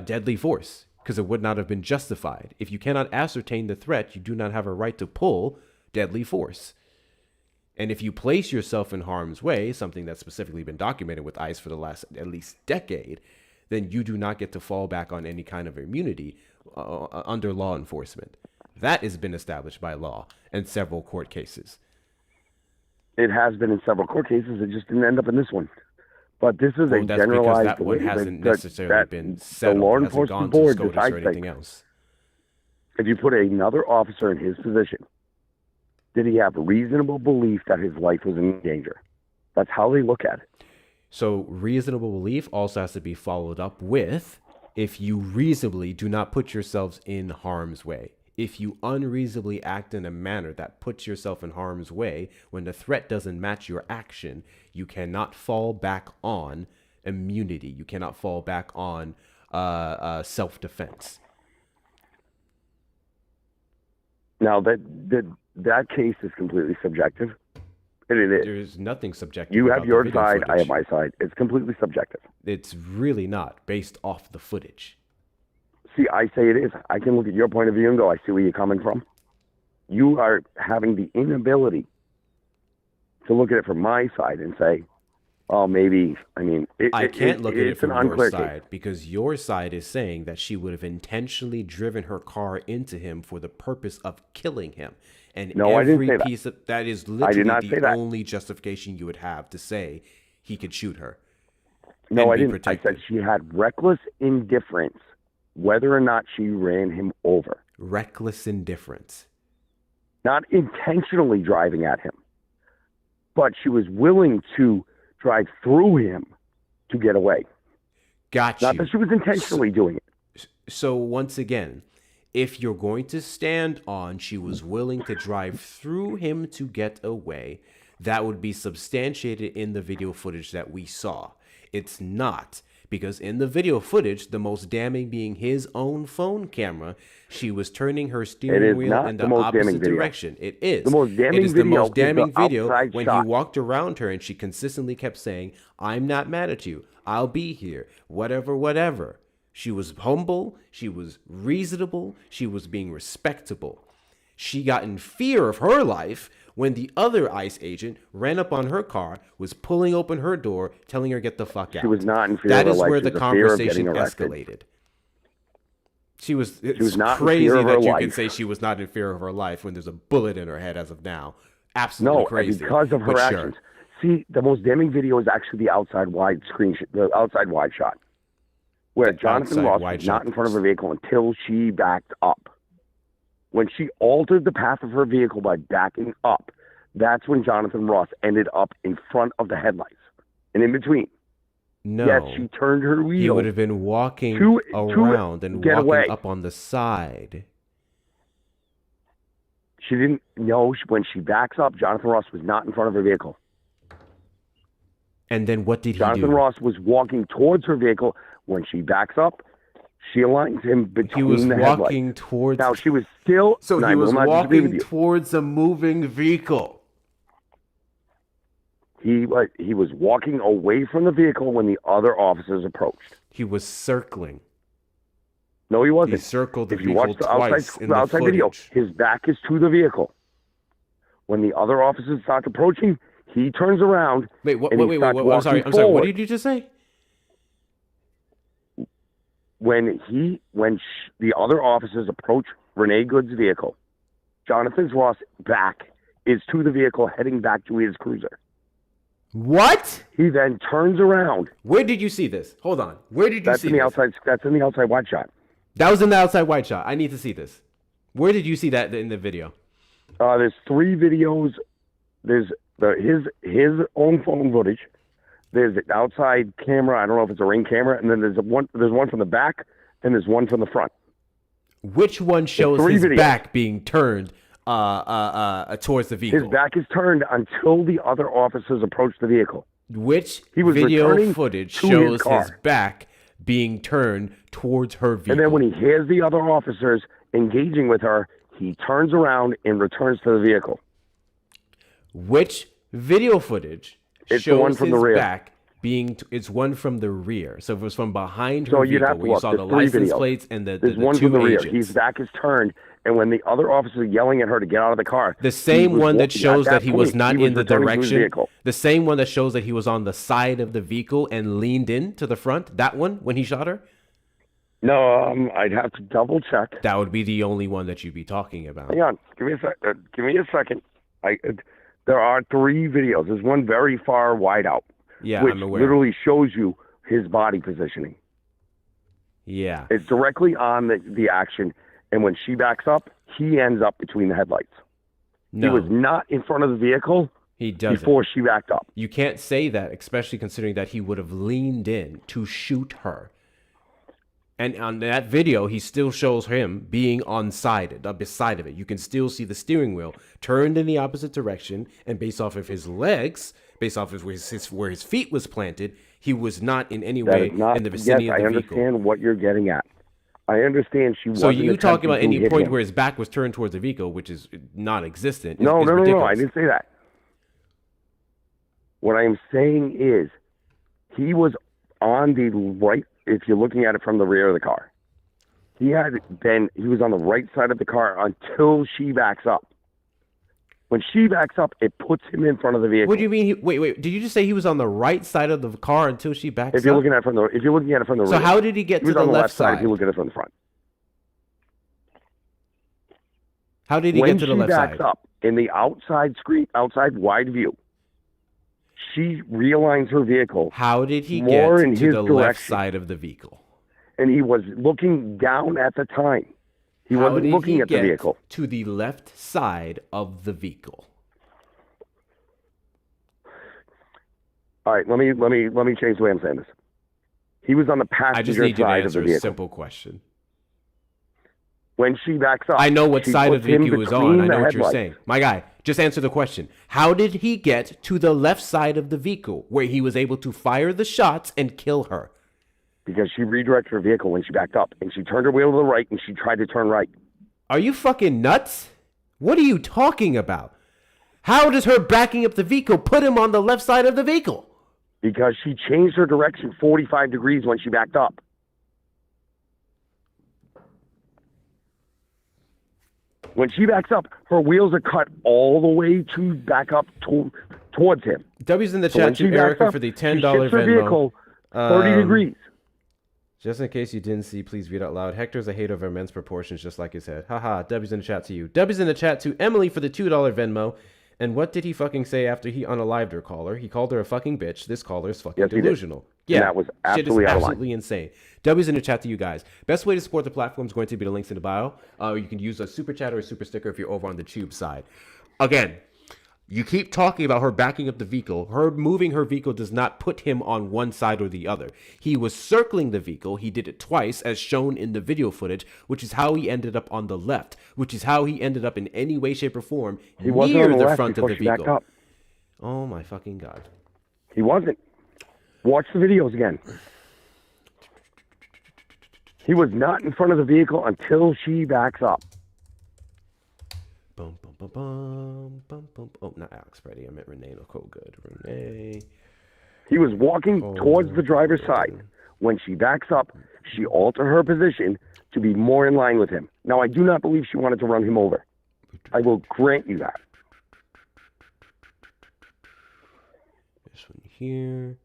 Deadly force, because it would not have been justified. If you cannot ascertain the threat, you do not have a right to pull deadly force. And if you place yourself in harm's way, something that's specifically been documented with ICE for the last at least decade, then you do not get to fall back on any kind of immunity under law enforcement. That has been established by law in several court cases. It has been in several court cases. It just didn't end up in this one. But this is a That's generalized because that one hasn't necessarily that been settled. The law It hasn't enforcement gone to board SCOTUS decides or anything things. else. If you put another officer in his position, did he have reasonable belief that his life was in danger? That's how they look at it. So reasonable belief also has to be followed up with, if you reasonably do not put yourselves in harm's way. If you unreasonably act in a manner that puts yourself in harm's way, when the threat doesn't match your action, you cannot fall back on immunity. You cannot fall back on self-defense. Now, that case is completely subjective. And it is. There's nothing subjective. You have about your the video side, I footage. have my side. It's completely subjective. It's really not based off the footage. See, I say it is. I can look at your point of view and go, I see where you're coming from. You are having the inability to look at it from my side and say, oh, maybe, I mean... I can't look at it from your unclear side case. because your side is saying that she would have intentionally driven her car into him for the purpose of killing him. And No, I didn't every say that. piece of that is I literally did not say the that. only justification you would have to say he could shoot her. No, and I be didn't. protected. I said she had reckless indifference whether or not she ran him over. Reckless indifference. Not intentionally driving at him, but she was willing to drive through him to get away. Got Not you. that she was intentionally doing it. So once again, if you're going to stand on she was willing to drive through him to get away, that would be substantiated in the video footage that we saw. It's not, because in the video footage, the most damning being his own phone camera, she was turning her steering wheel not in the the most damning opposite video. direction. It is. The most damning It is the video most is damning the video outside when shot. he walked around her and she consistently kept saying, I'm not mad at you. I'll be here. Whatever, whatever. She was humble. She was reasonable. She was being respectable. She got in fear of her life when the other ICE agent ran up on her car, was pulling open her door, telling her get the fuck out. She was not in fear That of her is life. where She the was in fear of conversation getting arrested. escalated. She was was not in crazy fear of her that you can life. say she was not in fear of her life when there's a bullet in her head as of now. Absolutely No, crazy. because of her but sure. actions. See, the most damning video is actually the outside wide screen, the outside wide shot, where Jonathan outside Ross wide was not shot. in front of her vehicle until she backed up. When she altered the path of her vehicle by backing up, that's when Jonathan Ross ended up in front of the headlights and in between. No. Yes, she turned her wheel. He would have been walking to around and get walking away. up on the side. She didn't know when she backs up, Jonathan Ross was not in front of her vehicle. And then what did he Jonathan do? Ross was walking towards her vehicle. When she backs up, she aligns him between He was the walking headlights. towards... Now, she was still... So and I he will was not disagree with walking you. towards a moving vehicle. He was walking away from the vehicle when the other officers approached. He was circling. No, he wasn't. He circled the If you watch vehicle the twice outside, in the the outside video, footage. his back is to the vehicle. When the other officers start approaching, he turns around. Wait, what? and he Wait, starts I'm walking sorry. forward. What did you just say? When the other officers approach Renee Good's vehicle, Jonathan Ross' back is to the vehicle heading back to his cruiser. What? He then turns around. Where did you see this? Hold on. Where did you That's see in the this? outside. That's in the outside wide shot. That was in the outside wide shot. I need to see this. Where did you see that in the video? There's 3 videos. There's his own phone footage. There's the outside camera. I don't know if it's a Ring camera, and then there's one from the back, and there's one from the front. Which one shows his back being turned towards the vehicle? His back is turned until the other officers approach the vehicle. Which He was video returning footage to shows his car. his back being turned towards her vehicle? And then when he hears the other officers engaging with her, he turns around and returns to the vehicle. Which video footage It's the shows one from his the rear. back being? It's one from the rear. So if it was from behind her So you'd vehicle, have to where you look. saw There's the 3 license videos. plates and the There's one 2 from the rear. agents. His back is turned, and when the other officers are yelling at her to get out of the car, The same one that shows that he was not in the returning to his direction. vehicle. The same one that shows that he was on the side of the vehicle and leaned in to the front. That one when he shot her. No, I'd have to double check. That would be the only one that you'd be talking about. Hang on, give me a second. There are 3 videos. There's one very far wide out, Yeah, which I'm aware. literally shows you his body positioning. Yeah. It's directly on the action, and when she backs up, he ends up between the headlights. No. He was not in front of the vehicle He doesn't. before she backed up. You can't say that, especially considering that he would have leaned in to shoot her. And on that video, he still shows him being beside of it. You can still see the steering wheel turned in the opposite direction, and based off of his legs, based off of where his feet was planted, he was not in any way in the vicinity of the I vehicle. understand what you're getting at. I understand she So wasn't you talking attempting about to any hit point him. where his back was turned towards the vehicle, which is non-existent. No, is no, ridiculous. I didn't say that. What I am saying is he was on the right, if you're looking at it from the rear of the car. He was on the right side of the car until she backs up. When she backs up, it puts him in front of the vehicle. What do you mean? Wait. Did you just say he was on the right side of the car until she backs If you're up? looking at it from the rear. So how did he get was to on the the left side? If you look at it from the front. How did he When get to the she left backs side? up in the outside wide view, she realigns her vehicle. How did he more get in to his the direction, left side of the vehicle? And he was looking down at the time. He How wasn't did looking he at the get vehicle. to the left side of the vehicle? All right, let me change the way I'm saying this. He was on the I just passenger need you to side of answer the a vehicle. simple question. When she backs up, I know what she side of puts the him vehicle he was on. between I know the what you're headlights. saying. My guy, just answer the question. How did he get to the left side of the vehicle where he was able to fire the shots and kill her? Because she redirected her vehicle when she backed up, and she turned her wheel to the right, and she tried to turn right. Are you fucking nuts? What are you talking about? How does her backing up the vehicle put him on the left side of the vehicle? Because she changed her direction 45 degrees when she backed up. When she backs up, her wheels are cut all the way to back up towards him. W's in the So when chat she to backs Erica up, for the she $10 shifts her Venmo. vehicle 30 degrees. Just in case you didn't see, please read out loud. Hector's a hater of immense proportions, just like his head. Haha, W's in the chat to you. W's in the chat to Emily for the $2 Venmo. And what did he fucking say after he unalived her caller? He called her a fucking bitch. This caller is fucking Yes, he did. delusional. And Yeah, that was shit absolutely is out of line. absolutely insane. W's in the chat to you guys. Best way to support the platform is going to be the links in the bio. You can use a super chat or a super sticker if you're over on the tube side. Again, you keep talking about her backing up the vehicle. Her moving her vehicle does not put him on one side or the other. He was circling the vehicle. He did it twice, as shown in the video footage, which is how he ended up on the left, which is how he ended up in any way, shape, or form He wasn't near on the the left front of before the she backed vehicle. up. Oh my fucking God. He wasn't. Watch the videos again. He was not in front of the vehicle until she backs up. Bum, bum, bum, bum, bum, bum. Oh, not Alex Brady. I meant Renee. Oh, good. Renee. He was walking towards the driver's side. When she backs up, she altered her position to be more in line with him. Now, I do not believe she wanted to run him over. I will grant you that. This one here.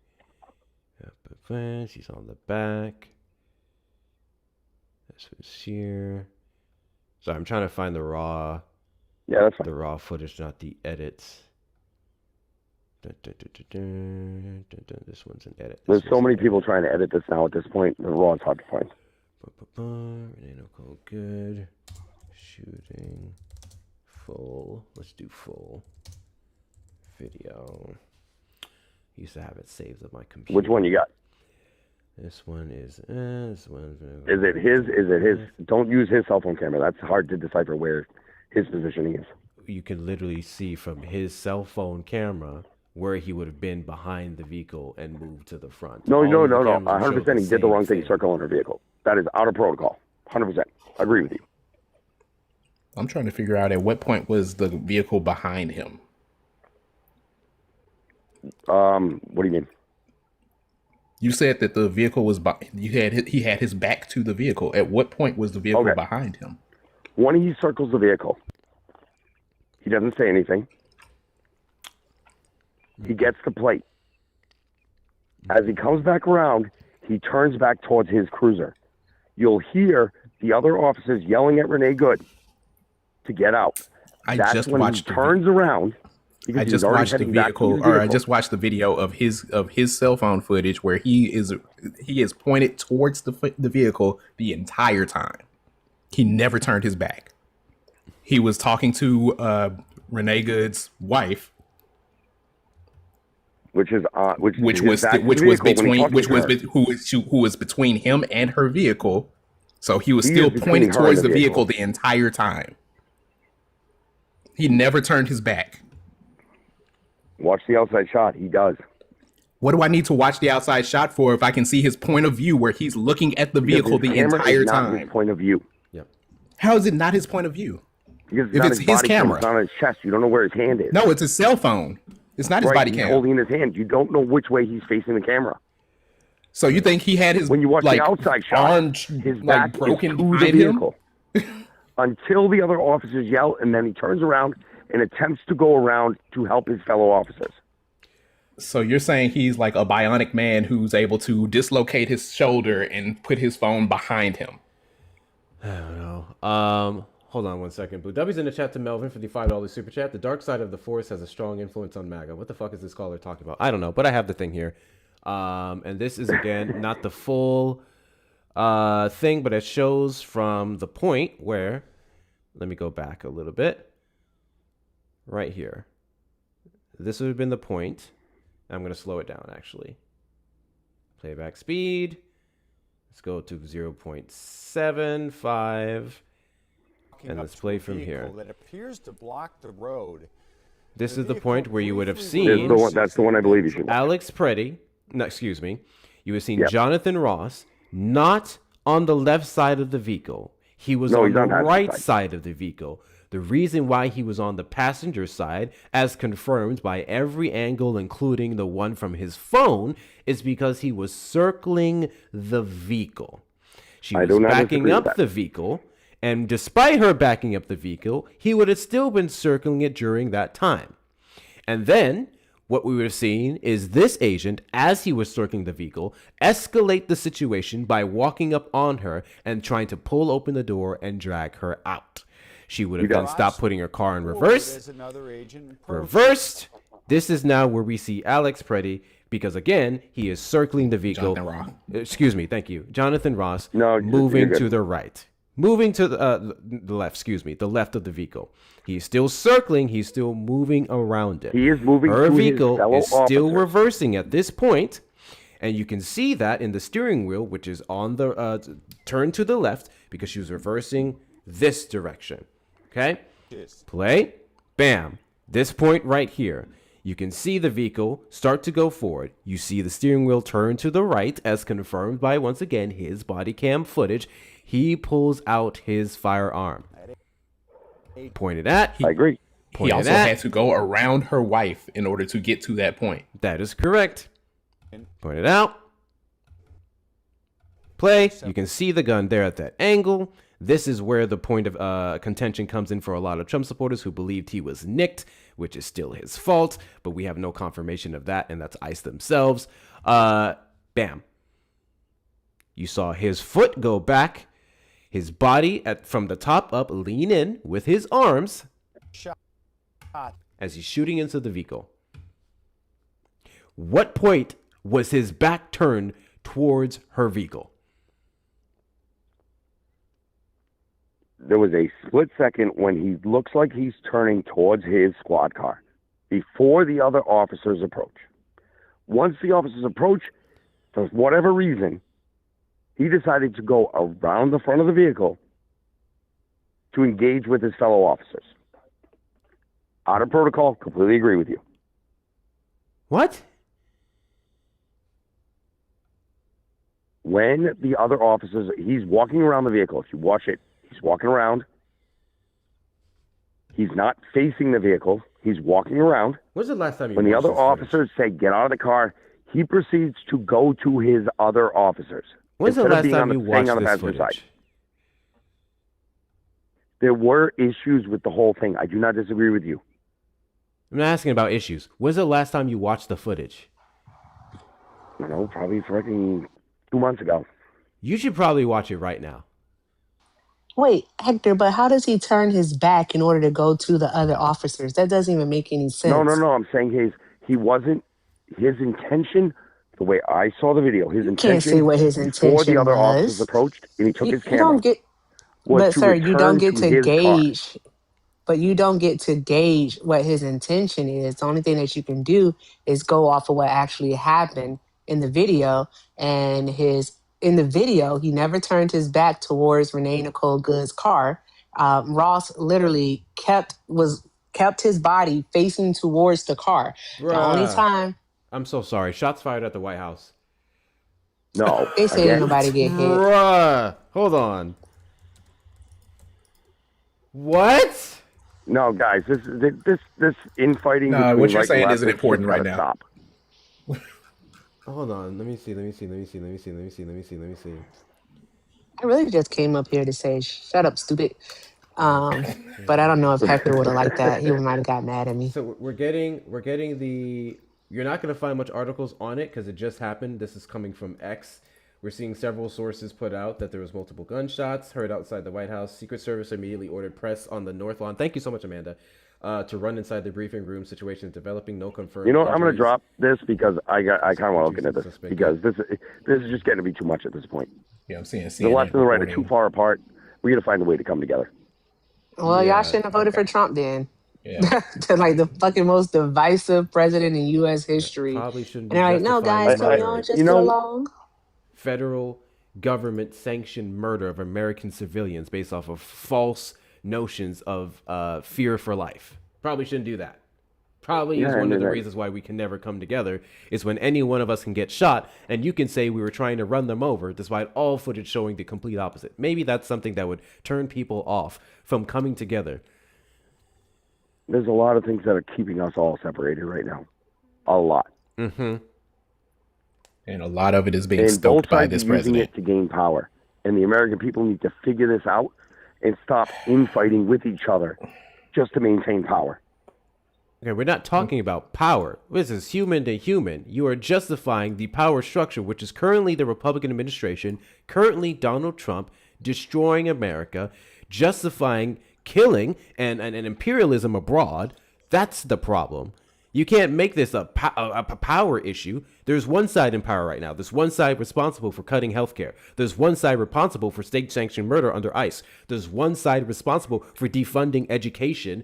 She's on the back. This one's here. Sorry, I'm trying to find the raw. Yeah, that's fine. The raw footage, not the edits. This one's an edit. There's so many people trying to edit this now at this point. The raw is hard to find. Renee Nicole, good. shooting full. Let's do full video. Used to have it saved on my computer. Which one you got? This one is. This one. Is it his? Is it his? Don't use his cell phone camera. That's hard to decipher where his positioning is. You can literally see from his cell phone camera where he would have been behind the vehicle and moved to the front. No. All of the 100%. He did the wrong thing. thing. Circling her vehicle. That is out of protocol. 100%. I agree with you. I'm trying to figure out at what point was the vehicle behind him. What do you mean? You said that the vehicle was he had his back to the vehicle. At what point was the vehicle behind him? When he circles the vehicle, he doesn't say anything. He gets the plate. As he comes back around, he turns back towards his cruiser. You'll hear the other officers yelling at Renee Good to get out. That's when he turns around. I just watched the vehicle, or I just watched the video of his cell phone footage where he is pointed towards the vehicle the entire time. He never turned his back. He was talking to Renee Good's wife, who was between him and her vehicle. So he was still pointed towards the vehicle the entire time. He never turned his back. Watch the outside shot. He does. What do I need to watch the outside shot for if I can see his point of view where he's looking at the vehicle the entire time? His point of view. Yep. How is it not his point of view? Because if it's his camera, it's on his chest. You don't know where his hand is. No, it's his cell phone. It's not his body he's cam. Holding in his hand. You don't know which way he's facing the camera. So you think he had his when you watch the outside shot, arm his back broken is to the vehicle until the other officers yell, and then he turns around and attempts to go around to help his fellow officers. So you're saying he's like a bionic man who's able to dislocate his shoulder and put his phone behind him. I don't know. Hold on one second. Blue W's in the chat to Melvin for the $5 super chat. The dark side of the force has a strong influence on MAGA. What the fuck is this caller talking about? I don't know, but I have the thing here. And this is, again, not the full thing, but it shows from the point where, let me go back a little bit. Right here. This would have been the point. I'm going to slow it down, actually. Playback speed. Let's go to 0.75. And let's play from here. That appears to block the road. This is the point where you would have seen... That's the one I believe you should watch. Alex Preddy. No, excuse me. You would have seen Jonathan Ross not on the left side of the vehicle. He was on the right side of the vehicle. The reason why he was on the passenger side, as confirmed by every angle, including the one from his phone, is because he was circling the vehicle. She was backing up the vehicle, and despite her backing up the vehicle, he would have still been circling it during that time. And then what we would have seen is this agent, as he was circling the vehicle, escalate the situation by walking up on her and trying to pull open the door and drag her out. She would have then stopped putting her car in reverse. Reversed. This is now where we see Alex Preddy, because again, he is circling the vehicle. Excuse me, thank you. Jonathan Ross moving to the right. Moving to the left, excuse me, the left of the vehicle. He's still circling, he's still moving around it. He is moving Her to vehicle his fellow is still officer. reversing at this point, and you can see that in the steering wheel, which is on the turn to the left, because she was reversing this direction. Okay? Play. Bam. This point right here. You can see the vehicle start to go forward. You see the steering wheel turn to the right, as confirmed by, once again, his body cam footage. He pulls out his firearm. Pointed at. I agree. He also had to go around her wife in order to get to that point. That is correct. Pointed out. Play. You can see the gun there at that angle. This is where the point of contention comes in for a lot of Trump supporters who believed he was nicked, which is still his fault, but we have no confirmation of that, and that's ICE themselves. Bam. You saw his foot go back, his body from the top up lean in with his arms as he's shooting into the vehicle. What point was his back turned towards her vehicle? there was a split second when he looks like he's turning towards his squad car before the other officers approach. Once the officers approach, for whatever reason, he decided to go around the front of the vehicle to engage with his fellow officers. Out of protocol, completely agree with you. What? When the other officers, he's walking around the vehicle. If you watch it, he's walking around. He's not facing the vehicle. He's walking around. When's the last time you When the watched other this footage? officers say, get out of the car, he proceeds to go to his other officers. When's the instead of last being time on you the, staying watched on the this passenger footage? side. There were issues with the whole thing. I do not disagree with you. I'm not asking about issues. When's the last time you watched the footage? You know, probably freaking 2 months ago. You should probably watch it right now. Wait, Hector, but how does he turn his back in order to go to the other officers? That doesn't even make any sense. No. I'm saying he wasn't, his intention, the way I saw the video, his Can't intention say what his before the intention other officers was. approached and he took his You camera don't get, was but to sir, you don't return get to to his car. gauge. But you don't get to gauge what his intention is. The only thing that you can do is go off of what actually happened in the video. And in the video, he never turned his back towards Renee Nicole Good's car. Ross literally kept his body facing towards the car. The only Bruh. time I'm so sorry. Shots fired at the White House. No. they say ain't nobody get hit. Bruh. Hold on. What? No, guys, this infighting. No, between what you're right saying and left isn't has important gotta right now. Stop. Hold on. Let me see. I really just came up here to say, shut up, stupid. But I don't know if Hector would have liked that. He might have got mad at me. So we're getting the. You're not going to find much articles on it because it just happened. This is coming from X. We're seeing several sources put out that there was multiple gunshots heard outside the White House. Secret Service immediately ordered press on the North Lawn. Thank you so much, Amanda. To run inside the briefing room. Situation is developing. No confirmed. You know what? I'm going to injuries. drop this because I kind of want to look into this because this is just getting to be too much at this point. Yeah, I'm seeing The left and the right are reporting. too far apart. We got to find a way to come together. Well, Yeah, y'all shouldn't have voted for Trump then. Yeah. To like the fucking most divisive president in U.S. history. Probably shouldn't And be they're like, no, justifying guys, can we murder. all just You get know- along? Federal government sanctioned murder of American civilians based off of false notions of fear for life. Probably shouldn't do that. Probably is Yeah, one of the right. reasons why we can never come together is when any one of us can get shot and you can say we were trying to run them over despite all footage showing the complete opposite. Maybe that's something that would turn people off from coming together. There's a lot of things that are keeping us all separated right now. A lot. Mm-hmm. And a lot of it is being And stoked both by sides this are using president. it to gain power. And the American people need to figure this out and stop infighting with each other just to maintain power. Okay, we're not talking about power. This is human to human. You are justifying the power structure, which is currently the Republican administration, currently Donald Trump, destroying America, justifying killing and imperialism abroad. That's the problem. You can't make this a power issue. There's one side in power right now. There's one side responsible for cutting healthcare. There's one side responsible for state-sanctioned murder under ICE. There's one side responsible for defunding education,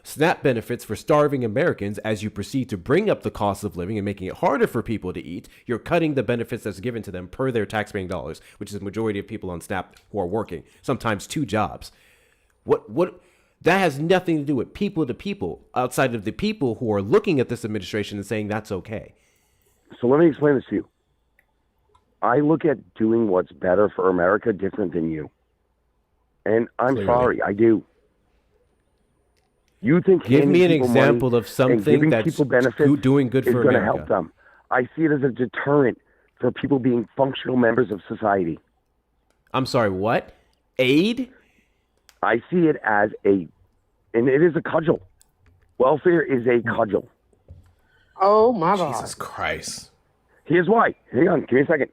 SNAP benefits for starving Americans as you proceed to bring up the cost of living and making it harder for people to eat. You're cutting the benefits that's given to them per their taxpaying dollars, which is the majority of people on SNAP who are working, sometimes 2 jobs. What? That has nothing to do with people to people outside of the people who are looking at this administration and saying that's okay. So let me explain this to you. I look at doing what's better for America different than you. And I'm Clearly. sorry, I do. You think Give me an handing people example money of something and giving that's people benefits doing good is for going to America. help them. I see it as a deterrent for people being functional members of society. I'm sorry, what? Aid? I see it as and it is a cudgel. Welfare is a cudgel. Oh my God. Jesus Christ. Here's why. Hang on, give me a second.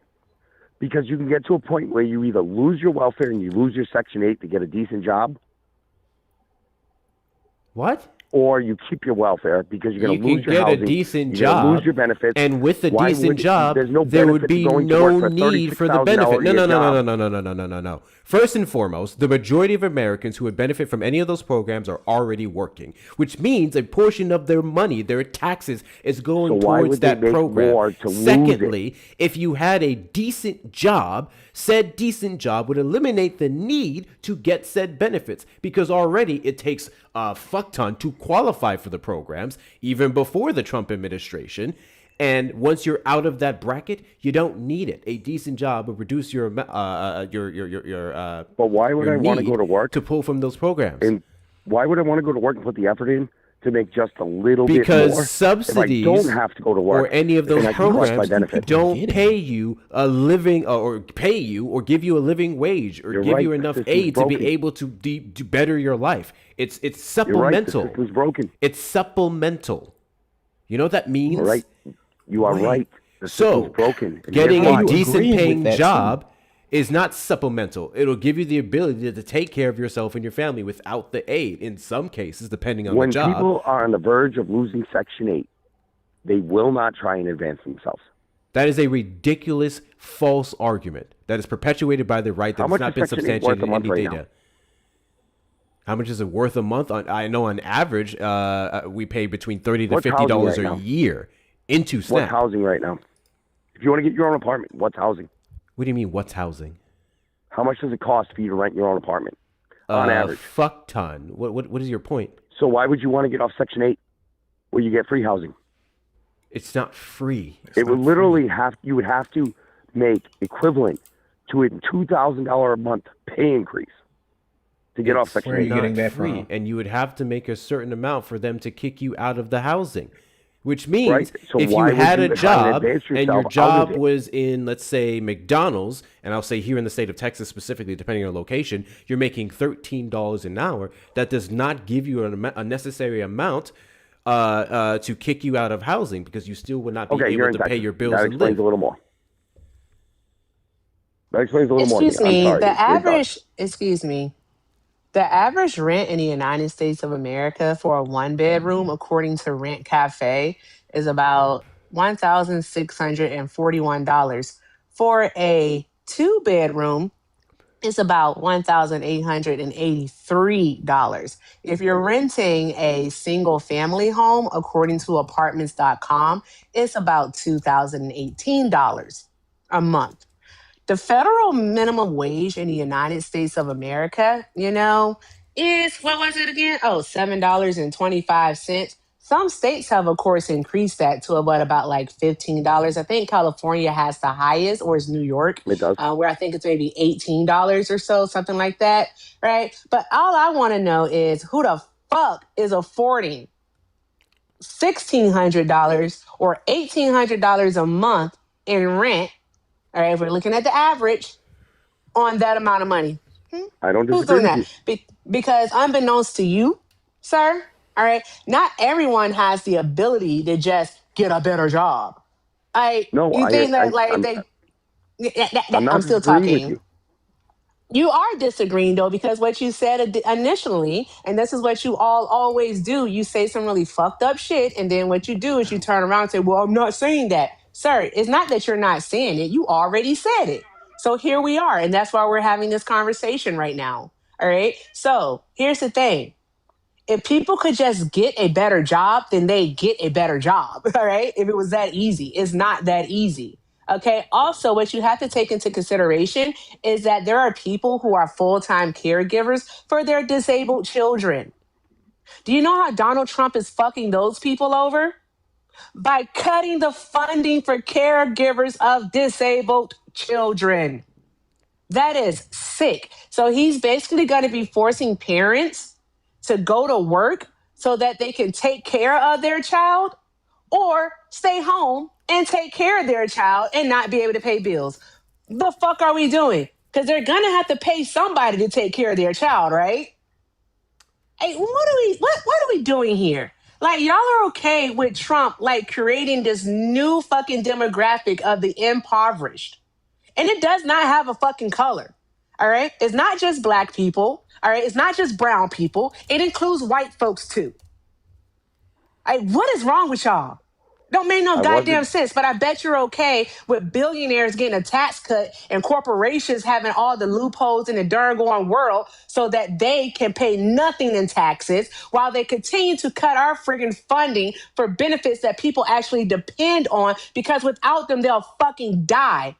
Because you can get to a point where you either lose your welfare and you lose your Section 8 to get a decent job. What? or you keep your welfare because you're going to lose your get housing. a decent you're job, gonna lose your benefits, and with a Why decent would, job, there's no there would be going to no work for need for the benefit. No. First and foremost, the majority of Americans who would benefit from any of those programs are already working, which means a portion of their money, their taxes, is going towards that program. Secondly, if you had a decent job, said decent job would eliminate the need to get said benefits, because already it takes a fuck ton to qualify for the programs, even before the Trump administration. And once you're out of that bracket, you don't need it. A decent job would reduce your but why would I want to go to work to pull from those programs? And why would I want to go to work and put the effort in to make just a little bit more? Because subsidies, if I don't have to go to work, or any of those programs benefits, don't pay you a living, or pay you or give you a living wage, or give you enough aid to be able to better your life. It's supplemental. The system's broken. It's supplemental. You know what that means? You're right. You are right. The system's broken. Getting a decent paying job is not supplemental. It'll give you the ability to take care of yourself and your family without the aid, in some cases, depending on the job. When people are on the verge of losing Section 8, they will not try and advance themselves. That is a ridiculous, false argument that is perpetuated by the right that has not been substantiated in any data. How much is it worth a month? I know on average, we pay between $30 to $50 a year into SNAP. What's housing right now? If you want to get your own apartment, what's housing? What do you mean, what's housing? How much does it cost for you to rent your own apartment on average? Fuck ton. What is your point? So why would you want to get off Section 8 where you get free housing? It's not free. It would literally you would have to make equivalent to a $2,000 a month pay increase to get off Section 8. Where are you getting that from? And you would have to make a certain amount for them to kick you out of the housing. Which means if you had a job and your job was in, let's say, McDonald's, and I'll say here in the state of Texas specifically, depending on location, you're making $13 an hour. That does not give you a necessary amount to kick you out of housing, because you still would not be able to pay your bills and live. That explains a little more. That explains a little more. Excuse me. The average rent in the United States of America for a one-bedroom, according to Rent Cafe, is about $1,641. For a two-bedroom, it's about $1,883. If you're renting a single-family home, according to apartments.com, it's about $2,018 a month. The federal minimum wage in the United States of America, is, what was it again? Oh, $7.25. Some states have, of course, increased that to about like $15. I think California has the highest, or is New York? It does. Where I think it's maybe $18 or so, something like that, right? But all I want to know is who the fuck is affording $1,600 or $1,800 a month in rent? All right, if we're looking at the average on that amount of money. I don't disagree. Who's doing that? Because unbeknownst to you, sir, all right, not everyone has the ability to just get a better job. I'm still talking. You are disagreeing, though, because what you said initially, and this is what you all always do, you say some really fucked up shit, and then what you do is you turn around and say, well, I'm not saying that. Sir, it's not that you're not saying it. You already said it. So here we are. And that's why we're having this conversation right now. All right. So here's the thing. If people could just get a better job, then they get a better job. All right. If it was that easy, it's not that easy. Okay. Also, what you have to take into consideration is that there are people who are full-time caregivers for their disabled children. Do you know how Donald Trump is fucking those people over? By cutting the funding for caregivers of disabled children. That is sick. So he's basically going to be forcing parents to go to work so that they can take care of their child, or stay home and take care of their child and not be able to pay bills. The fuck are we doing? Because they're going to have to pay somebody to take care of their child, right? Hey, what are we doing here? Like, y'all are okay with Trump, like, creating this new fucking demographic of the impoverished. And it does not have a fucking color, all right? It's not just black people, all right? It's not just brown people. It includes white folks, too, What is wrong with y'all? Don't make no I goddamn wasn't. sense, but I bet you're okay with billionaires getting a tax cut and corporations having all the loopholes in the darn world so that they can pay nothing in taxes while they continue to cut our friggin' funding for benefits that people actually depend on because without them, they'll fucking die.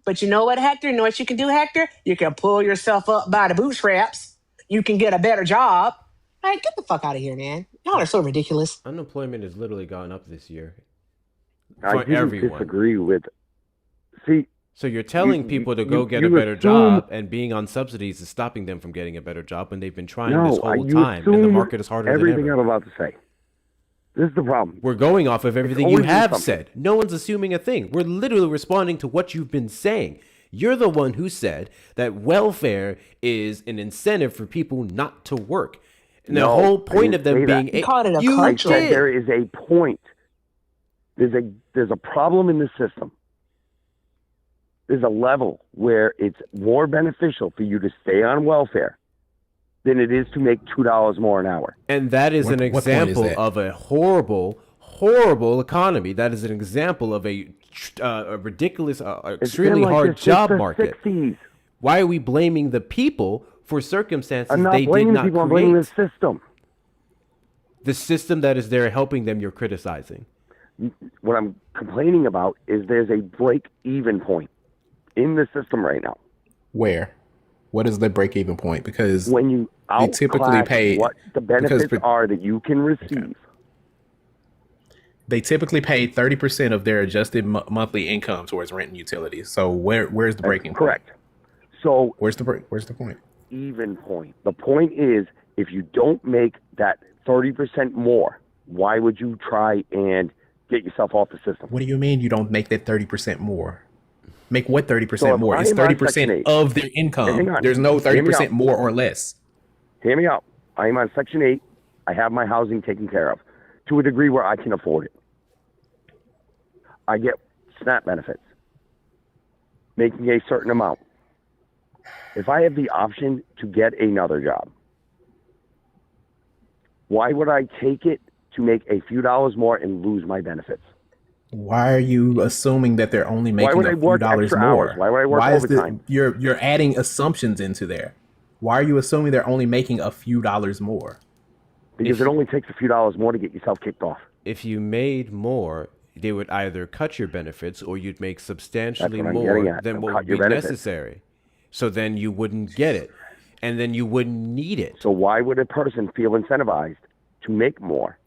But you know what, Hector? You know what you can do, Hector? You can pull yourself up by the bootstraps. You can get a better job. All right, get the fuck out of here, man. Y'all are so ridiculous. Unemployment has literally gone up this year. I didn't everyone. disagree with. See, so you're telling people to go get a better job, and being on subsidies is stopping them from getting a better job when they've been trying this whole time, and the market is harder than ever. Everything I'm about to say. This is the problem. We're going off of everything you have said. No one's assuming a thing. We're literally responding to what you've been saying. You're the one who said that welfare is an incentive for people not to work. And the whole point of them being... You called it a I culture. said there is a point. There's a problem in the system. There's a level where it's more beneficial for you to stay on welfare than it is to make $2 more an hour. And that is an example of a horrible, horrible economy. That is an example of a ridiculous, extremely hard job market. 60s. Why are we blaming the people for circumstances I'm not they did blaming not people, create? I'm blaming the system. The system that is there helping them, you're criticizing. What I'm complaining about is there's a break-even point in the system right now. Where? What is the break-even point? Because when you they typically pay what the benefits are that you can receive. Okay. They typically pay 30% of their adjusted monthly income towards rent and utilities. So where's the breaking point? Correct. So where's the point? Even point. The point is, if you don't make that 30% more, why would you try and get yourself off the system? What do you mean you don't make that 30% more? Make what 30% more? It's 30% of their income. There's no 30% more or less. Hear me out. I am on Section 8. I have my housing taken care of to a degree where I can afford it. I get SNAP benefits, making a certain amount. If I have the option to get another job, why would I take it to make a few dollars more and lose my benefits? Why are you assuming that they're only making a few dollars more? Why would I work overtime? You're adding assumptions into there. Why are you assuming they're only making a few dollars more? Because it only takes a few dollars more to get yourself kicked off. If you made more, they would either cut your benefits or you'd make substantially more than what would be necessary. So then you wouldn't get it. And then you wouldn't need it. So why would a person feel incentivized to make more?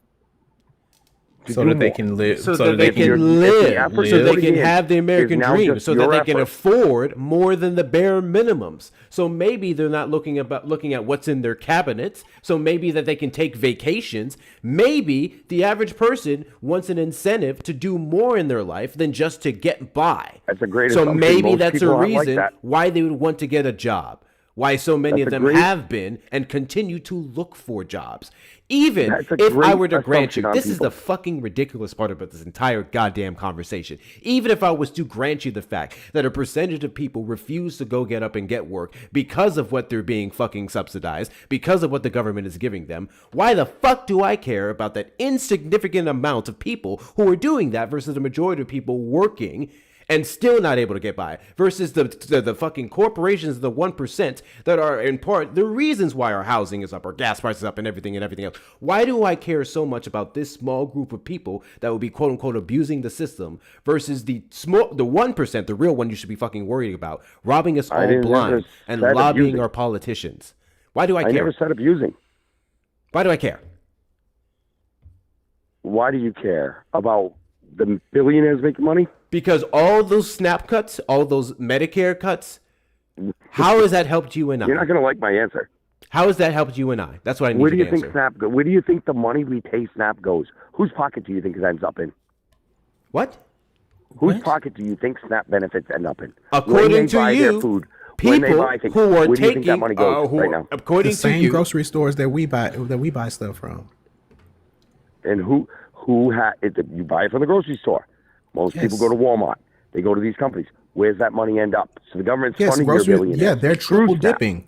So that they can live. So that they can live. So they can have the American dream. So that they can afford more than the bare minimums. So maybe they're not looking at what's in their cabinets. So maybe that they can take vacations. Maybe the average person wants an incentive to do more in their life than just to get by. That's a great assumption. So maybe that's a reason why they would want to get a job. Why so many of them have been and continue to look for jobs. Even if I were to grant you, this is the fucking ridiculous part about this entire goddamn conversation. Even if I was to grant you the fact that a percentage of people refuse to go get up and get work because of what they're being fucking subsidized, because of what the government is giving them, why the fuck do I care about that insignificant amount of people who are doing that versus the majority of people working and still not able to get by, versus the fucking corporations, the 1% that are in part the reasons why our housing is up, our gas prices up, and everything else. Why do I care so much about this small group of people that would be quote unquote abusing the system versus the 1%, the real one you should be fucking worried about, robbing us all blind and lobbying our politicians? Why do I care? I never said abusing. Why do I care? Why do you care about the billionaires making money? Because all those SNAP cuts, all those Medicare cuts, how has that helped you and I? You're not going to like my answer. How has that helped you and I? That's what I need Where do you you to think answer. SNAP goes? Where do you think the money we pay SNAP goes? Whose pocket do you think it ends up in? What? Whose pocket do you think SNAP benefits end up in? According to you, food, people who are where do you think taking that money goes right now? According the same to you, grocery stores that we buy stuff from. And who you buy it from the grocery store? Most people go to Walmart. They go to these companies. Where's that money end up? So the government's funding your billionaires. Yeah, they're triple dipping.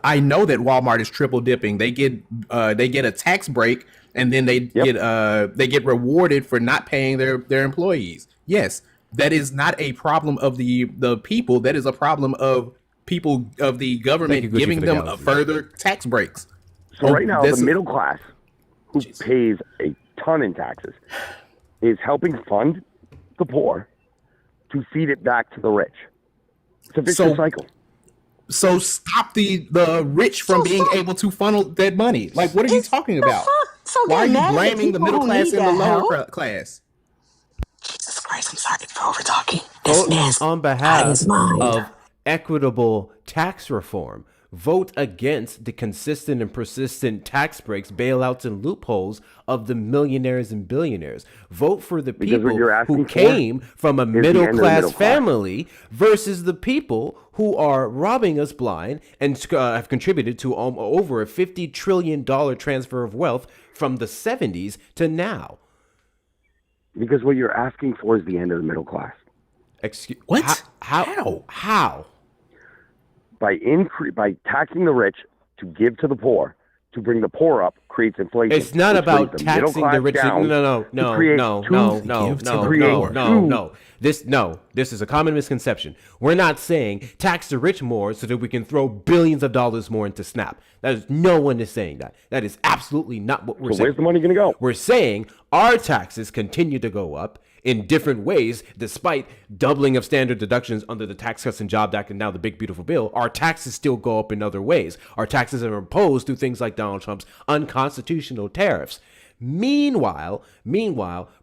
I know that Walmart is triple dipping. They get a tax break and then they get rewarded for not paying their employees. Yes, that is not a problem of the people. That is a problem of people of the government giving them further tax breaks. So right now, the middle class, who pays a ton in taxes, is helping fund the poor to feed it back to the rich. It's a vicious cycle. So stop the rich from being able to funnel that money. Like, what are you talking about? Why are you blaming the middle class and the lower class? Jesus Christ, I'm sorry for over talking. This man's on behalf of equitable tax reform, vote against the consistent and persistent tax breaks, bailouts, and loopholes of the millionaires and billionaires. Vote for the people who came from a middle-class family versus the people who are robbing us blind and have contributed to over a $50 trillion transfer of wealth from the 70s to now. Because what you're asking for is the end of the middle class. What? How? By taxing the rich to give to the poor, to bring the poor up, creates inflation. It's not about taxing the rich. No. This is a common misconception. We're not saying tax the rich more so that we can throw billions of dollars more into Snap. No one is saying that. That is absolutely not what we're saying. So where's the money going to go? We're saying our taxes continue to go up in different ways, despite doubling of standard deductions under the Tax Cuts and Jobs Act and now the Big Beautiful Bill. Our taxes still go up in other ways. Our taxes are imposed through things like Donald Trump's unconstitutional tariffs. Meanwhile,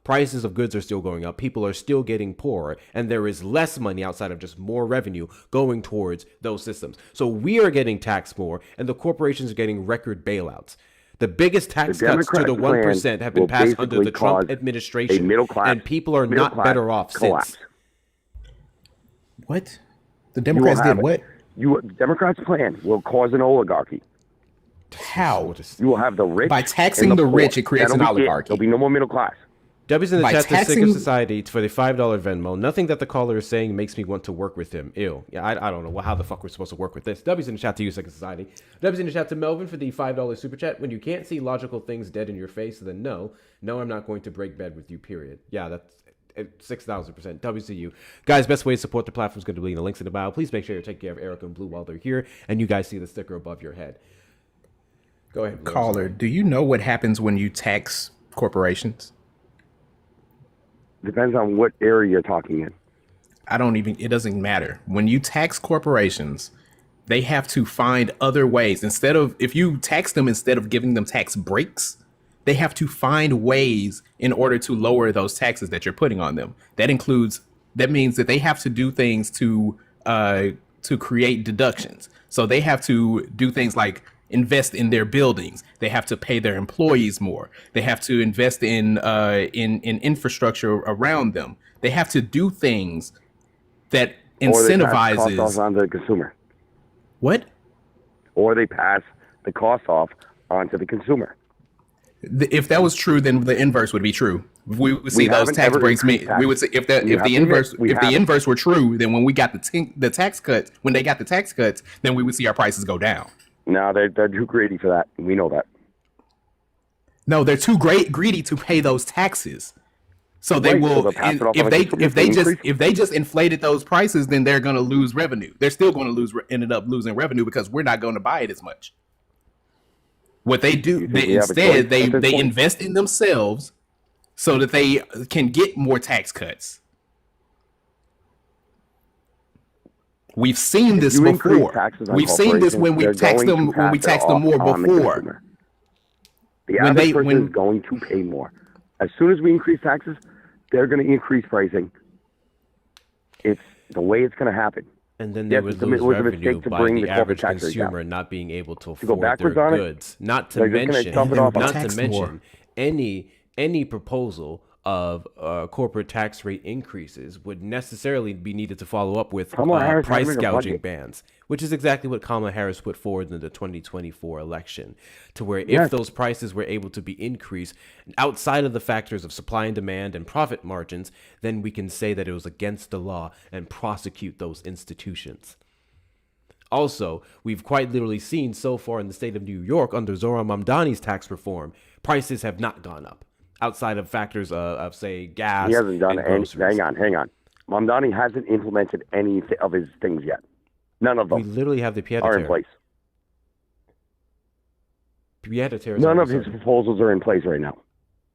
prices of goods are still going up. People are still getting poorer, and there is less money outside of just more revenue going towards those systems. So we are getting taxed more, and the corporations are getting record bailouts. The biggest tax cuts to the 1% have been passed under the Trump administration, and people are not better off since. What? The Democrats did what? Democrats' plan will cause an oligarchy. How? You will have the rich. By taxing the rich, it creates an oligarchy. There'll be no more middle class. W's in the chat to Sick of Society for the $5 Venmo. Nothing that the caller is saying makes me want to work with him. Ew. Yeah, I don't know how the fuck we're supposed to work with this. W's in the chat to you, Sick of Society. W's in the chat to Melvin for the $5 super chat. When you can't see logical things dead in your face, then no, I'm not going to break bed with you, period. Yeah, that's 6,000%. W's to you. Guys, best way to support the platform is going to be in the links in the bio. Please make sure you take care of Eric and Blue while they're here, and you guys see the sticker above your head. Go ahead. Caller, do you know what happens when you tax corporations? Depends on what area you're talking in. It doesn't matter. When you tax corporations, they have to find other ways. If you tax them instead of giving them tax breaks, they have to find ways in order to lower those taxes that you're putting on them. That means that they have to do things to create deductions. So they have to do things like invest in their buildings. They have to pay their employees more. They have to invest in infrastructure around them. They have to do things that incentivizes. Or they pass costs off onto the consumer. What? Or they pass the cost off onto the consumer. If that was true, then the inverse would be true. We would see those tax breaks. We would say if the inverse were true, then when we got the tax cuts, when they got the tax cuts, then we would see our prices go down. No, they're too greedy for that. We know that. No, they're too greedy to pay those taxes. So they will. If they just inflated those prices, then they're going to lose revenue. They're still going to end up losing revenue because we're not going to buy it as much. What they do instead, they invest in themselves so that they can get more tax cuts. We've seen this before. We've seen this when we tax them more before. The average person is going to pay more. As soon as we increase taxes, they're going to increase pricing. It's the way it's going to happen. And then they would lose revenue by the average consumer not being able to afford their goods. Not to mention any proposal of corporate tax rate increases would necessarily be needed to follow up with price gouging bans, which is exactly what Kamala Harris put forward in the 2024 election, to where if those prices were able to be increased outside of the factors of supply and demand and profit margins, then we can say that it was against the law and prosecute those institutions. Also, we've quite literally seen so far in the state of New York under Zohran Mamdani's tax reform, Prices have not gone up outside of factors of say, gas. He hasn't done and any. groceries. Hang on. Mamdani hasn't implemented any of his things yet. None of them. We literally have the pied are in place. None of his proposals are in place right now.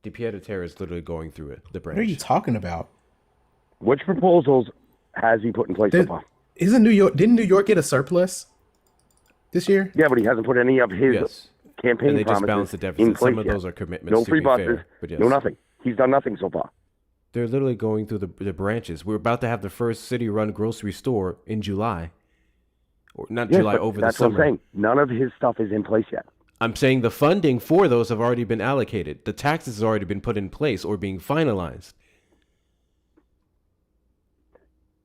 The pied-à-terre is literally going through it. The branch. What are you talking about? Which proposals has he put in place so far? Didn't New York get a surplus this year? Yeah, but he hasn't put any of his campaign and they just promises balance the deficit. in place Some of yet. those are commitments. No to free be buses. fair, but yes. No nothing. He's done nothing so far. They're literally going through the branches. We're about to have the first city-run grocery store in July. Or not Yes, July, but over the that's what summer. I'm saying. None of his stuff is in place yet. I'm saying the funding for those have already been allocated. The taxes have already been put in place or being finalized.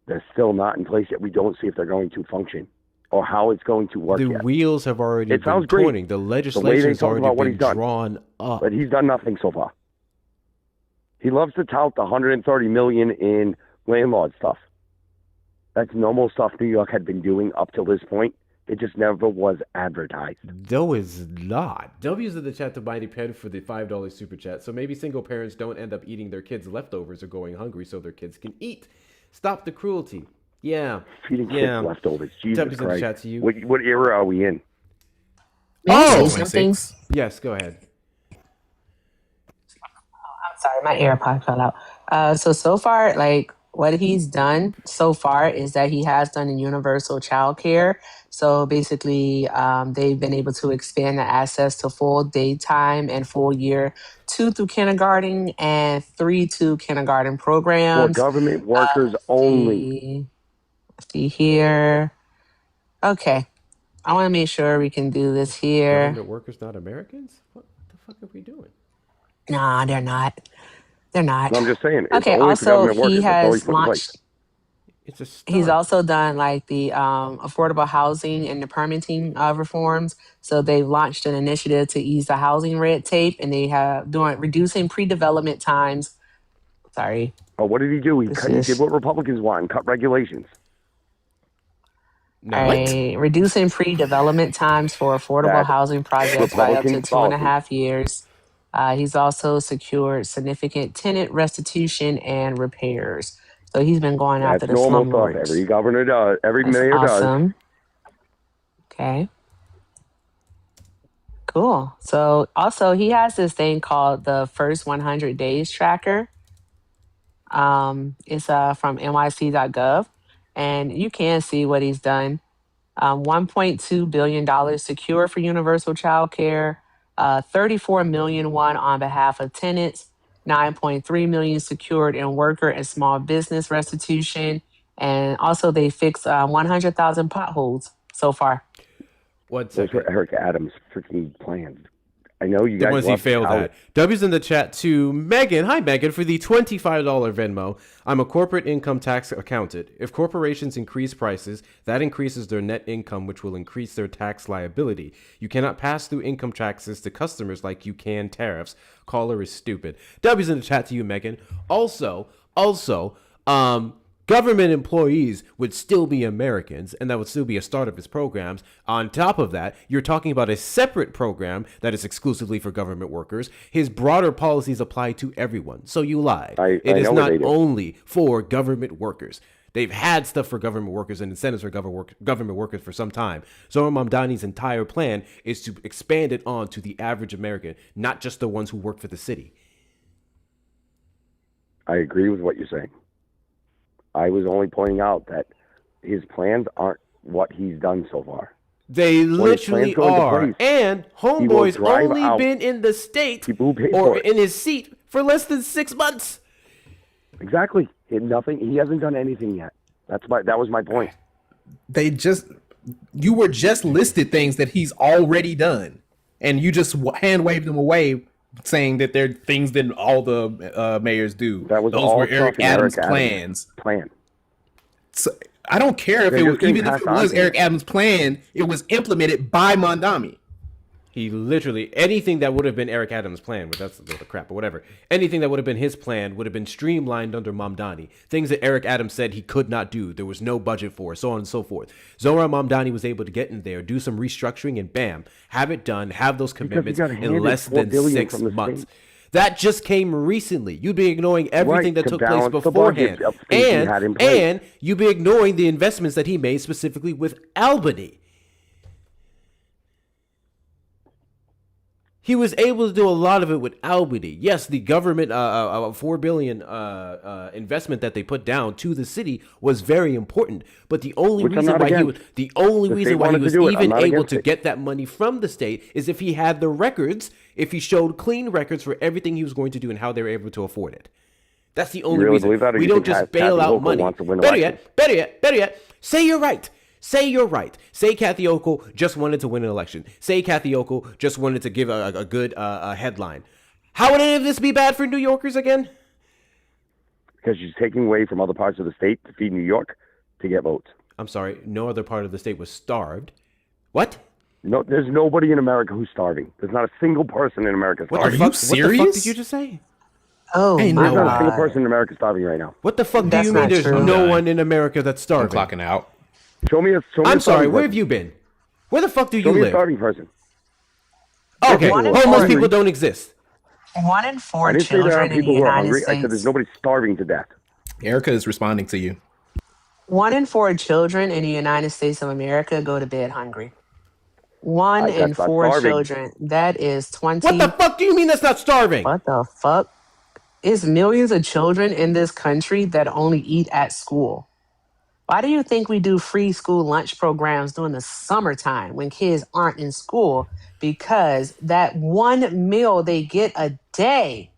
They're still not in place yet. We don't see if they're going to function or how it's going to work The yet. wheels have already It sounds been great. turning. The The way legislation they has talk about already what been he's done. drawn up. But he's done nothing so far. He loves to tout the $130 million in landlord stuff. That's normal stuff New York had been doing up till this point. It just never was advertised. No, it's not. W's in the chat to Mighty Pen for the $5 super chat. So maybe single parents don't end up eating their kids' leftovers or going hungry so their kids can eat. Stop the cruelty. Yeah. Feeding kids leftovers. Jesus W's in the Christ. chat to you. What era are we in? May I say something? Yes, go ahead. I'm sorry, my AirPod fell out. So far, like what he's done so far is that he has done a universal child care. So basically, they've been able to expand the access to full daytime and full year 2 through kindergarten and 3 to kindergarten For programs. government workers only. See here. Okay. I want to make sure we can do this here. Government workers, not Americans? What the fuck are we doing? Nah, they're not. They're not. No, I'm just saying. It's Okay, only for also government workers. he That's all he's has put in place. launched, he's also done like the affordable housing and the permitting reforms. So they've launched an initiative to ease the housing red tape, and they have doing reducing pre-development times. Sorry. Oh, what did he do? He This did is- what Republicans want and cut regulations. Reducing pre-development times for affordable That's housing projects by up to Republican 2.5 years. He's also secured significant tenant restitution and repairs. So he's been going after That's the normal stuff. slumlords. Every governor does. Every That's mayor does. awesome. Okay. Cool. So also he has this thing called the first 100 days tracker. It's from nyc.gov, and you can see what he's done. $1.2 billion secure for universal child care, 34 million won on behalf of tenants, 9.3 million secured in worker and small business restitution, and also they fixed 100,000 potholes so far. One Those were Eric Adams' freaking plans. I know you The guys ones he love failed how- at. W's in the chat to Megan. Hi, Megan, for the $25 Venmo. I'm a corporate income tax accountant. If corporations increase prices, that increases their net income, which will increase their tax liability. You cannot pass through income taxes to customers like you can tariffs. Caller is stupid. W's in the chat to you, Megan. Also, government employees would still be Americans, and that would still be a start of his programs. On top of that, you're talking about a separate program that is exclusively for government workers. His broader policies apply to everyone, so you lied. It is know not they do. only for government workers. They've had stuff for government workers and incentives for government workers for some time. Zohar Mamdani's entire plan is to expand it on to the average American, not just the ones who work for the city. I agree with what you're saying. I was only pointing out that his plans aren't what he's done so far. They When his literally plans go into are. place, And he will Homeboy's drive only out been in the state people who paid or for it. in his seat for less than 6 months. Exactly. He hasn't done anything yet. That was my point. You were just listed things that he's already done, and you just hand waved them away, saying that they're things that all the mayors do. That was Those all were stuff Eric in Adams' Eric plans. Plan. So, I don't care if They're it just was getting even if passed it on was to you. Eric Adams' plan. It was implemented by Mamdani. He literally, anything that would have been Eric Adams' plan, but that's a little crap, but whatever. Anything that would have been his plan would have been streamlined under Mamdani. Things that Eric Adams said he could not do. There was no budget for, so on and so forth. Zohran Mamdani was able to get in there, do some restructuring, and bam, have it done, have those commitments in less than 6 months. That just came recently. You'd be ignoring everything that took place beforehand. And you'd be ignoring the investments that he made specifically with Albany. He was able to do a lot of it with Albany. Yes, the government $4 billion investment that they put down to the city was very important. But the only reason why he was even able to get that money from the state is if he had the records, if he showed clean records for everything he was going to do and how they were able to afford it. That's the only reason. We don't just bail out money. Better yet, say you're right. Say you're right. Say Kathy Hochul just wanted to win an election. Say Kathy Hochul just wanted to give a good headline. How would any of this be bad for New Yorkers again? Because she's taking away from other parts of the state to feed New York to get votes. I'm sorry, no other part of the state was starved. What? No, there's nobody in America who's starving. There's not a single person in America starving. Are you serious? What the fuck did you just say? Oh, there's not a single person in America starving right now. What the fuck do you mean there's no one in America that's starving? I'm clocking out. Show me I'm sorry, where have you been? Where the fuck do you live? Show me a starving person. Okay, homeless people don't exist. 1 in 4 children in the United States. I said there's nobody starving to death. Erica is responding to you. 1 in 4 children in the United States of America go to bed hungry. 1 in 4 children. That is 20. What the fuck do you mean that's not starving? What the fuck? It's millions of children in this country that only eat at school. Why do you think we do free school lunch programs during the summertime when kids aren't in school? Because that one meal they get a day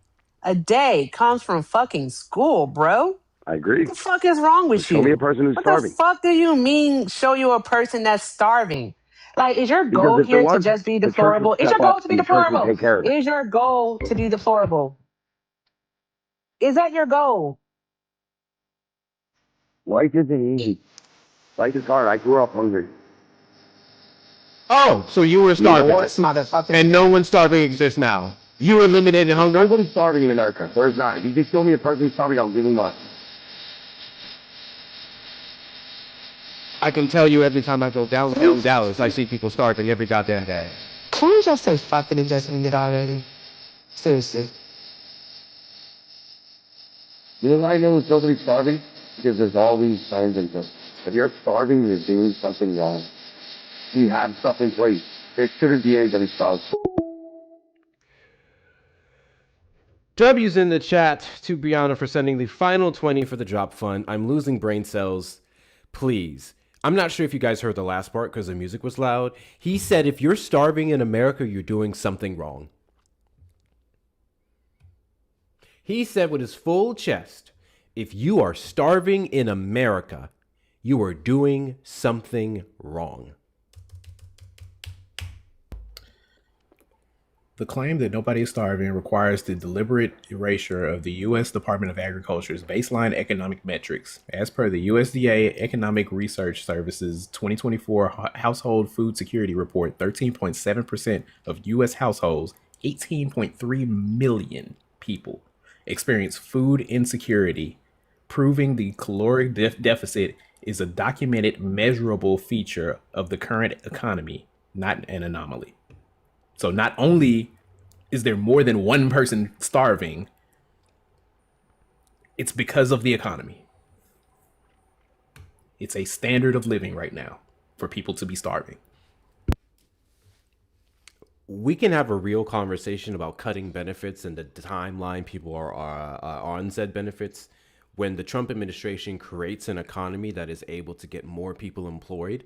comes from fucking school, bro. I agree. What the fuck is wrong with you? Show me a person who's starving. What the fuck do you mean show you a person that's starving? Like, is your goal here to just be deplorable? Is your goal to be deplorable? Is your goal to be deplorable? Is that your goal? Life isn't easy. Life is hard. I grew up hungry. Oh, so you were starving. And no one starving exists now. You eliminated hunger? Nobody's starving in America. There's not. If you just show me a person who's starving, I'll give him one. I can tell you every time I go down in Dallas, I see people starving every goddamn day. Can we just say fucking and just end it already? Seriously. You know why I know nobody's starving? Because there's all these signs and stuff. If you're starving, you're doing something wrong. You have stuff in place. There shouldn't be anybody starving. W's in the chat to Brianna for sending the final 20 for the drop fund. I'm losing brain cells. Please. I'm not sure if you guys heard the last part because the music was loud. He said if you're starving in America, you're doing something wrong. He said with his full chest, if you are starving in America, you are doing something wrong. The claim that nobody is starving requires the deliberate erasure of the U.S. Department of Agriculture's baseline economic metrics. As per the USDA Economic Research Service's 2024 Household Food Security Report, 13.7% of U.S. households, 18.3 million people, experience food insecurity, proving the caloric deficit is a documented, measurable feature of the current economy, not an anomaly. So not only is there more than one person starving, it's because of the economy. It's a standard of living right now for people to be starving. We can have a real conversation about cutting benefits and the timeline people are on said benefits when the Trump administration creates an economy that is able to get more people employed,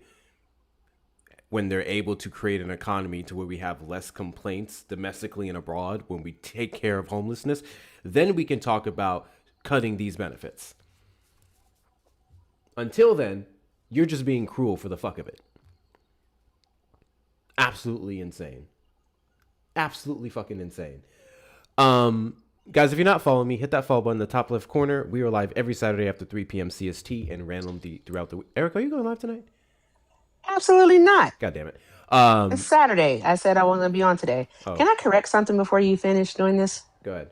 when they're able to create an economy to where we have less complaints domestically and abroad, when we take care of homelessness, then we can talk about cutting these benefits. Until then, you're just being cruel for the fuck of it. Absolutely insane. Absolutely fucking insane. Guys, if you're not following me, hit that follow button in the top left corner. We are live every Saturday after 3 p.m. CST and randomly throughout the week. Eric, are you going live tonight? Absolutely not. God damn it. It's Saturday. I said I wasn't going to be on today. Oh. Can I correct something before you finish doing this? Go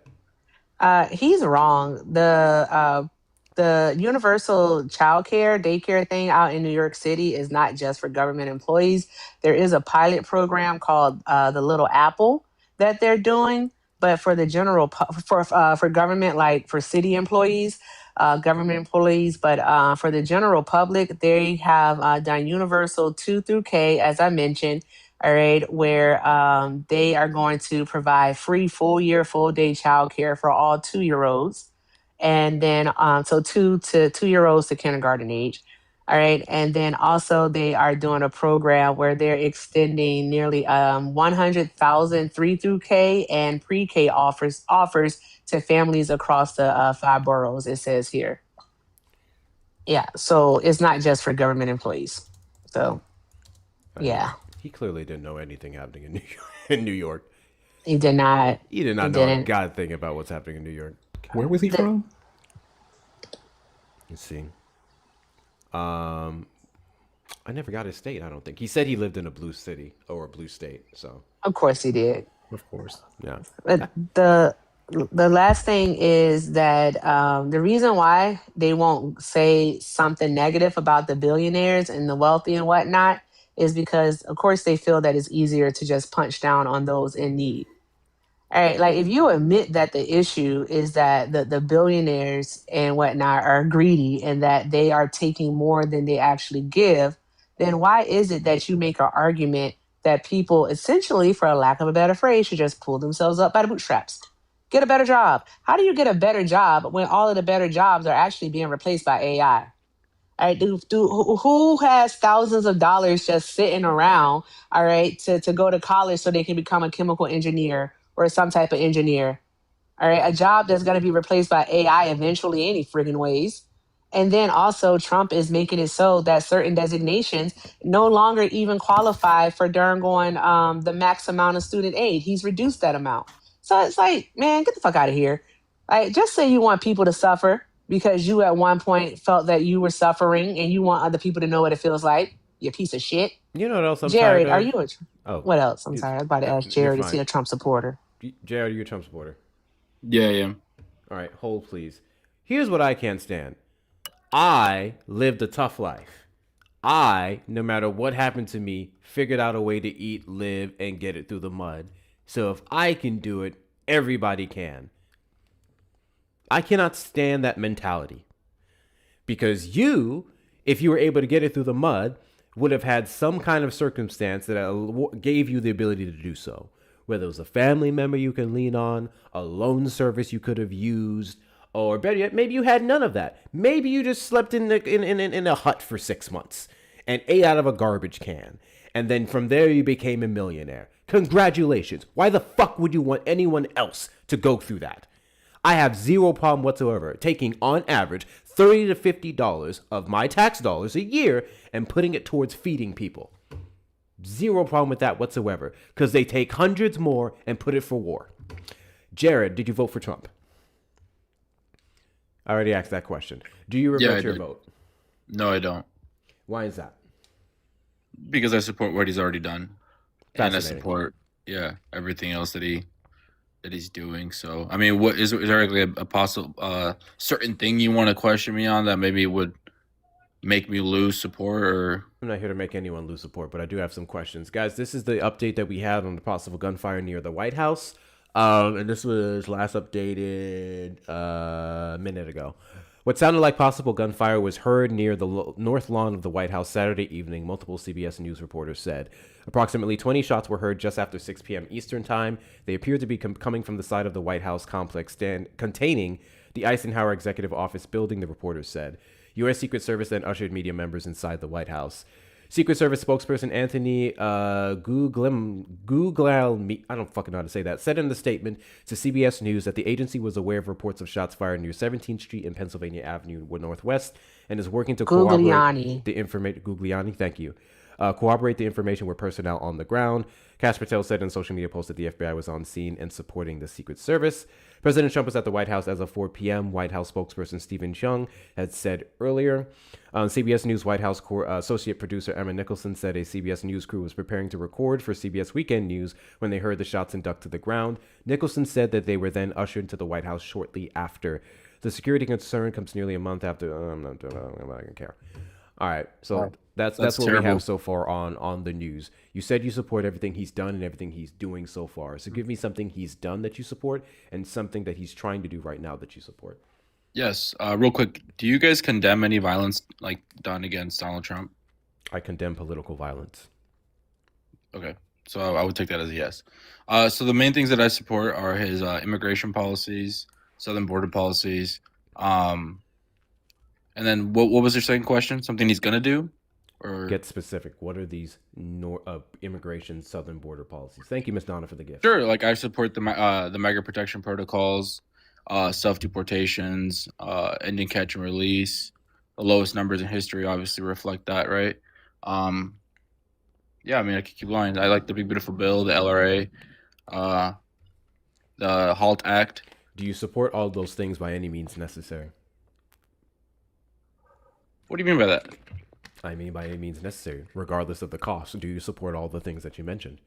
ahead. He's wrong. The universal child care daycare thing out in New York City is not just for government employees. There is a pilot program called the Little Apple that they're doing, but for the general for government, like for city employees, government employees, but for the general public, they have done universal 2 through K, as I mentioned. All right, where they are going to provide free full year, full day childcare for all 2-year-olds. And then, so 2-year-olds to kindergarten age. All right. And then also they are doing a program where they're extending nearly 100,000 3 through K and pre-K offers to families across the 5 boroughs, it says here. Yeah. So it's not just for government employees. So, yeah. He clearly didn't know anything happening in New York. He did not. He did not know a god thing about what's happening in New York. Where was he from? Let's see. I never got his state, I don't think. He said he lived in a blue city or a blue state, so. Of course he did. Of course. Yeah. But the last thing is that the reason why they won't say something negative about the billionaires and the wealthy and whatnot is because, of course, they feel that it's easier to just punch down on those in need. All right, like if you admit that the issue is that the billionaires and whatnot are greedy and that they are taking more than they actually give, then why is it that you make an argument that people essentially, for a lack of a better phrase, should just pull themselves up by the bootstraps? Get a better job. How do you get a better job when all of the better jobs are actually being replaced by AI? All right, who has thousands of dollars just sitting around, all right, to go to college so they can become a chemical engineer or some type of engineer? All right, a job that's going to be replaced by AI eventually any friggin' ways. And then also Trump is making it so that certain designations no longer even qualify for the max amount of student aid. He's reduced that amount. So it's like, man, get the fuck out of here. Like, just say you want people to suffer because you at one point felt that you were suffering and you want other people to know what it feels like. You piece of shit. You know what else I'm Jared, tired are of? you what else? I'm sorry. I was about to ask Jared, is he a Trump supporter? Jared, are you a Trump supporter? Yeah, I am. All right, hold please. Here's what I can't stand. I lived a tough life. I, no matter what happened to me, figured out a way to eat, live, and get it through the mud. So if I can do it, everybody can. I cannot stand that mentality. Because you, if you were able to get it through the mud, would have had some kind of circumstance that gave you the ability to do so. Whether it was a family member you can lean on, a loan service you could have used, or better yet, maybe you had none of that. Maybe you just slept in a hut for 6 months and ate out of a garbage can. And then from there you became a millionaire. Congratulations. Why the fuck would you want anyone else to go through that? I have zero problem whatsoever taking, on average, $30 to $50 of my tax dollars a year and putting it towards feeding people. Zero problem with that whatsoever, because they take hundreds more and put it for war. Jared, did you vote for Trump? I already asked that question. Do you regret your vote? No, I don't. Why is that? Because I support what he's already done. And I support, everything else that he's doing. So, I mean, what is there like a possible certain thing you want to question me on that maybe would make me lose support? Or I'm not here to make anyone lose support, but I do have some questions. Guys, this is the update that we had on the possible gunfire near the White House. And this was last updated a minute ago. What sounded like possible gunfire was heard near the north lawn of the White House Saturday evening, multiple CBS News reporters said. Approximately 20 shots were heard just after 6 p.m. Eastern Time. They appeared to be coming from the side of the White House complex containing the Eisenhower Executive Office building, the reporters said. U.S. Secret Service then ushered media members inside the White House. Secret Service spokesperson Anthony Guglielmi, I don't fucking know how to say that, said in the statement to CBS News that the agency was aware of reports of shots fired near 17th Street and Pennsylvania Avenue Northwest and is working to corroborate the information. Guglielmi, thank you. corroborate the information with personnel on the ground. Kash Patel said in a social media post that the FBI was on scene and supporting the Secret Service. President Trump was at the White House as of 4 p.m. White House spokesperson Stephen Chung had said earlier. CBS News White House associate producer Emma Nicholson said a CBS News crew was preparing to record for CBS Weekend News when they heard the shots and ducked to the ground. Nicholson said that they were then ushered into the White House shortly after. The security concern comes nearly a month after. I'm not gonna care. All right, so that's what terrible. We have so far on the news. You said you support everything he's done and everything he's doing so far. So give me something he's done that you support and something that he's trying to do right now that you support. Yes. Real quick, do you guys condemn any violence like done against Donald Trump? I condemn political violence. Okay, so I would take that as a yes. So the main things that I support are his immigration policies, southern border policies. And then what was your second question? Something he's gonna do? Or get specific. What are these immigration southern border policies? Thank you, Ms. Donna, for the gift. Sure. Like I support the MAGA protection protocols, self-deportations, ending catch and release. The lowest numbers in history obviously reflect that, right? Yeah, I mean, I could keep going. I like the Big Beautiful Bill, the LRA, the HALT Act. Do you support all those things by any means necessary? What do you mean by that? I mean by any means necessary, regardless of the cost. Do you support all the things that you mentioned?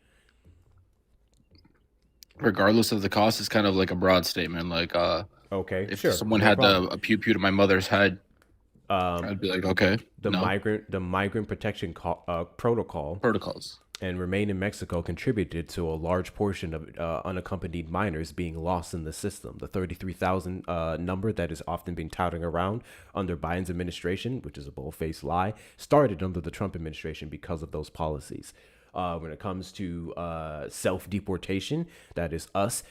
Regardless of the cost is kind of like a broad statement. Like, okay, if sure, someone had a pew pew to my mother's head, I'd be like, okay. The migrant protection protocols and Remain in Mexico contributed to a large portion of unaccompanied minors being lost in the system. The 33,000 number that is often being touted around under Biden's administration, which is a bold-faced lie, started under the Trump administration because of those policies. When it comes to self-deportation, that is us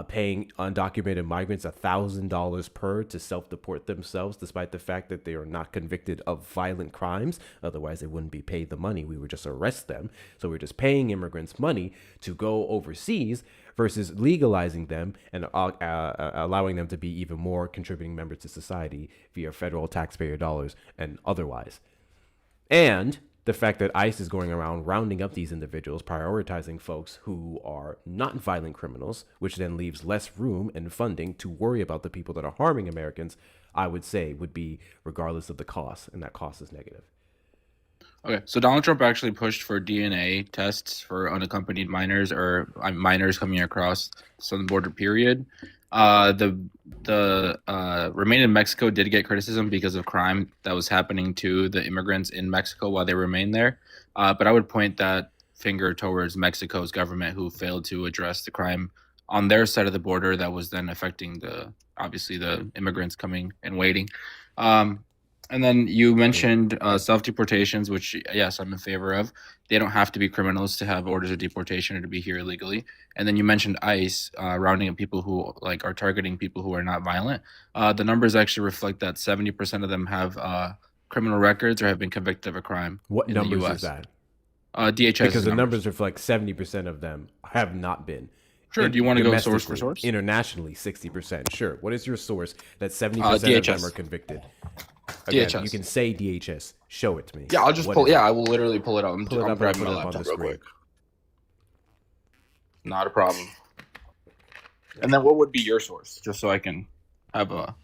paying undocumented migrants $1,000 per to self-deport themselves, despite the fact that they are not convicted of violent crimes. Otherwise, they wouldn't be paid the money. We would just arrest them. So we're just paying immigrants money to go overseas versus legalizing them and allowing them to be even more contributing members to society via federal taxpayer dollars and otherwise. And the fact that ICE is going around rounding up these individuals, prioritizing folks who are not violent criminals, which then leaves less room and funding to worry about the people that are harming Americans, I would say would be regardless of the cost, and that cost is negative. Okay, so Donald Trump actually pushed for DNA tests for unaccompanied minors or minors coming across the southern border, period. The Remain in Mexico did get criticism because of crime that was happening to the immigrants in Mexico while they remained there. But I would point that finger towards Mexico's government, who failed to address the crime on their side of the border that was then affecting obviously the immigrants coming and waiting. And then you mentioned self-deportations, which, yes, I'm in favor of. They don't have to be criminals to have orders of deportation or to be here illegally. And then you mentioned ICE rounding up people who are targeting people who are not violent. The numbers actually reflect that 70% of them have criminal records or have been convicted of a crime. What numbers is that? DHS. Because the numbers reflect 70% of them have not been. Sure. Do you want to go source for source? Internationally, 60%. Sure. What is your source that 70% of them are convicted? Again, DHS. You can say DHS. Show it to me. Yeah, I'll just pull. Yeah, I will literally pull it up. I'm grabbing my laptop real quick. Not a problem. And then what would be your source, just so I can have a...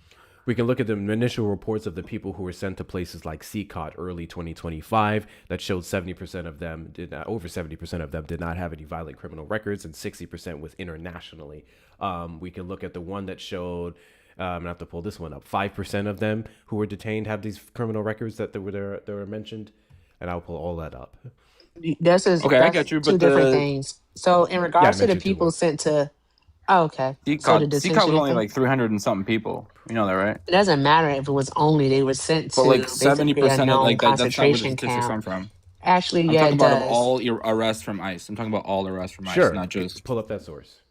We can look at the initial reports of the people who were sent to places like CCOT early 2025 that showed 70% of them over 70% of them did not have any violent criminal records, and 60% was internationally. We can look at the one that showed, I'm gonna have to pull this one up, 5% of them who were detained have these criminal records that were mentioned, and I'll pull all that up. That's I got you. Two different things. So in regards to the people sent to, okay, CCOT was only like 300 and something people. You know that, right? It doesn't matter if it was only they were sent to, but like 70% of like that's not where the concentration statistics come camp. from. Actually, I'm yeah, talking it about does. all arrests from ICE. I'm talking about all arrests from ICE, Sure. not just Pull up that source.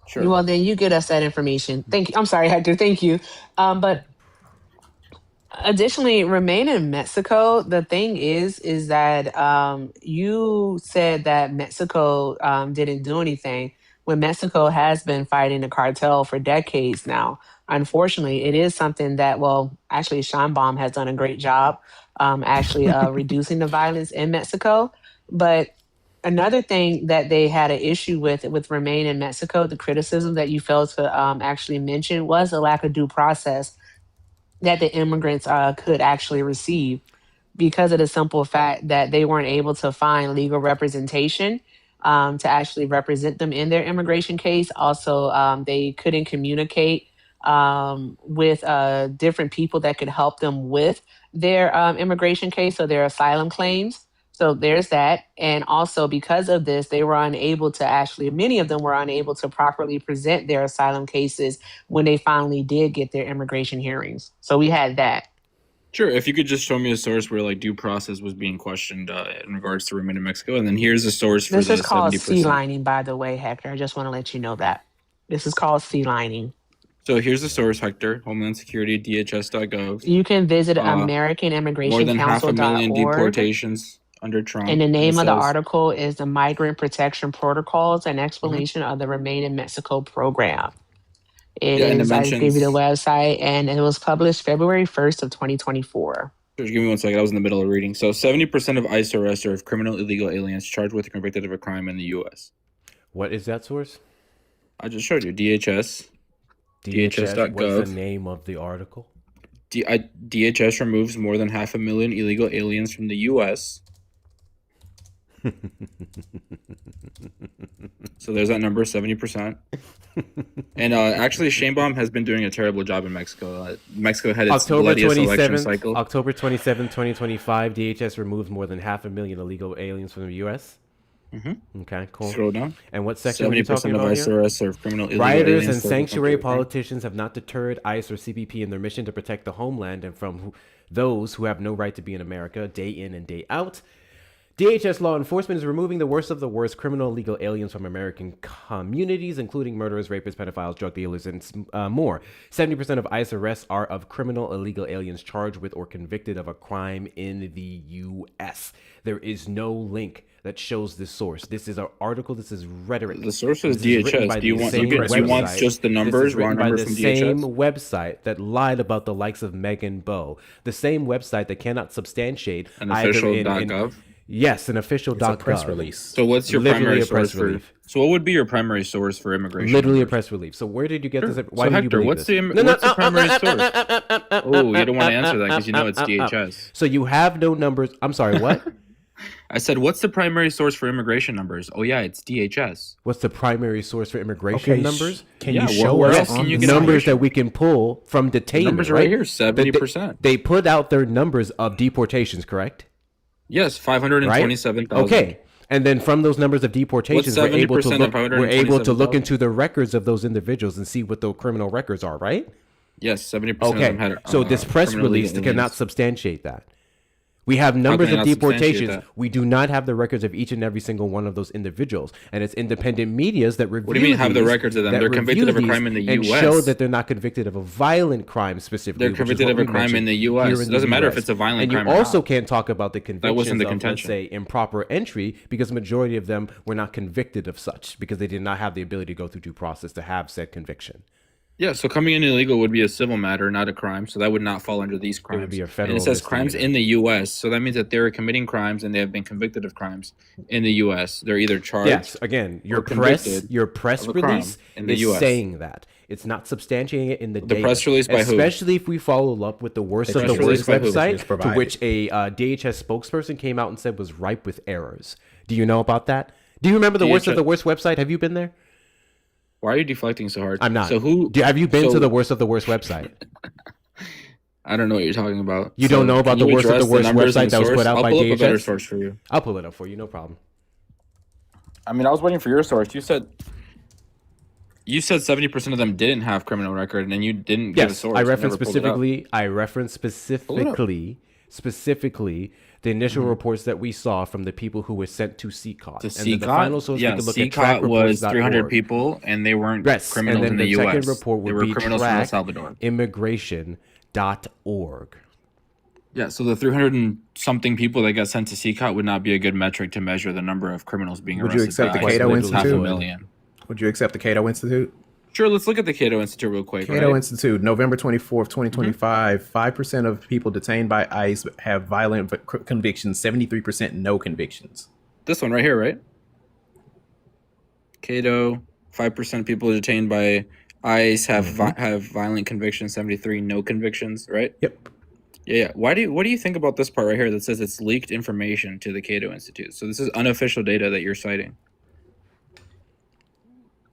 Sure. Well, then you get us that information. Thank you. I'm sorry, Hector. Thank you. But additionally, Remain in Mexico. The thing is that you said that Mexico didn't do anything when Mexico has been fighting the cartel for decades now. Unfortunately, it is something that, well, actually, Scheinbaum has done a great job reducing the violence in Mexico. But another thing that they had an issue with Remain in Mexico, the criticism that you failed to actually mention was a lack of due process that the immigrants could actually receive because of the simple fact that they weren't able to find legal representation to actually represent them in their immigration case. Also, they couldn't communicate with different people that could help them with their immigration case, so their asylum claims. So there's that. And also, because of this, they were unable to actually, many of them were unable to properly present their asylum cases when they finally did get their immigration hearings. So we had that. Sure. If you could just show me a source where like due process was being questioned in regards to Remain in Mexico, and then here's a source for This the is called 70%. sea lining, by the way, Hector. I just want to let you know that. This is called sea lining. So here's the source, Hector. Homeland Security, DHS.gov. You can visit More than 500,000 AmericanImmigrationCouncil.org. deportations under Trump. And the name of the says, article is the Migrant Protection Protocols and Explanation of the Remain in Mexico Program. It is, I give you the website, and it was published February 1st of 2024. Just give me 1 second. I was in the middle of reading. So 70% of ICE arrests are of criminal illegal aliens charged with or convicted of a crime in the U.S. What is that source? I just showed you. DHS. DHS.gov. What's the name of the article? DHS removes more than 500,000 illegal aliens from the U.S. So there's that number, 70%. And actually, Sheinbaum has been doing a terrible job in Mexico. Mexico had its bloodiest election cycle. October 27, 2025, DHS removed more than 500,000 illegal aliens from the U.S. Okay, cool. Scroll down. And what section are you talking about ICE here? arrests are of criminal illegal Rioters aliens and sanctuary politicians have not deterred ICE or CBP in their mission to protect the homeland and from those who have no right to be in America day in and day out. DHS law enforcement is removing the worst of the worst criminal illegal aliens from American communities, including murderers, rapists, pedophiles, drug dealers, and more. 70% of ICE arrests are of criminal illegal aliens charged with or convicted of a crime in the U.S. There is no link that shows this source. This is an article. This is rhetoric. The source is DHS. Do you want just the numbers? This is written by the same website that lied about the likes of Megan Bowe. The same website that cannot substantiate an official.gov. Yes, an official.gov press release. So what's your primary source for? So what would be your primary source for immigration? Literally a press release. So where did you get this? Why so did Hector, you believe what's this? what's the primary source? Oh, you don't want to answer that because you know it's DHS. So you have no numbers. I'm sorry, what? I said, what's the primary source for immigration numbers? Oh, yeah, it's DHS. What's the primary source for immigration numbers? Can you show us numbers that we can pull from detainment? Numbers right here, 70%. They put out their numbers of deportations, correct? Yes, 527,000. Right? Okay. And then from those numbers of deportations, we're able to look into the records of those individuals and see what the criminal records are, right? Yes, 70% okay. of them had so this press release cannot substantiate that. We have numbers of deportations. We do not have the records of each and every single one of those individuals. And it's independent medias that review. What do you mean have the records of them? They're convicted of a crime in the U.S. And show that they're not convicted of a violent crime specifically. They're convicted of a crime in the U.S. It doesn't matter if it's a violent crime or not. And you also can't talk about the convictions that wasn't the of, contention. let's say, improper entry, because the majority of them were not convicted of such because they did not have the ability to go through due process to have said conviction. Yeah, so coming in illegal would be a civil matter, not a crime. So that would not fall under these crimes. It would be a federal. And it says crimes in the U.S. So that means that they're committing crimes and they have been convicted of crimes in the U.S. They're either charged. Yes, again, your press release in the is US. Saying that. It's not substantiating it in the data. Press release by especially if we follow up with the worst of the worst website, to which a DHS spokesperson came out and said was ripe with errors. Do you know about that? Do you remember the worst of the worst website? Have you been there? Why are you deflecting so hard? I'm not. So who? Have you been to the worst of the worst website? I don't know what you're talking about. You don't know about the worst of the worst website that was put out by DHS? I'll pull up a better source for you. I'll pull it up for you. No problem. I mean, I was waiting for your source. You said 70% of them didn't have criminal record, and then you didn't give a source. I referenced specifically the initial reports that we saw from the people who were sent to CCOT. To CCOT? The final source we could look at CCOT was 300 people, and they weren't criminals in the U.S. And then the second report would be criminals from El Salvador. Immigration.org. Yeah, so the 300 and something people that got sent to CCOT would not be a good metric to measure the number of criminals being arrested. Would you accept the Cato Institute? 500,000. Would you accept the Cato Institute? Sure, let's look at the Cato Institute real quick. Cato Institute, November 24th, 2025. 5% of people detained by ICE have violent convictions, 73% no convictions. This one right here, right? Cato, 5% of people detained by ICE have violent convictions, 73 no convictions, right? Yep. Yeah. What do you think about this part right here that says it's leaked information to the Cato Institute? So this is unofficial data that you're citing.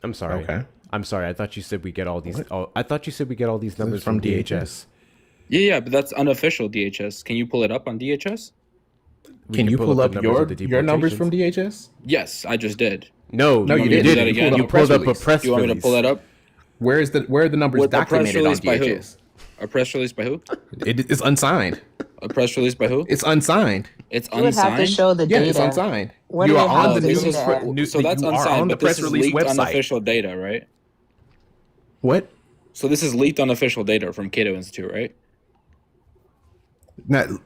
I'm sorry. Okay. I'm sorry. I thought you said we get all these. I thought you said we get all these numbers from DHS. Yeah, but that's unofficial DHS. Can you pull it up on DHS? Can you pull up your numbers from DHS? Yes, I just did. No, you didn't. You pulled up a press release. Do you want me to pull that up? Where are the numbers documented on DHS? A press release by who? It's unsigned. A press release by who? It's unsigned. It's You would have to show the data. Yeah, it's unsigned. What You do are they on have the to news. do that? So that's You are unsigned, on the but this press is release leaked website. unofficial data, right? What? So this is leaked unofficial data from Cato Institute, right?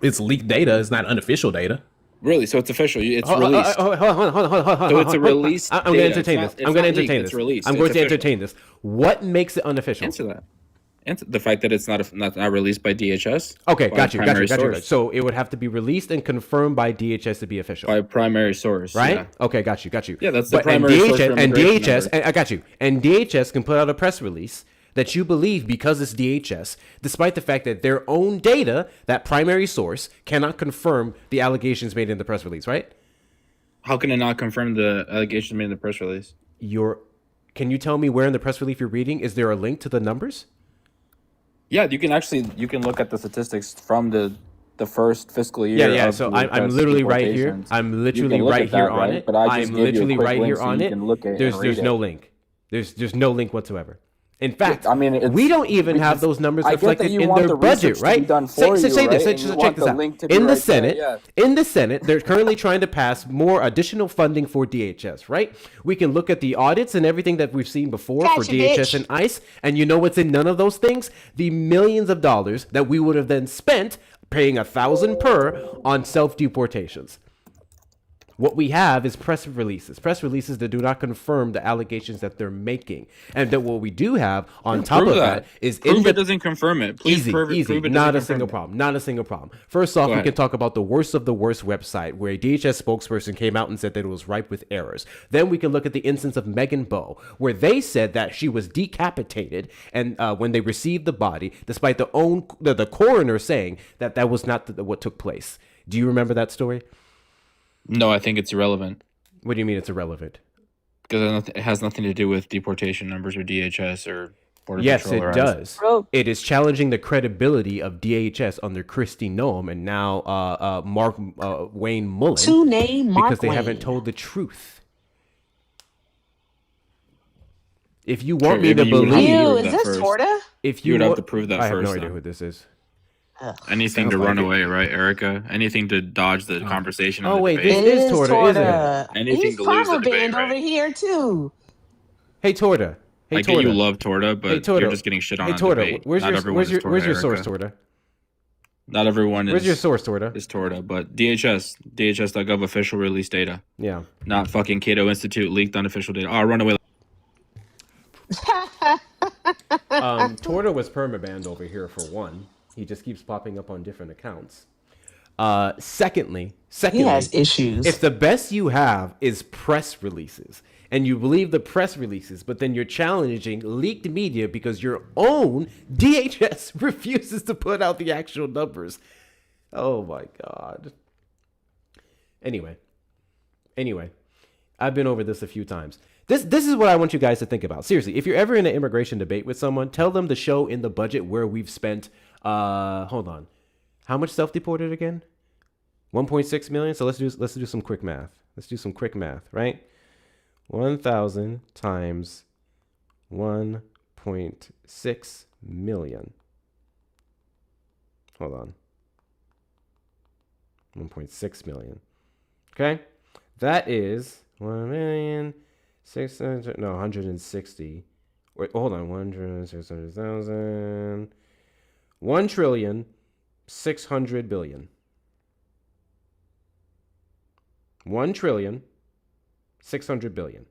It's leaked data. It's not unofficial data. Really? So it's official. It's released. Hold on. So it's a released. I'm going to entertain this. I'm going to entertain this. Released. I'm going to entertain this. What makes it unofficial? Answer that. Answer the fact that it's not released by DHS. Okay, got you. Source. So it would have to be released and confirmed by DHS to be official. By a primary source, right? Yeah. Okay, got you. Yeah, that's the primary source for immigration numbers. I got you. And DHS can put out a press release that you believe because it's DHS, despite the fact that their own data, that primary source, cannot confirm the allegations made in the press release, right? How can it not confirm the allegations made in the press release? Can you tell me where in the press release you're reading? Is there a link to the numbers? Yeah, you can look at the statistics from the first fiscal year. Yeah. So I'm literally right here. I'm literally right here on it. But I just I'm gave you a literally quick right link here so on you it. can look at it There's and read no it. link. There's no link whatsoever. In fact, I mean, we don't even have those numbers I get that reflected you in want their the budget, research to right? be done for you, Say this. right? And you Check want this the out. link to be In the right there, Senate, yeah. in the Senate, they're currently trying to pass more additional funding for DHS, right? We can look at the audits and everything that we've seen before for Gotcha, DHS bitch. and ICE, and you know what's in none of those things? The millions of dollars that we would have then spent paying $1,000 per on self-deportations. What we have is press releases that do not confirm the allegations that they're making. And that what we do have on top Prove of that. that is Prove it doesn't confirm it. Please easy, prove it. easy. Prove it Not a doesn't single confirm problem. Not a single problem. First off, Go we ahead. can talk about the worst of the worst website where a DHS spokesperson came out and said that it was ripe with errors. Then we can look at the instance of Megan Bowe, where they said that she was decapitated and when they received the body, despite the coroner saying that that was not what took place. Do you remember that story? No, I think it's irrelevant. What do you mean it's irrelevant? Because it has nothing to do with deportation numbers or DHS or Border Yes, Patrol. it does. It is challenging the credibility of DHS under Kristi Noem and now Mark Wayne Mullen. To name Mark because they Wayne. haven't told the truth. If you want me to believe, Ew, is this Torta? if You you would have wa- to prove that I have first, no idea though. who this is. Anything Sounds to like run it. away, right, Erica? Anything to dodge the conversation. Oh, and the wait, debate. this is Torta, isn't it? Anything He's to lose the farmer debate, band right? over here too. Hey, Torta. Hey, I get you Torta. love Torta, but Hey, Torta. you're just getting shit on Hey, in Torta, debate. where's Not your everyone where's is your Torta, where's your Erica. source, Torta? Not everyone Where's is. your source, Torta? Is Torta, but DHS.gov official release data. Yeah. Not fucking Cato Institute leaked unofficial data. Oh, run away. Torta was permabanned over here for one. He just keeps popping up on different accounts. Secondly, He has issues. If the best you have is press releases, and you believe the press releases, but then you're challenging leaked media because your own DHS refuses to put out the actual numbers. Oh my God. Anyway, I've been over this a few times. This is what I want you guys to think about. Seriously, if you're ever in an immigration debate with someone, tell them to show in the budget where we've spent, hold on. How much self-deported again? 1.6 million. So let's do some quick math. Right? 1,000 times 1.6 million. Hold on. 1.6 million. Okay? That is 1,660,000. Wait, hold on. 1,600,000. 1,600,000,000,000. 1,600,000,000,000.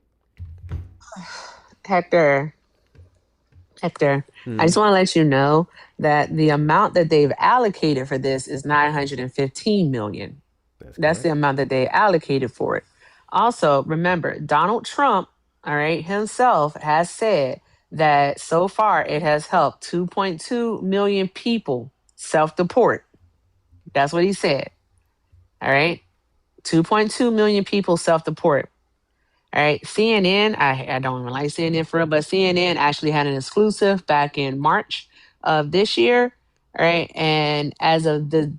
Hector, I Hmm. just want to let you know that the amount that they've allocated for this is 915 million. That's the amount that they allocated for it. Also, remember, Donald Trump, all right, himself has said that so far it has helped 2.2 million people self-deport. That's what he said. All right. 2.2 million people self-deport. All right. CNN, I don't even like CNN for it, but CNN actually had an exclusive back in March of this year. All right. And as of the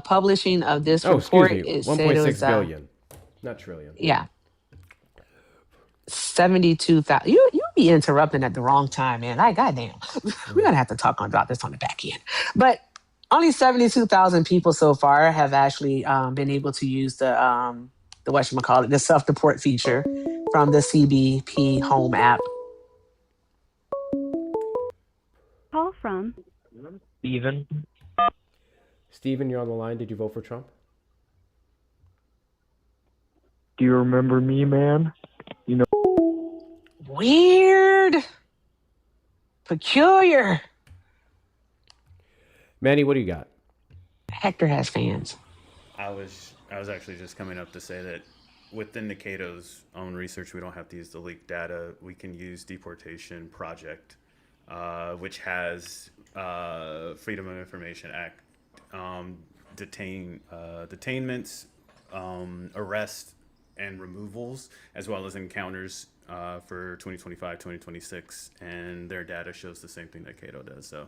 publishing of this Oh, excuse report, me. it said it 1.6 was, billion, not trillion. yeah, 72,000. You be interrupting at the wrong time, man. Like, goddamn. We're gonna have to talk about this on the back end. But only 72,000 people so far have actually been able to use the whatchamacallit, the self-deport feature from the CBP Home app. Call from Steven. Steven, you're on the line. Did you vote for Trump? Do you remember me, man? You know. Weird. Peculiar. Manny, what do you got? Hector has fans. I was actually just coming up to say that within the Cato's own research, we don't have to use the leaked data. We can use Deportation Project, which has Freedom of Information Act, detainments, arrests, and removals, as well as encounters for 2025, 2026, and their data shows the same thing that Cato does. So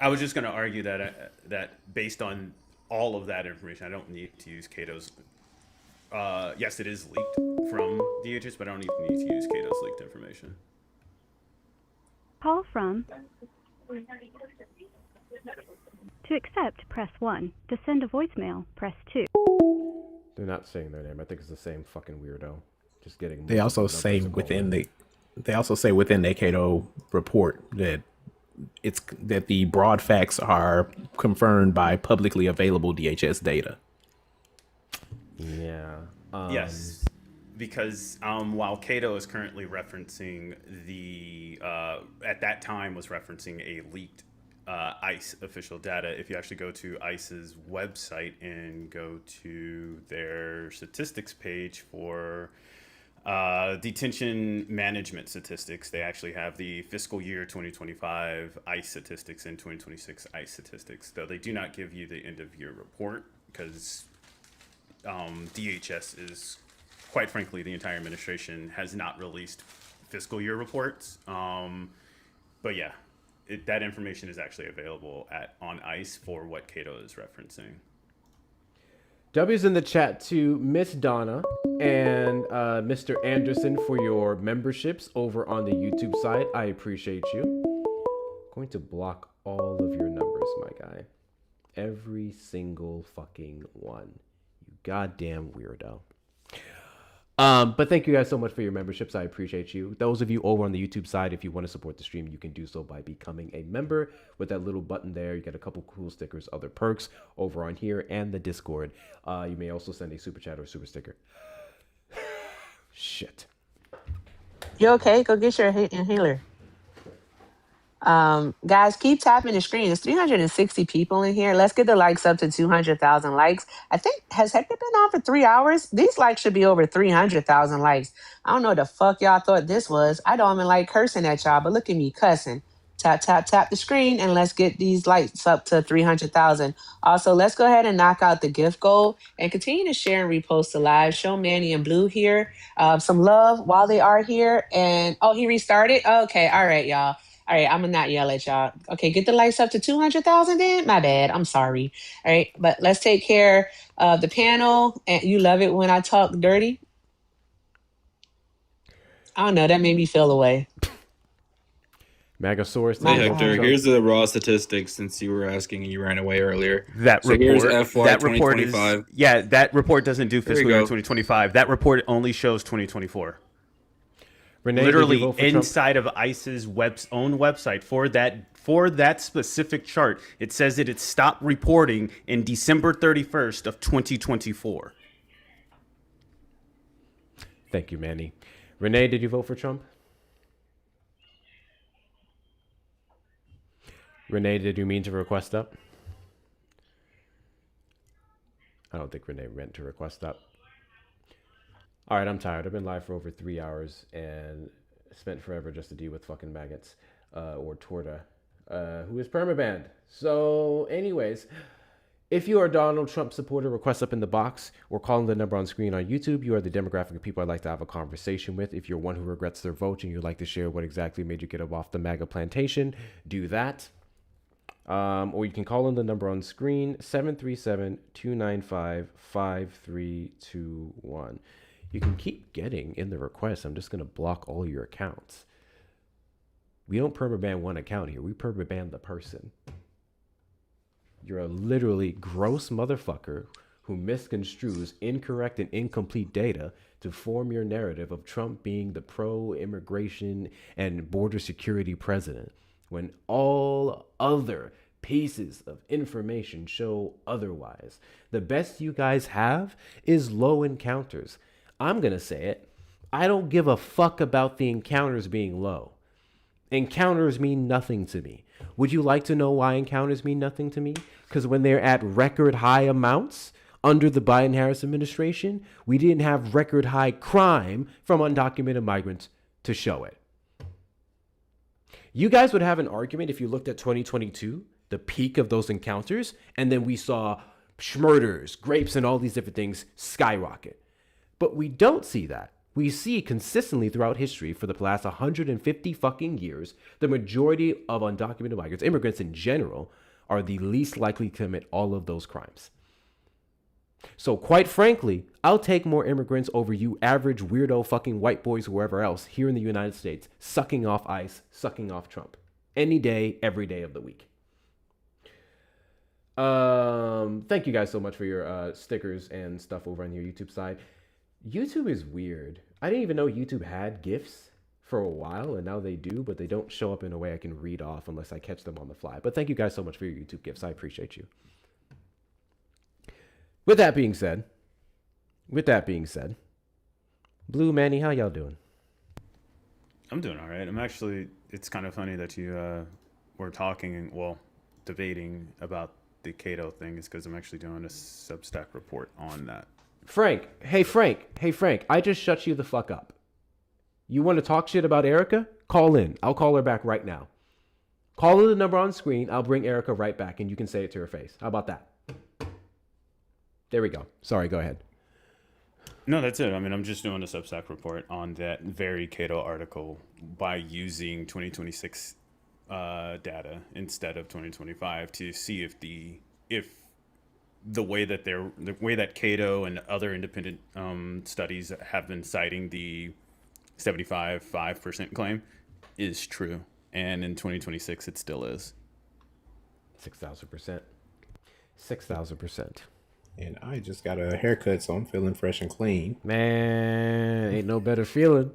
I was just going to argue that that based on all of that information, I don't need to use Cato's. Yes, it is leaked from DHS, but I don't even need to use Cato's leaked information. Call from. To accept, press 1. To send a voicemail, press 2. They're not saying their name. I think it's the same fucking weirdo. Just getting. They also say within the Cato report that that the broad facts are confirmed by publicly available DHS data. Yeah. Yes, because while Cato is currently referencing the at that time was referencing a leaked ICE official data. If you actually go to ICE's website and go to their statistics page for detention management statistics, they actually have the fiscal year 2025 ICE statistics and 2026 ICE statistics, though they do not give you the end of year report because DHS is, quite frankly, the entire administration has not released fiscal year reports. But yeah, that information is actually available on ICE for what Cato is referencing. W's in the chat to Miss Donna and Mr. Anderson for your memberships over on the YouTube side. I appreciate you. I'm going to block all of your numbers, my guy. Every single fucking one. You goddamn weirdo. But thank you guys so much for your memberships. I appreciate you. Those of you over on the YouTube side, if you want to support the stream, you can do so by becoming a member with that little button there. You get a couple cool stickers, other perks over on here and the Discord. You may also send a super chat or a super sticker. Shit. You okay? Go get your inhaler. Guys, keep tapping the screen. There's 360 people in here. Let's get the likes up to 200,000 likes. I think, has Hector been on for 3 hours? These likes should be over 300,000 likes. I don't know what the fuck y'all thought this was. I don't even like cursing at y'all, but look at me cussing. Tap, tap, tap the screen, and let's get these likes up to 300,000. Also, let's go ahead and knock out the gift goal and continue to share and repost the live. Show Manny and Blue here some love while they are here. And, oh, he restarted? Okay, all right, y'all. All right, I'm gonna not yell at y'all. Okay, get the likes up to 200,000 then? My bad, I'm sorry. All right, but let's take care of the panel. And you love it when I talk dirty? I don't know, that made me feel away. Magasaurus. Hey Hector, here's the raw statistics since you were asking and you ran away earlier. That so report, here's FY that report is, 2025. that report doesn't do fiscal year 2025. That report only shows 2024. Renee, literally inside of ICE's own website for that specific chart, it says that it stopped reporting in December 31st of 2024. Thank you, Manny. Renee, did you vote for Trump? Renee, did you mean to request up? I don't think Renee meant to request up. All right, I'm tired. I've been live for over 3 hours and spent forever just to deal with fucking maggots or Torta, who is permabanned. So, anyways, if you are a Donald Trump supporter, request up in the box or calling the number on screen on YouTube. You are the demographic of people I'd like to have a conversation with. If you're one who regrets their vote and you'd like to share what exactly made you get up off the MAGA plantation, do that. Or you can call in the number on screen, 737-295-5321. You can keep getting in the request. I'm just going to block all your accounts. We don't permaban one account here. We permaban the person. You're a literally gross motherfucker who misconstrues incorrect and incomplete data to form your narrative of Trump being the pro-immigration and border security president, when all other pieces of information show otherwise. The best you guys have is low encounters. I'm going to say it. I don't give a fuck about the encounters being low. Encounters mean nothing to me. Would you like to know why encounters mean nothing to me? Because when they're at record high amounts under the Biden-Harris administration, we didn't have record high crime from undocumented migrants to show it. You guys would have an argument if you looked at 2022, the peak of those encounters, and then we saw murders, grapes, and all these different things skyrocket. But we don't see that. We see consistently throughout history for the last 150 fucking years, the majority of undocumented migrants, immigrants in general, are the least likely to commit all of those crimes. So quite frankly, I'll take more immigrants over you average weirdo fucking white boys, wherever else, here in the United States, sucking off ICE, sucking off Trump. Any day, every day of the week. Thank you guys so much for your stickers and stuff over on your YouTube side. YouTube is weird. I didn't even know YouTube had GIFs for a while, and now they do, but they don't show up in a way I can read off unless I catch them on the fly. But thank you guys so much for your YouTube GIFs. I appreciate you. With that being said, Blue, Manny, how y'all doing? I'm doing all right. I'm actually, it's kind of funny that you were talking, well, debating about the Cato thing, is because I'm actually doing a Substack report on that. Frank, I just shut you the fuck up. You want to talk shit about Erica? Call in. I'll call her back right now. Call her the number on screen. I'll bring Erica right back and you can say it to her face. How about that? There we go. Sorry, go ahead. No, that's it. I mean, I'm just doing a Substack report on that very Cato article by using 2026 data instead of 2025 to see if the way that Cato and other independent studies have been citing the 75% claim is true. And in 2026, it still is. 6,000%. 6,000%. And I just got a haircut, so I'm feeling fresh and clean. Man, ain't no better feeling.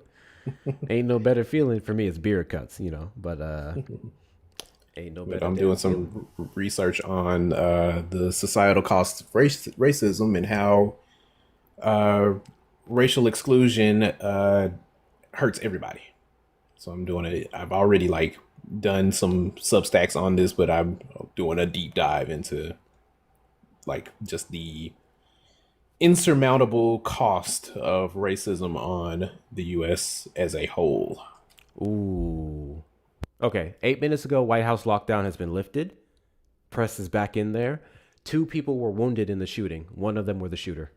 Ain't no better feeling. For me, it's beard cuts, you know, but ain't no better. I'm doing some research on the societal costs of racism and how racial exclusion hurts everybody. So I'm doing it. I've already done some Substacks on this, but I'm doing a deep dive into just the insurmountable cost of racism on the U.S. as a whole. Ooh. Okay, 8 minutes ago, White House lockdown has been lifted. Press is back in there. 2 people were wounded in the shooting. One of them were the shooter.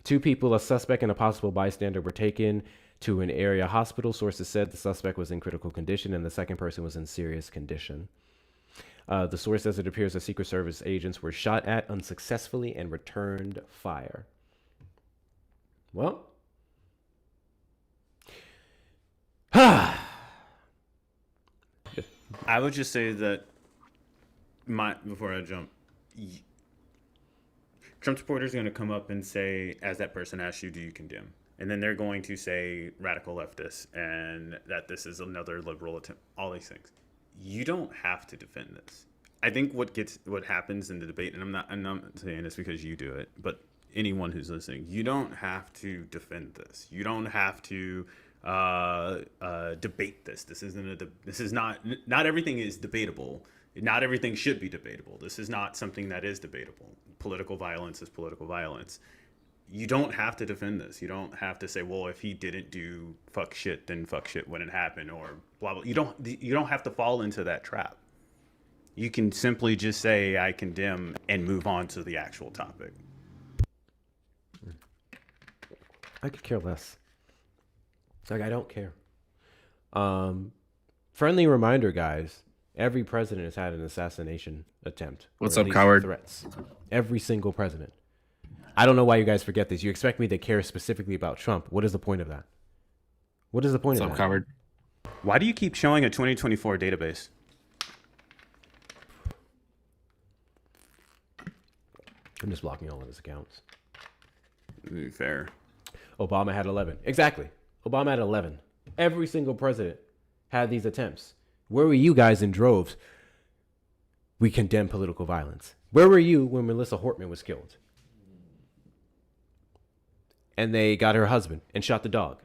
2 people, a suspect and a possible bystander, were taken to an area hospital. Sources said the suspect was in critical condition and the second person was in serious condition. The source says it appears that Secret Service agents were shot at unsuccessfully and returned fire. Well, I would just say that before I jump, Trump supporters are going to come up and say, as that person asks you, do you condemn? And then they're going to say radical leftists and that this is another liberal attempt, all these things. You don't have to defend this. I think what happens in the debate, and I'm not saying this because you do it, but anyone who's listening, you don't have to defend this. You don't have to debate this. This is not everything is debatable. Not everything should be debatable. This is not something that is debatable. Political violence is political violence. You don't have to defend this. You don't have to say, well, if he didn't do fuck shit, then fuck shit wouldn't happen, or blah blah. You don't have to fall into that trap. You can simply just say I condemn and move on to the actual topic. I could care less. Like, I don't care. Friendly reminder, guys. Every president has had an assassination attempt. What's or at up, least coward? Threats. Every single president. I don't know why you guys forget this. You expect me to care specifically about Trump. What is the point of that? What is the point of that? What's up, coward? Why do you keep showing a 2024 database? I'm just blocking all of his accounts. Fair. Obama had 11. Exactly. Obama had 11. Every single president had these attempts. Where were you guys in droves? We condemn political violence. Where were you when Melissa Hortman was killed? And they got her husband and shot the dog.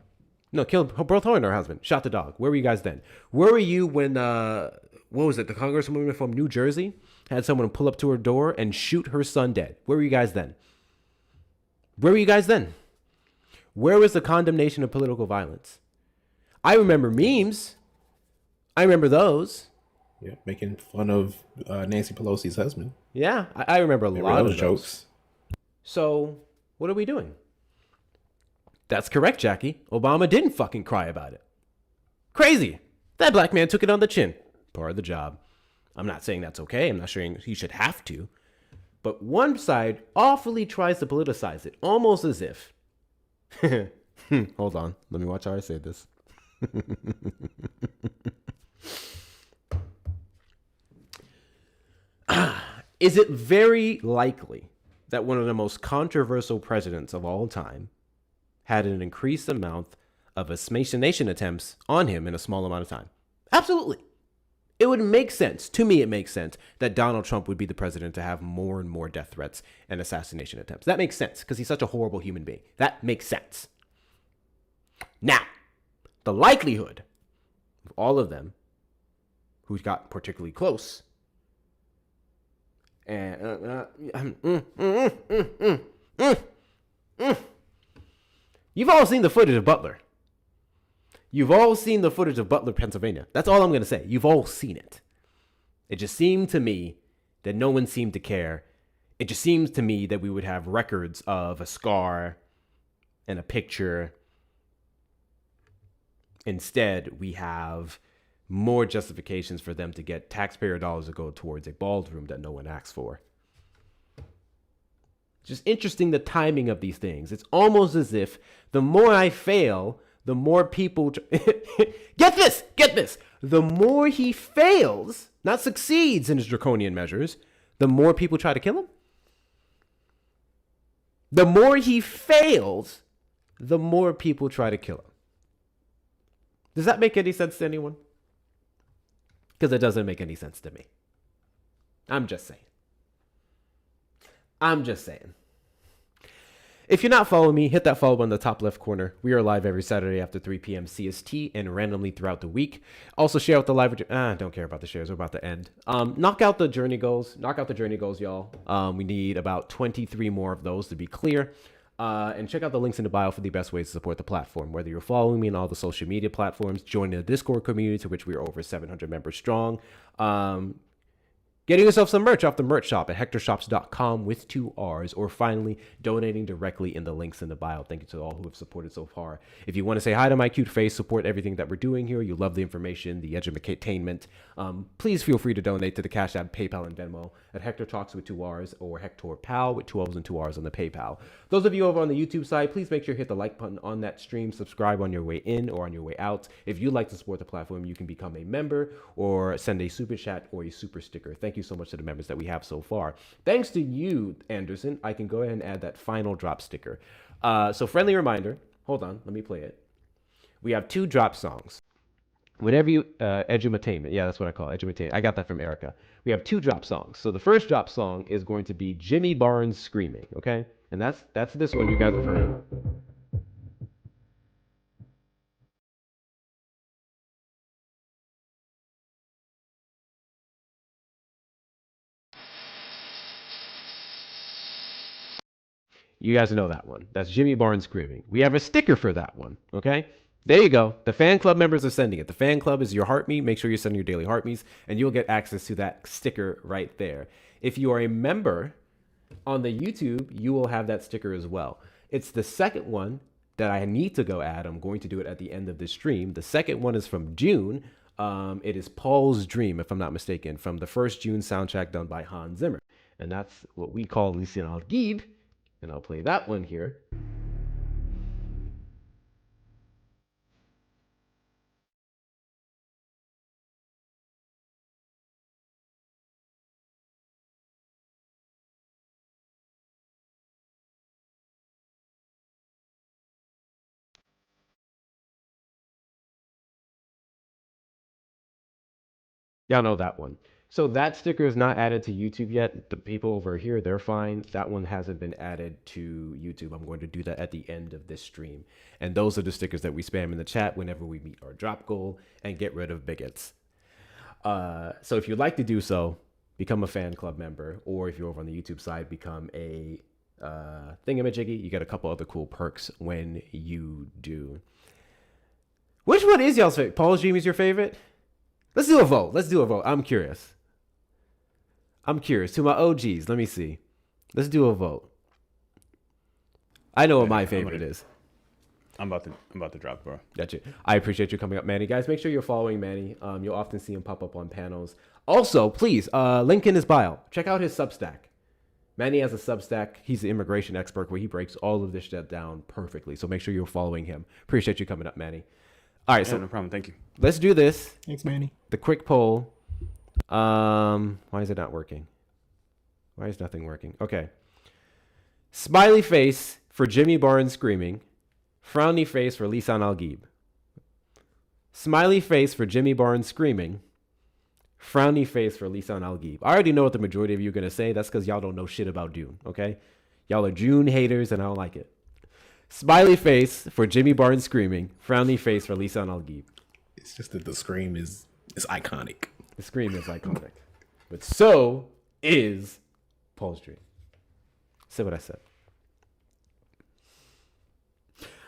No, killed both her and her husband. Shot the dog. Where were you guys then? Where were you when, what was it? The congresswoman from New Jersey had someone pull up to her door and shoot her son dead. Where were you guys then? Where were you guys then? Where was the condemnation of political violence? I remember memes. I remember those. Yeah, making fun of Nancy Pelosi's husband. Yeah, I remember a lot of those jokes. So, what are we doing? That's correct, Jackie. Obama didn't fucking cry about it. Crazy. That black man took it on the chin. Part of the job. I'm not saying that's okay. I'm not saying he should have to. But one side awfully tries to politicize it, almost as if. Hold on. Let me watch how I say this. Is it very likely that one of the most controversial presidents of all time had an increased amount of assassination attempts on him in a small amount of time? Absolutely. It would make sense. To me, it makes sense that Donald Trump would be the president to have more and more death threats and assassination attempts. That makes sense because he's such a horrible human being. That makes sense. Now, the likelihood of all of them who got particularly close and you've all seen the footage of Butler. You've all seen the footage of Butler, Pennsylvania. That's all I'm going to say. You've all seen it. It just seemed to me that no one seemed to care. It just seems to me that we would have records of a scar and a picture. Instead, we have more justifications for them to get taxpayer dollars to go towards a ballroom that no one asked for. Just interesting the timing of these things. It's almost as if the more I fail, the more people get this. The more he fails, not succeeds in his draconian measures, the more people try to kill him. The more he fails, the more people try to kill him. Does that make any sense to anyone? Because it doesn't make any sense to me. I'm just saying. If you're not following me, hit that follow button in the top left corner. We are live every Saturday after 3 p.m. CST and randomly throughout the week. Also share out the live. Don't care about the shares. We're about to end. Knock out the journey goals. Knock out the journey goals, y'all. We need about 23 more of those to be clear. And check out the links in the bio for the best ways to support the platform. Whether you're following me on all the social media platforms, join the Discord community to which we are over 700 members strong. Getting yourself some merch off the merch shop at hectorshops.com with 2 R's, or finally donating directly in the links in the bio. Thank you to all who have supported so far. If you want to say hi to my cute face, support everything that we're doing here, you love the information, the edutainment, please feel free to donate to the Cash App, PayPal, and Venmo at Hector Talks with 2 R's or Hector Pal with 2 L's and 2 R's on the PayPal. Those of you over on the YouTube side, please make sure you hit the like button on that stream, subscribe on your way in or on your way out. If you'd like to support the platform, you can become a member or send a super chat or a super sticker. Thank you so much to the members that we have so far. Thanks to you, Anderson, I can go ahead and add that final drop sticker. So friendly reminder, hold on, let me play it. We have 2 drop songs. Whatever you, edutainment, yeah, that's what I call it, edutainment. I got that from Erica. We have 2 drop songs. So the first drop song is going to be Jimmy Barnes Screaming, okay? And that's this one you guys have heard. You guys know that one. That's Jimmy Barnes screaming. We have a sticker for that one, okay? There you go. The fan club members are sending it. The fan club is your heartmeat. Make sure you're sending your daily heartmeats, and you'll get access to that sticker right there. If you are a member on the YouTube, you will have that sticker as well. It's the second one that I need to go add. I'm going to do it at the end of this stream. The second one is from June. It is Paul's Dream, if I'm not mistaken, from the first June soundtrack done by Hans Zimmer. And that's what we call Lisan Al-Gib. And I'll play that one here. Y'all know that one. So that sticker is not added to YouTube yet. The people over here, they're fine. That one hasn't been added to YouTube. I'm going to do that at the end of this stream. And those are the stickers that we spam in the chat whenever we meet our drop goal and get rid of bigots. So if you'd like to do so, become a fan club member, or if you're over on the YouTube side, become a thingamajiggy. You get a couple other cool perks when you do. Which one is y'all's favorite? Paul's Dream is your favorite? Let's do a vote. Let's do a vote. I'm curious. To my OGs, let me see. Let's do a vote. I know what my favorite is. I'm about to drop, bro. Gotcha. I appreciate you coming up, Manny. Guys, make sure you're following Manny. You'll often see him pop up on panels. Also, please, link in his bio. Check out his Substack. Manny has a Substack. He's the immigration expert where he breaks all of this shit down perfectly. So make sure you're following him. Appreciate you coming up, Manny. All right, yeah, so no problem. Thank you. Let's do this. Thanks, Manny. The quick poll. Why is it not working? Why is nothing working? Okay. Smiley face for Jimmy Barnes screaming. Frowny face for Lisan Al-Gib. Smiley face for Jimmy Barnes screaming. Frowny face for Lisan Al-Gib. I already know what the majority of you are going to say. That's because y'all don't know shit about Dune, okay? Y'all are Dune haters and I don't like it. Smiley face for Jimmy Barnes screaming. Frowny face for Lisan Al-Gib. It's just that the scream is iconic. The scream is iconic. But so is Paul's Dream. Say what I said.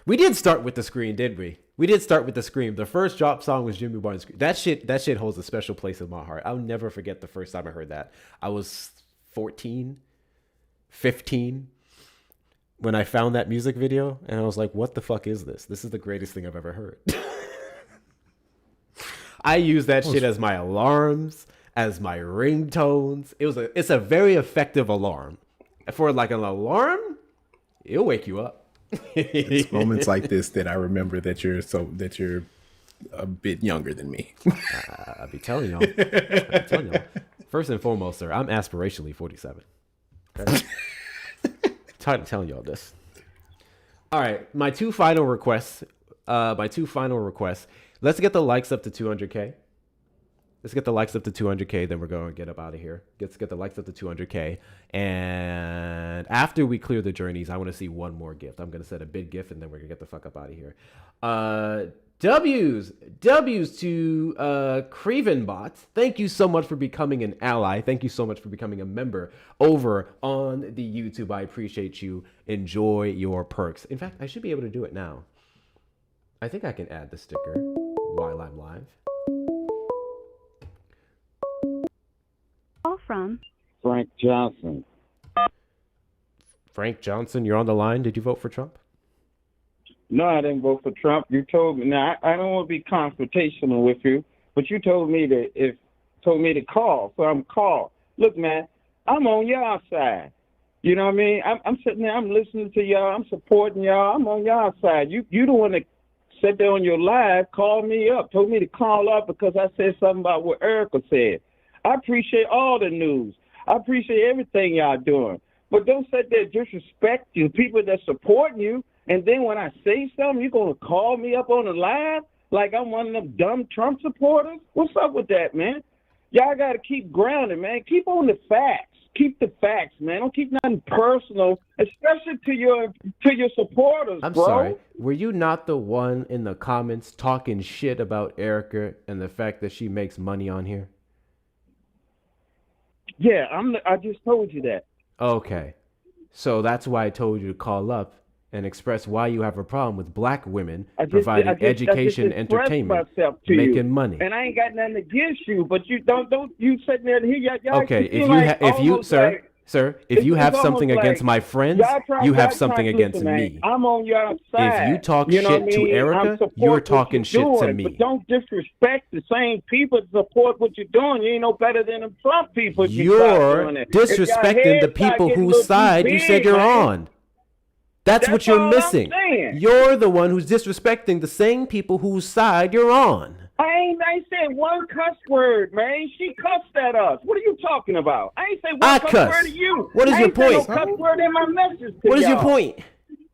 We did start with the scream, did we? We did start with the scream. The first drop song was Jimmy Barnes' scream. That shit holds a special place in my heart. I'll never forget the first time I heard that. I was 14, 15 when I found that music video, and I was like, what the fuck is this? This is the greatest thing I've ever heard. I use that shit as my alarms, as my ringtones. It's a very effective alarm. For like an alarm, it'll wake you up. It's moments like this that I remember that you're a bit younger than me. I be telling y'all. First and foremost, sir, I'm aspirationally 47. Okay? Tired of telling y'all this. All right, my two final requests. Let's get the likes up to 200K. Let's get the likes up to 200K, then we're going to get up out of here. Let's get the likes up to 200K. And after we clear the journeys, I want to see one more gift. I'm going to set a big gift, and then we're going to get the fuck up out of here. W's to Cravenbot. Thank you so much for becoming an ally. Thank you so much for becoming a member over on the YouTube. I appreciate you. Enjoy your perks. In fact, I should be able to do it now. I think I can add the sticker while I'm live. Call from Frank Johnson. Frank Johnson, you're on the line. Did you vote for Trump? No, I didn't vote for Trump. You told me. Now I don't want to be confrontational with you, but you told me to call, so I'm called. Look, man, I'm on y'all side. You know what I mean? I'm sitting there. I'm listening to y'all. I'm supporting y'all. I'm on y'all side. You the one that sat there on your live, called me up, told me to call up because I said something about what Erica said. I appreciate all the news. I appreciate everything y'all doing. But don't sit there disrespect you, people that supporting you, and then when I say something, you're going to call me up on the live like I'm one of them dumb Trump supporters? What's up with that, man? Y'all got to keep grounded, man. Keep on the facts. Keep the facts, man. Don't keep nothing personal, especially to your supporters, I'm bro. sorry. Were you not the one in the comments talking shit about Erica and the fact that she makes money on here? Yeah, I just told you that. Okay. So that's why I told you to call up and express why you have a problem with black women providing education, entertainment, making money. And I ain't got nothing against you, but you don't you sitting there and hear y'all. Okay, if you have something against my friends, you have something against me. I'm on your side. If you talk shit to Erica, you're talking shit to me. But don't disrespect the same people that support what you're doing. You ain't no better than them Trump people. You're disrespecting the people whose side you said you're on. That's what you're missing. You're the one who's disrespecting the same people whose side you're on. I ain't said one cuss word, man. She cussed at us. What are you talking about? I ain't say one cuss word to you. What is your point? No cuss word in my message to What is your point?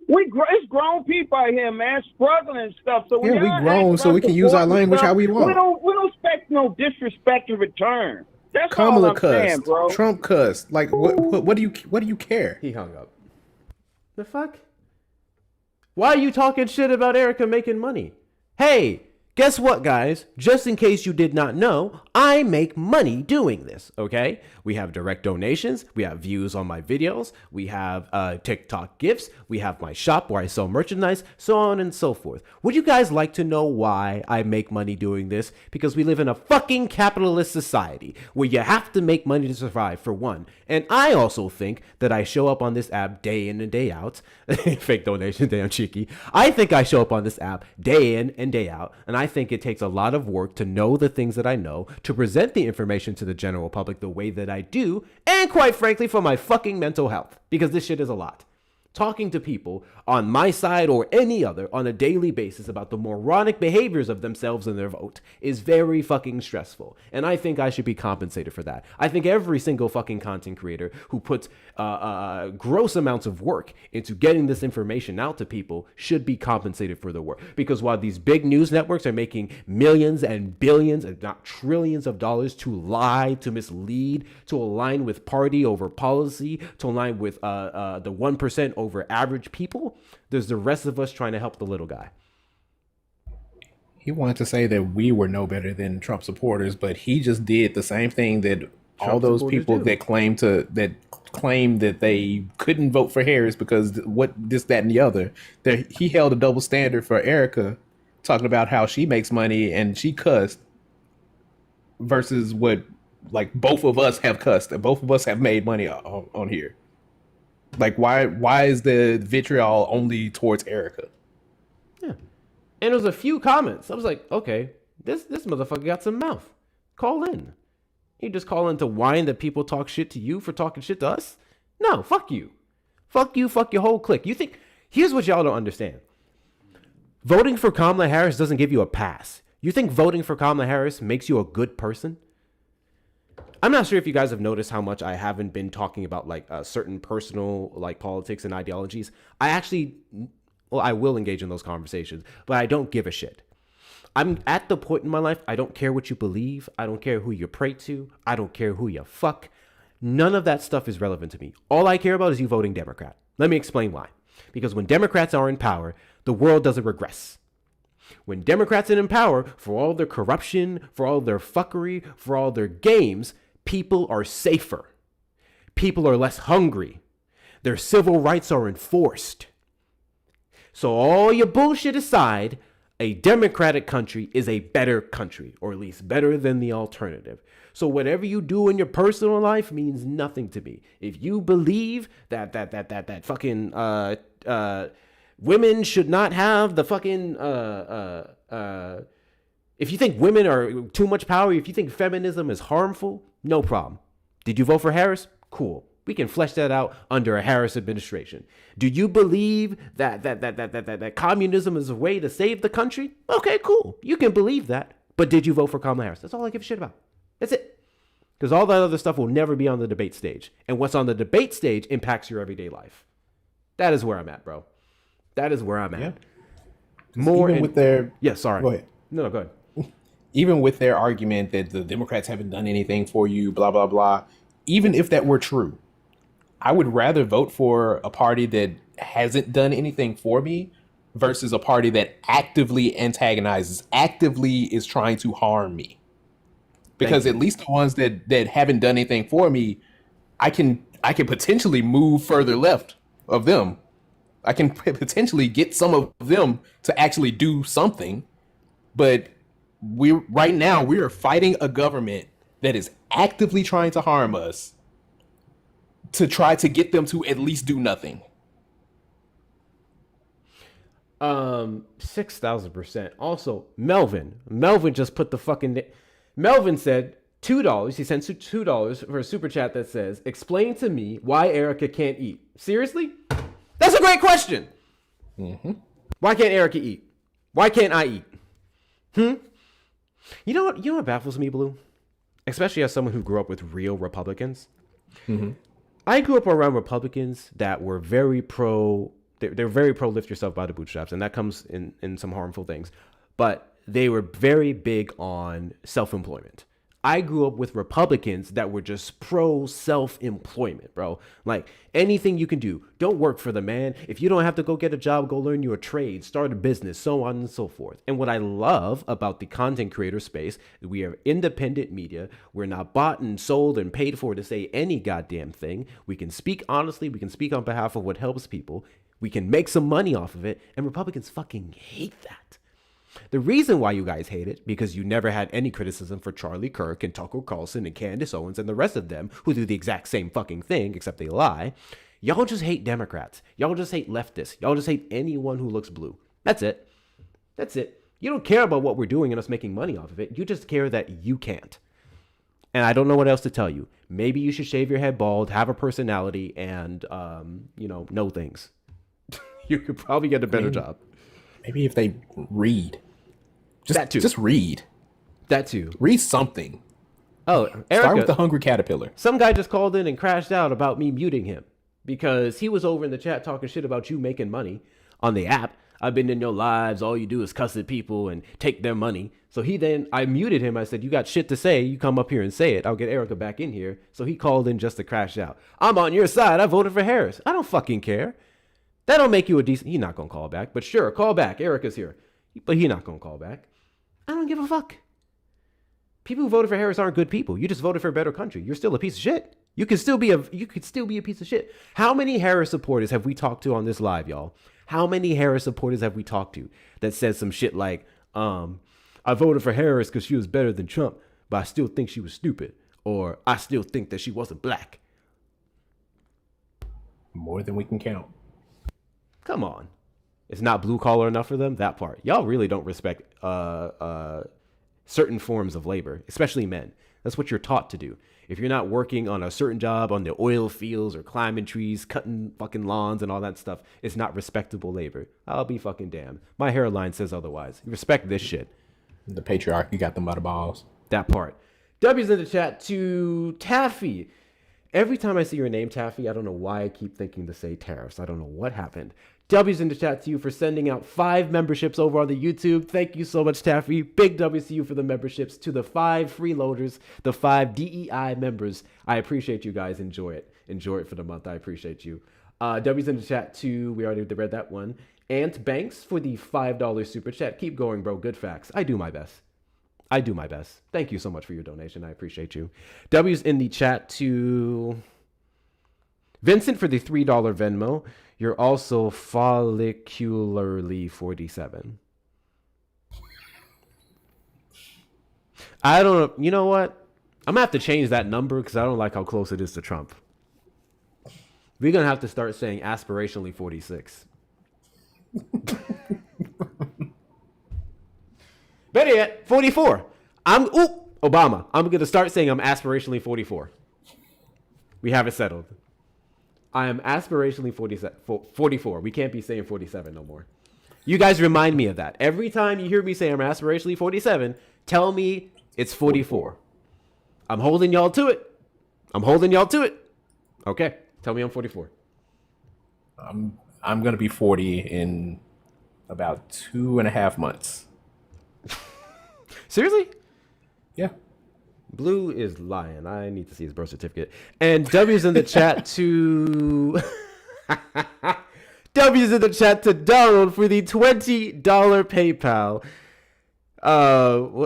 It's grown people out here, man, struggling and stuff. So yeah, we grown, so we can use our language how we want. We don't expect no disrespect in return. That's Kamala all I'm saying, bro. Trump cussed. Like, what do you care? He hung up. The fuck? Why are you talking shit about Erica making money? Hey, guess what, guys? Just in case you did not know, I make money doing this, okay? We have direct donations. We have views on my videos. We have TikTok gifts. We have my shop where I sell merchandise, so on and so forth. Would you guys like to know why I make money doing this? Because we live in a fucking capitalist society where you have to make money to survive, for one. And I also think that I show up on this app day in and day out. Fake donation, damn cheeky. I think I show up on this app day in and day out, and I think it takes a lot of work to know the things that I know, to present the information to the general public the way that I do, and quite frankly, for my fucking mental health, because this shit is a lot. Talking to people on my side or any other on a daily basis about the moronic behaviors of themselves and their vote is very fucking stressful. And I think I should be compensated for that. I think every single fucking content creator who puts gross amounts of work into getting this information out to people should be compensated for their work. Because while these big news networks are making millions and billions, if not trillions of dollars to lie, to mislead, to align with party over policy, to align with the 1% over average people, there's the rest of us trying to help the little guy. He wanted to say that we were no better than Trump supporters, but he just did the same thing that all those people that claim that they couldn't vote for Harris because what this, that, and the other. That he held a double standard for Erica, talking about how she makes money and she cussed, versus what like both of us have cussed and both of us have made money on here. Like, why is the vitriol only towards Erica? Yeah. And there was a few comments. I was like, okay, this motherfucker got some mouth. Call in. You just call in to whine that people talk shit to you for talking shit to us? No, fuck you. Fuck you, fuck your whole clique. You think, here's what y'all don't understand. Voting for Kamala Harris doesn't give you a pass. You think voting for Kamala Harris makes you a good person? I'm not sure if you guys have noticed how much I haven't been talking about like certain personal like politics and ideologies. I will engage in those conversations, but I don't give a shit. I'm at the point in my life, I don't care what you believe. I don't care who you pray to. I don't care who you fuck. None of that stuff is relevant to me. All I care about is you voting Democrat. Let me explain why. Because when Democrats are in power, the world doesn't regress. When Democrats are in power, for all their corruption, for all their fuckery, for all their games, people are safer. People are less hungry. Their civil rights are enforced. So all your bullshit aside, a democratic country is a better country, or at least better than the alternative. So whatever you do in your personal life means nothing to me. If you believe that fucking women should not have the fucking if you think women are too much power, if you think feminism is harmful, no problem. Did you vote for Harris? Cool. We can flesh that out under a Harris administration. Do you believe that communism is a way to save the country? Okay, cool. You can believe that. But did you vote for Kamala Harris? That's all I give a shit about. That's it. Because all that other stuff will never be on the debate stage. And what's on the debate stage impacts your everyday life. That is where I'm at, bro. That is where I'm at. Yeah. More with their... Yeah, sorry. Go ahead. No, go ahead. Even with their argument that the Democrats haven't done anything for you, blah, blah, blah, even if that were true, I would rather vote for a party that hasn't done anything for me versus a party that actively antagonizes, actively is trying to harm me. Because at least the ones that haven't done anything for me, I can I can potentially move further left of them. I can potentially get some of them to actually do something. But right now we are fighting a government that is actively trying to harm us to try to get them to at least do nothing. 6,000%. Also, Melvin just put the fucking. Melvin said $2. He sent $2 for a super chat that says, "Explain to me why Erica can't eat." Seriously? That's a great question. Mm-hmm. Why can't Erica eat? Why can't I eat? You know what? You know what baffles me, Blue? Especially as someone who grew up with real Republicans. Mm-hmm. I grew up around Republicans that were very pro. They're very pro lift yourself by the bootstraps, and that comes in some harmful things. But they were very big on self-employment. I grew up with Republicans that were just pro self-employment, bro. Like, anything you can do. Don't work for the man. If you don't have to go get a job, go learn your trade, start a business, so on and so forth. And what I love about the content creator space, we are independent media. We're not bought and sold and paid for to say any goddamn thing. We can speak honestly. We can speak on behalf of what helps people. We can make some money off of it. And Republicans fucking hate that. The reason why you guys hate it, because you never had any criticism for Charlie Kirk and Tucker Carlson and Candace Owens and the rest of them who do the exact same fucking thing, except they lie. Y'all just hate Democrats. Y'all just hate leftists. Y'all just hate anyone who looks blue. That's it. That's it. You don't care about what we're doing and us making money off of it. You just care that you can't. And I don't know what else to tell you. Maybe you should shave your head bald, have a personality, and, know things. You could probably get a better job. Maybe if they read. That too. Just read. That too. Read something. Oh, Erica, start with the Hungry Caterpillar. Some guy just called in and crashed out about me muting him because he was over in the chat talking shit about you making money on the app. I've been in your lives. All you do is cuss at people and take their money. So I muted him. I said, you got shit to say. You come up here and say it. I'll get Erica back in here. So he called in just to crash out. I'm on your side. I voted for Harris. I don't fucking care. That don't make you a decent. He's not going to call back. But sure, call back. Erica's here. But he's not going to call back. I don't give a fuck. People who voted for Harris aren't good people. You just voted for a better country. You're still a piece of shit. You could still be a piece of shit. How many Harris supporters have we talked to on this live, y'all? How many Harris supporters have we talked to that says some shit like, I voted for Harris because she was better than Trump, but I still think she was stupid, or I still think that she wasn't black? More than we can count. Come on. It's not blue collar enough for them? That part. Y'all really don't respect certain forms of labor, especially men. That's what you're taught to do. If you're not working on a certain job on the oil fields or climbing trees, cutting fucking lawns and all that stuff, it's not respectable labor. I'll be fucking damned. My hairline says otherwise. Respect this shit. The patriarchy got them by the balls. That part. W's in the chat to Taffy. Every time I see your name, Taffy, I don't know why I keep thinking to say tariffs. I don't know what happened. W's in the chat to you for sending out 5 memberships over on the YouTube. Thank you so much, Taffy. Big W's to you for the memberships. To the 5 freeloaders, the 5 DEI members. I appreciate you guys. Enjoy it. Enjoy it for the month. I appreciate you. W's in the chat to, we already read that one. Ant Banks for the $5 super chat. Keep going, bro. Good facts. I do my best. I do my best. Thank you so much for your donation. I appreciate you. W's in the chat to Vincent for the $3 Venmo. You're also follicularly 47. I don't know. You know what? I'm going to have to change that number because I don't like how close it is to Trump. We're going to have to start saying aspirationally 46. Better yet, 44. Obama. I'm going to start saying I'm aspirationally 44. We have it settled. I am aspirationally 44. We can't be saying 47 no more. You guys remind me of that. Every time you hear me say I'm aspirationally 47, tell me it's 44. I'm holding y'all to it. Okay. Tell me I'm 44. I'm going to be 40 in about 2.5 months. Seriously? Yeah. Blue is lying. I need to see his birth certificate. And W's in the chat to W's in the chat to Donald for the $20 PayPal.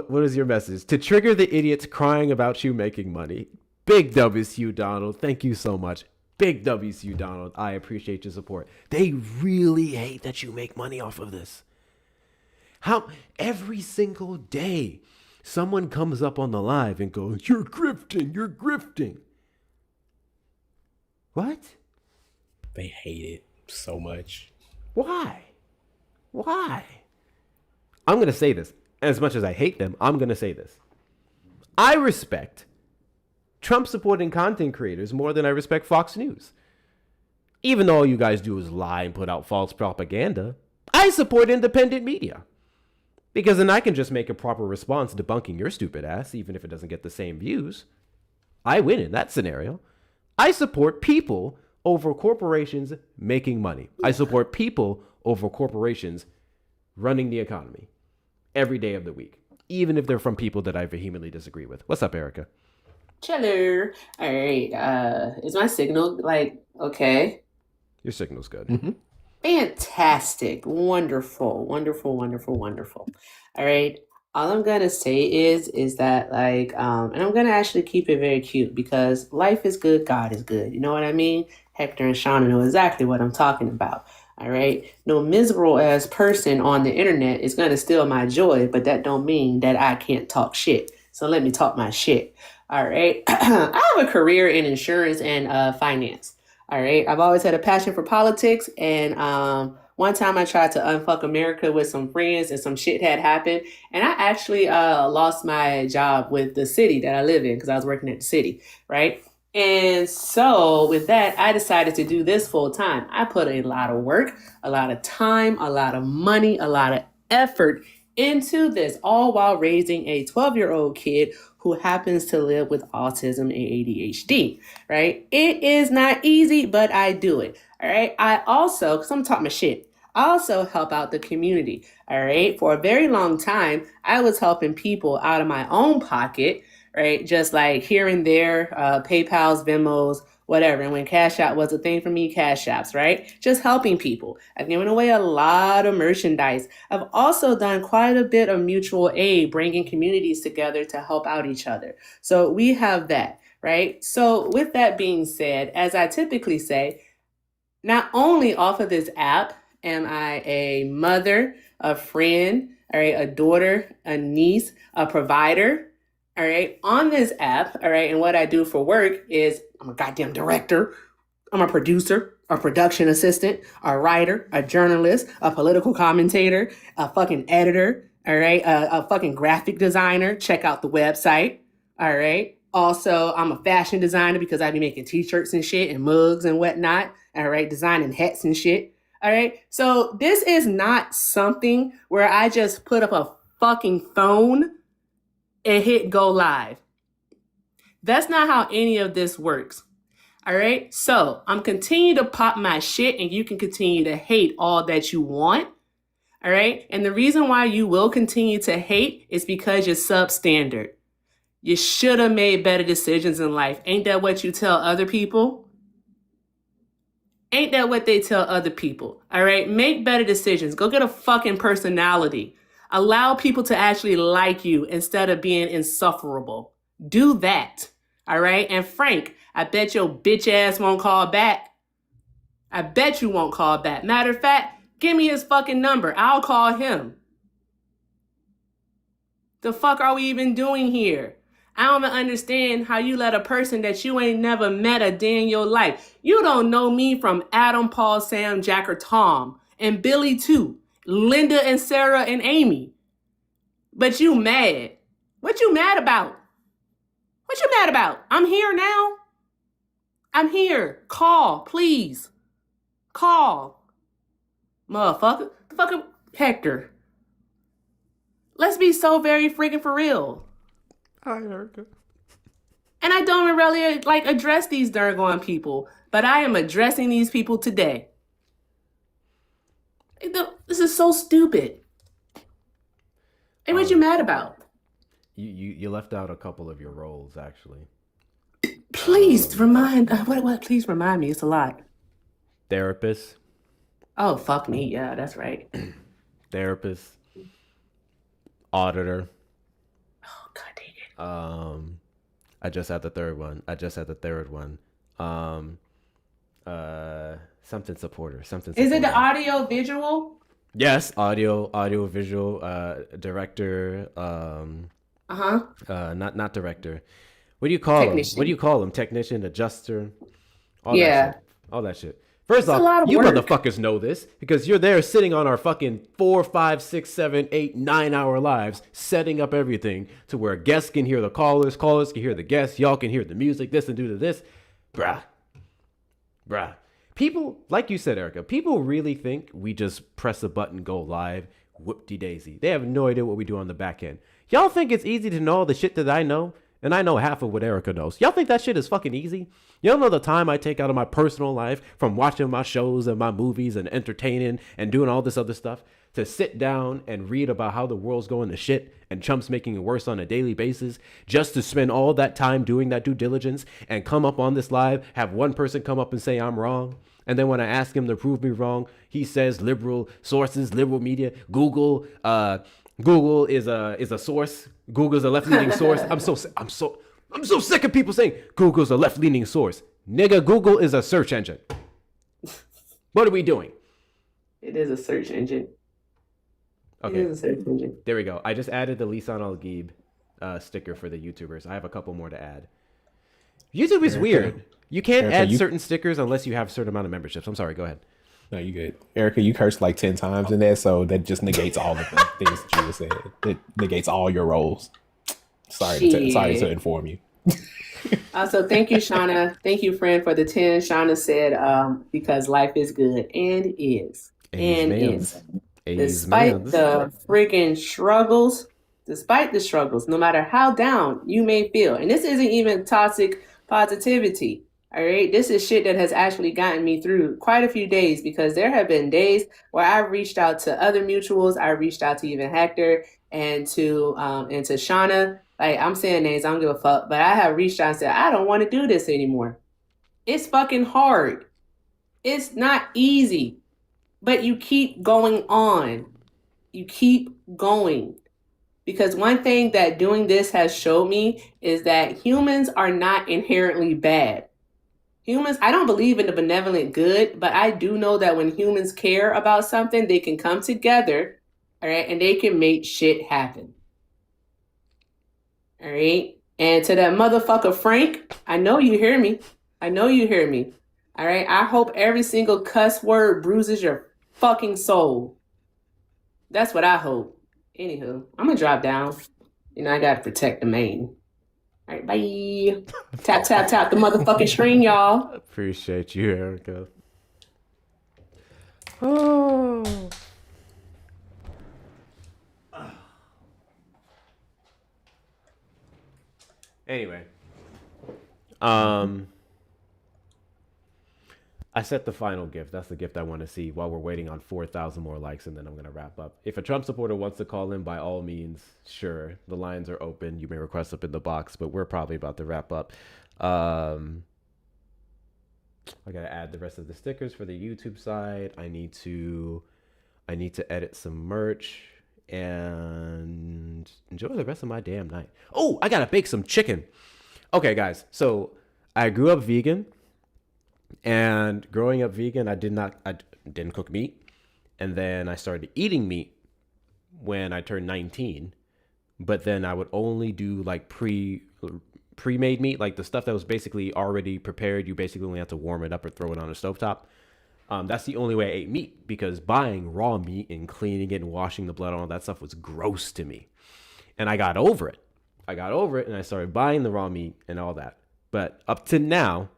What is your message? To trigger the idiots crying about you making money. Big W's to you, Donald. Thank you so much. Big W's to you, Donald. I appreciate your support. They really hate that you make money off of this. How every single day someone comes up on the live and goes, "You're grifting, you're grifting." What? They hate it so much. Why? Why? I'm going to say this. As much as I hate them, I'm going to say this. I respect Trump supporting content creators more than I respect Fox News. Even though all you guys do is lie and put out false propaganda, I support independent media. Because then I can just make a proper response debunking your stupid ass, even if it doesn't get the same views. I win in that scenario. I support people over corporations making money. I support people over corporations running the economy every day of the week, even if they're from people that I vehemently disagree with. What's up, Erica? Chiller. All right. Is my signal okay? Your signal's good. Mm-hmm. Fantastic. Wonderful. Wonderful, wonderful, wonderful. All right. All I'm gonna say is that and I'm gonna actually keep it very cute because life is good, God is good. You know what I mean? Hector and Shauna know exactly what I'm talking about. All right. No miserable ass person on the internet is gonna steal my joy, but that don't mean that I can't talk shit. So let me talk my shit. All right. I have a career in insurance and finance. All right. I've always had a passion for politics. And one time I tried to unfuck America with some friends and some shit had happened. And I actually lost my job with the city that I live in because I was working at the city. Right. And so with that, I decided to do this full time. I put a lot of work, a lot of time, a lot of money, a lot of effort into this, all while raising a 12-year-old kid who happens to live with autism and ADHD, right? It is not easy, but I do it, all right? I also, because I'm talking my shit, I also help out the community, all right? For a very long time, I was helping people out of my own pocket, right? Just like here and there, PayPals, Venmos, whatever. And when Cash App was a thing for me, Cash Apps, right? Just helping people. I've given away a lot of merchandise. I've also done quite a bit of mutual aid, bringing communities together to help out each other. So we have that, right? So with that being said, as I typically say, not only off of this app am I a mother, a friend, all right, a daughter, a niece, a provider, all right, on this app, all right, and what I do for work is I'm a goddamn director, I'm a producer, a production assistant, a writer, a journalist, a political commentator, a fucking editor, all right, a fucking graphic designer. Check out the website, all right. Also, I'm a fashion designer because I be making t-shirts and shit and mugs and whatnot, all right, designing hats and shit, all right. So this is not something where I just put up a fucking phone and hit go live. That's not how any of this works. All right. So I'm continuing to pop my shit and you can continue to hate all that you want. All right. And the reason why you will continue to hate is because you're substandard. You should have made better decisions in life. Ain't that what you tell other people? Ain't that what they tell other people? All right. Make better decisions. Go get a fucking personality. Allow people to actually like you instead of being insufferable. Do that. All right. And Frank, I bet your bitch ass won't call back. I bet you won't call back. Matter of fact, give me his fucking number. I'll call him. The fuck are we even doing here? I don't even understand how you let a person that you ain't never met a day in your life. You don't know me from Adam, Paul, Sam, Jack, or Tom. And Billy too. Linda and Sarah and Amy. But you mad. What you mad about? What you mad about? I'm here now. I'm here. Call, please. Call. Motherfucker. Fucking Hector. Let's be so very freaking for real. Hi, Erica. And I don't even really address these Durgon people, but I am addressing these people today. This is so stupid. Hey, what you mad about? You left out a couple of your roles, actually. Please remind. Please remind me. It's a lot. Therapist. Oh, fuck me. Yeah, that's right. Therapist. Auditor. Oh, God dang it. I just had the third one. something supporter, something. Is it the supporter. audio visual? Yes, audio, visual, director. Not director. What do you call him? What do you call him? Technician, adjuster, all that shit. All that shit. First off, you motherfuckers know this because you're there sitting on our fucking 4, 5, 6, 7, 8, 9-hour lives, setting up everything to where guests can hear the callers can hear the guests, y'all can hear the music, this and do to this. Bruh. People, like you said, Erica, people really think we just press a button, go live, whoop-de-daisy. They have no idea what we do on the back end. Y'all think it's easy to know all the shit that I know? And I know half of what Erica knows. Y'all think that shit is fucking easy? Y'all know the time I take out of my personal life from watching my shows and my movies and entertaining and doing all this other stuff to sit down and read about how the world's going to shit and Trump's making it worse on a daily basis just to spend all that time doing that due diligence and come up on this live, have one person come up and say I'm wrong. And then when I ask him to prove me wrong, he says liberal sources, liberal media, Google is a source. Google's a left-leaning source. I'm so sick of people saying Google's a left-leaning source. Nigga, Google is a search engine. What are we doing? It is a search engine. Okay. It is a search engine. There we go. I just added the Lisan Al-Gib sticker for the YouTubers. I have a couple more to add. YouTube is weird. You can't add certain stickers unless you have a certain amount of memberships. I'm sorry. Go ahead. No, you good. Erica, you cursed like 10 times in there, so that just negates all of the things that you were saying. It negates all your roles. Sorry to inform you. Also, thank you, Shauna. Thank you, friend, for the 10. Shauna said, because life is good and is. Despite the freaking struggles, no matter how down you may feel, and this isn't even toxic positivity. All right, this is shit that has actually gotten me through quite a few days because there have been days where I've reached out to other mutuals. I reached out to even Hector and to Shauna. Like, I'm saying names, I don't give a fuck, but I have reached out and said, I don't want to do this anymore. It's fucking hard. It's not easy, but you keep going on. You keep going. Because one thing that doing this has showed me is that humans are not inherently bad. Humans, I don't believe in the benevolent good, but I do know that when humans care about something, they can come together, all right, and they can make shit happen. All right? And to that motherfucker Frank, I know you hear me. All right? I hope every single cuss word bruises your fucking soul. That's what I hope. Anywho, I'm going to drop down. You know, I got to protect the main. All right, bye. Tap, tap, tap the motherfucking screen, y'all. Appreciate you, Erica. Oh. Anyway. I set the final gift. That's the gift I want to see while we're waiting on 4,000 more likes, and then I'm going to wrap up. If a Trump supporter wants to call in, by all means, sure. The lines are open. You may request up in the box, but we're probably about to wrap up. I got to add the rest of the stickers for the YouTube side. I need to edit some merch and enjoy the rest of my damn night. Oh, I got to bake some chicken. Okay, guys. So I grew up vegan. And growing up vegan, I didn't cook meat. And then I started eating meat when I turned 19. But then I would only do like pre-made meat, like the stuff that was basically already prepared. You basically only have to warm it up or throw it on a stovetop. That's the only way I ate meat, because buying raw meat and cleaning it and washing the blood and all that stuff was gross to me. And I got over it. And I started buying the raw meat and all that. But up to now,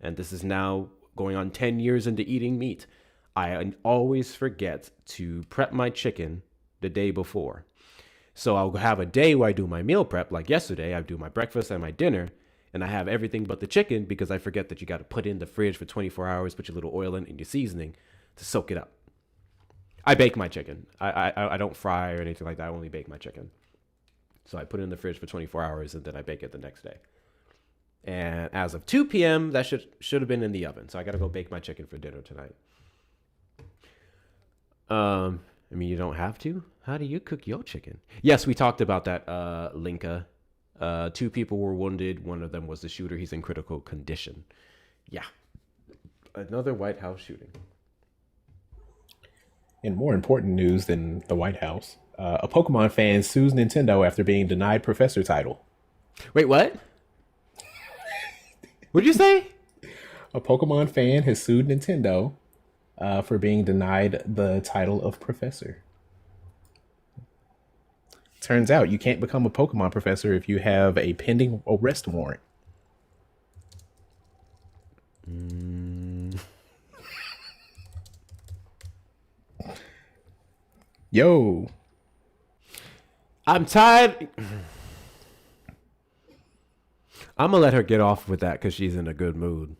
and this is now going on 10 years into eating meat, I always forget to prep my chicken the day before. So I'll have a day where I do my meal prep. Like yesterday, I do my breakfast and my dinner, and I have everything but the chicken because I forget that you got to put it in the fridge for 24 hours, put your little oil in and your seasoning to soak it up. I bake my chicken. I don't fry or anything like that. I only bake my chicken. So I put it in the fridge for 24 hours, and then I bake it the next day. And as of 2 p.m., that should have been in the oven. So I got to go bake my chicken for dinner tonight. I mean, you don't have to. How do you cook your chicken? Yes, we talked about that, Linka. 2 people were wounded. One of them was the shooter. He's in critical condition. Yeah. Another White House shooting. In more important news than the White House, a Pokemon fan sues Nintendo after being denied Professor title. Wait, what? What'd you say? A Pokemon fan has sued Nintendo for being denied the title of Professor. Turns out you can't become a Pokemon Professor if you have a pending arrest warrant. Yo. I'm tired. I'm going to let her get off with that because she's in a good mood.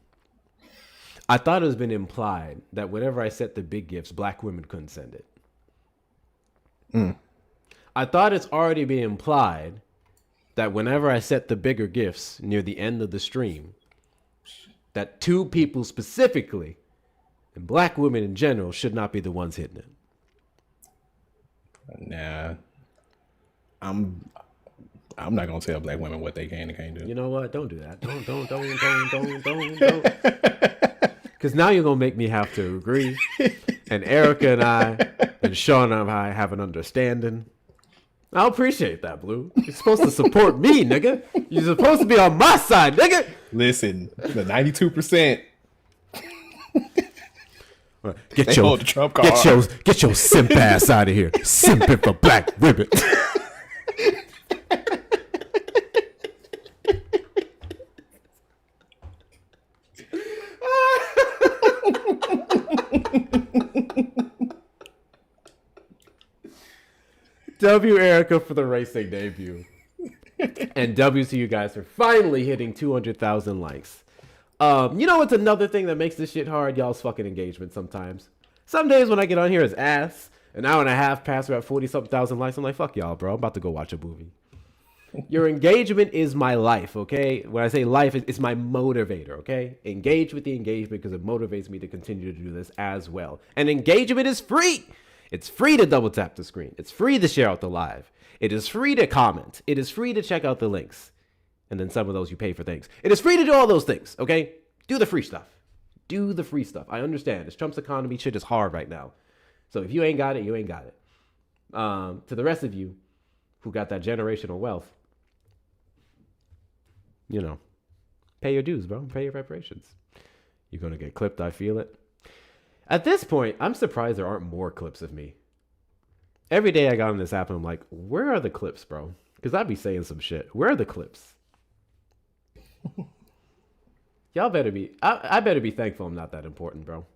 I thought it was been implied that whenever I sent the big gifts, black women couldn't send it. I thought it's already been implied that whenever I set the bigger gifts near the end of the stream, that two people specifically, and black women in general, should not be the ones hitting it. Nah. I'm not gonna tell black women what they can and can't do. You know what? Don't do that. Don't. Because now you're gonna make me have to agree. And Erica and I and Sean and I have an understanding. I appreciate that, Blue. You're supposed to support me, nigga. You're supposed to be on my side, nigga. Listen, the 92%. Get your simp ass out of here. Simping for black women. W Erica for the racing debut. And W to you guys for finally hitting 200,000 likes. You know what's another thing that makes this shit hard? Y'all's fucking engagement sometimes. Some days when I get on here as ass, an hour and a half past, we're at 40-something thousand likes. I'm like, fuck y'all, bro. I'm about to go watch a movie. Your engagement is my life, okay? When I say life, it's my motivator, okay? Engage with the engagement because it motivates me to continue to do this as well. And engagement is free. It's free to double tap the screen. It's free to share out the live. It is free to comment. It is free to check out the links. And then some of those you pay for things. It is free to do all those things, okay? Do the free stuff. Do the free stuff. I understand. It's Trump's economy. Shit is hard right now. So if you ain't got it, you ain't got it. To the rest of you who got that generational wealth, you know, pay your dues, bro. Pay your reparations. You're going to get clipped. I feel it. At this point, I'm surprised there aren't more clips of me. Every day I got on this app and I'm like, where are the clips, bro? Because I'd be saying some shit. Where are the clips? Y'all better be... I better be thankful I'm not that important, bro.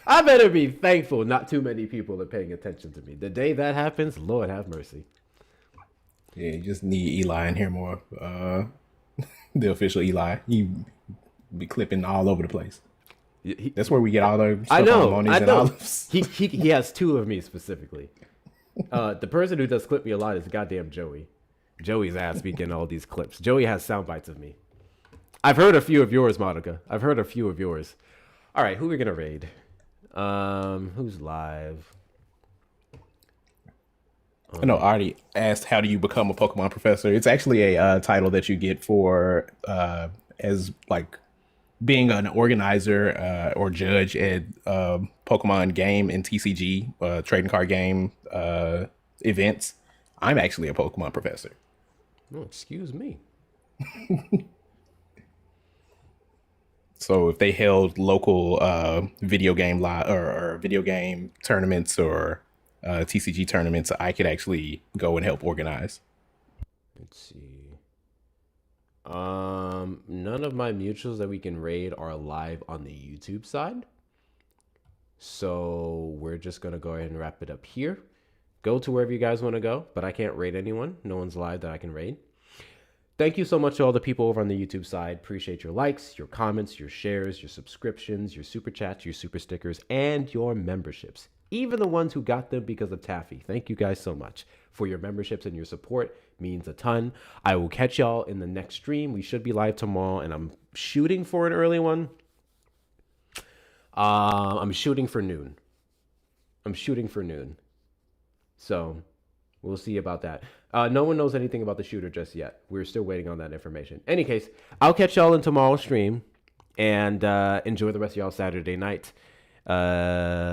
I better be thankful not too many people are paying attention to me. The day that happens, Lord have mercy. Yeah, you just need Eli in here more. The official Eli. He be clipping all over the place. That's where we get all the stuff. I know. He has two of me specifically. The person who does clip me a lot is goddamn Joey. Joey's ass be getting all these clips. Joey has sound bites of me. I've heard a few of yours, Monica. I've heard a few of yours. All right, who are we gonna raid? Who's live? I know Artie asked, how do you become a Pokemon professor? It's actually a title that you get for as like being an organizer or judge at Pokemon game and TCG, trading card game events. I'm actually a Pokemon professor. Oh, excuse me. So if they held local video game or video game tournaments or TCG tournaments, I could actually go and help organize. Let's see. None of my mutuals that we can raid are live on the YouTube side. So we're just going to go ahead and wrap it up here. Go to wherever you guys want to go, but I can't raid anyone. No one's live that I can raid. Thank you so much to all the people over on the YouTube side. Appreciate your likes, your comments, your shares, your subscriptions, your super chats, your super stickers, and your memberships. Even the ones who got them because of Taffy. Thank you guys so much for your memberships and your support. Means a ton. I will catch y'all in the next stream. We should be live tomorrow, and I'm shooting for an early one. I'm shooting for noon. So we'll see about that. No one knows anything about the shooter just yet. We're still waiting on that information. Any case, I'll catch y'all in tomorrow's stream. And enjoy the rest of y'all Saturday night.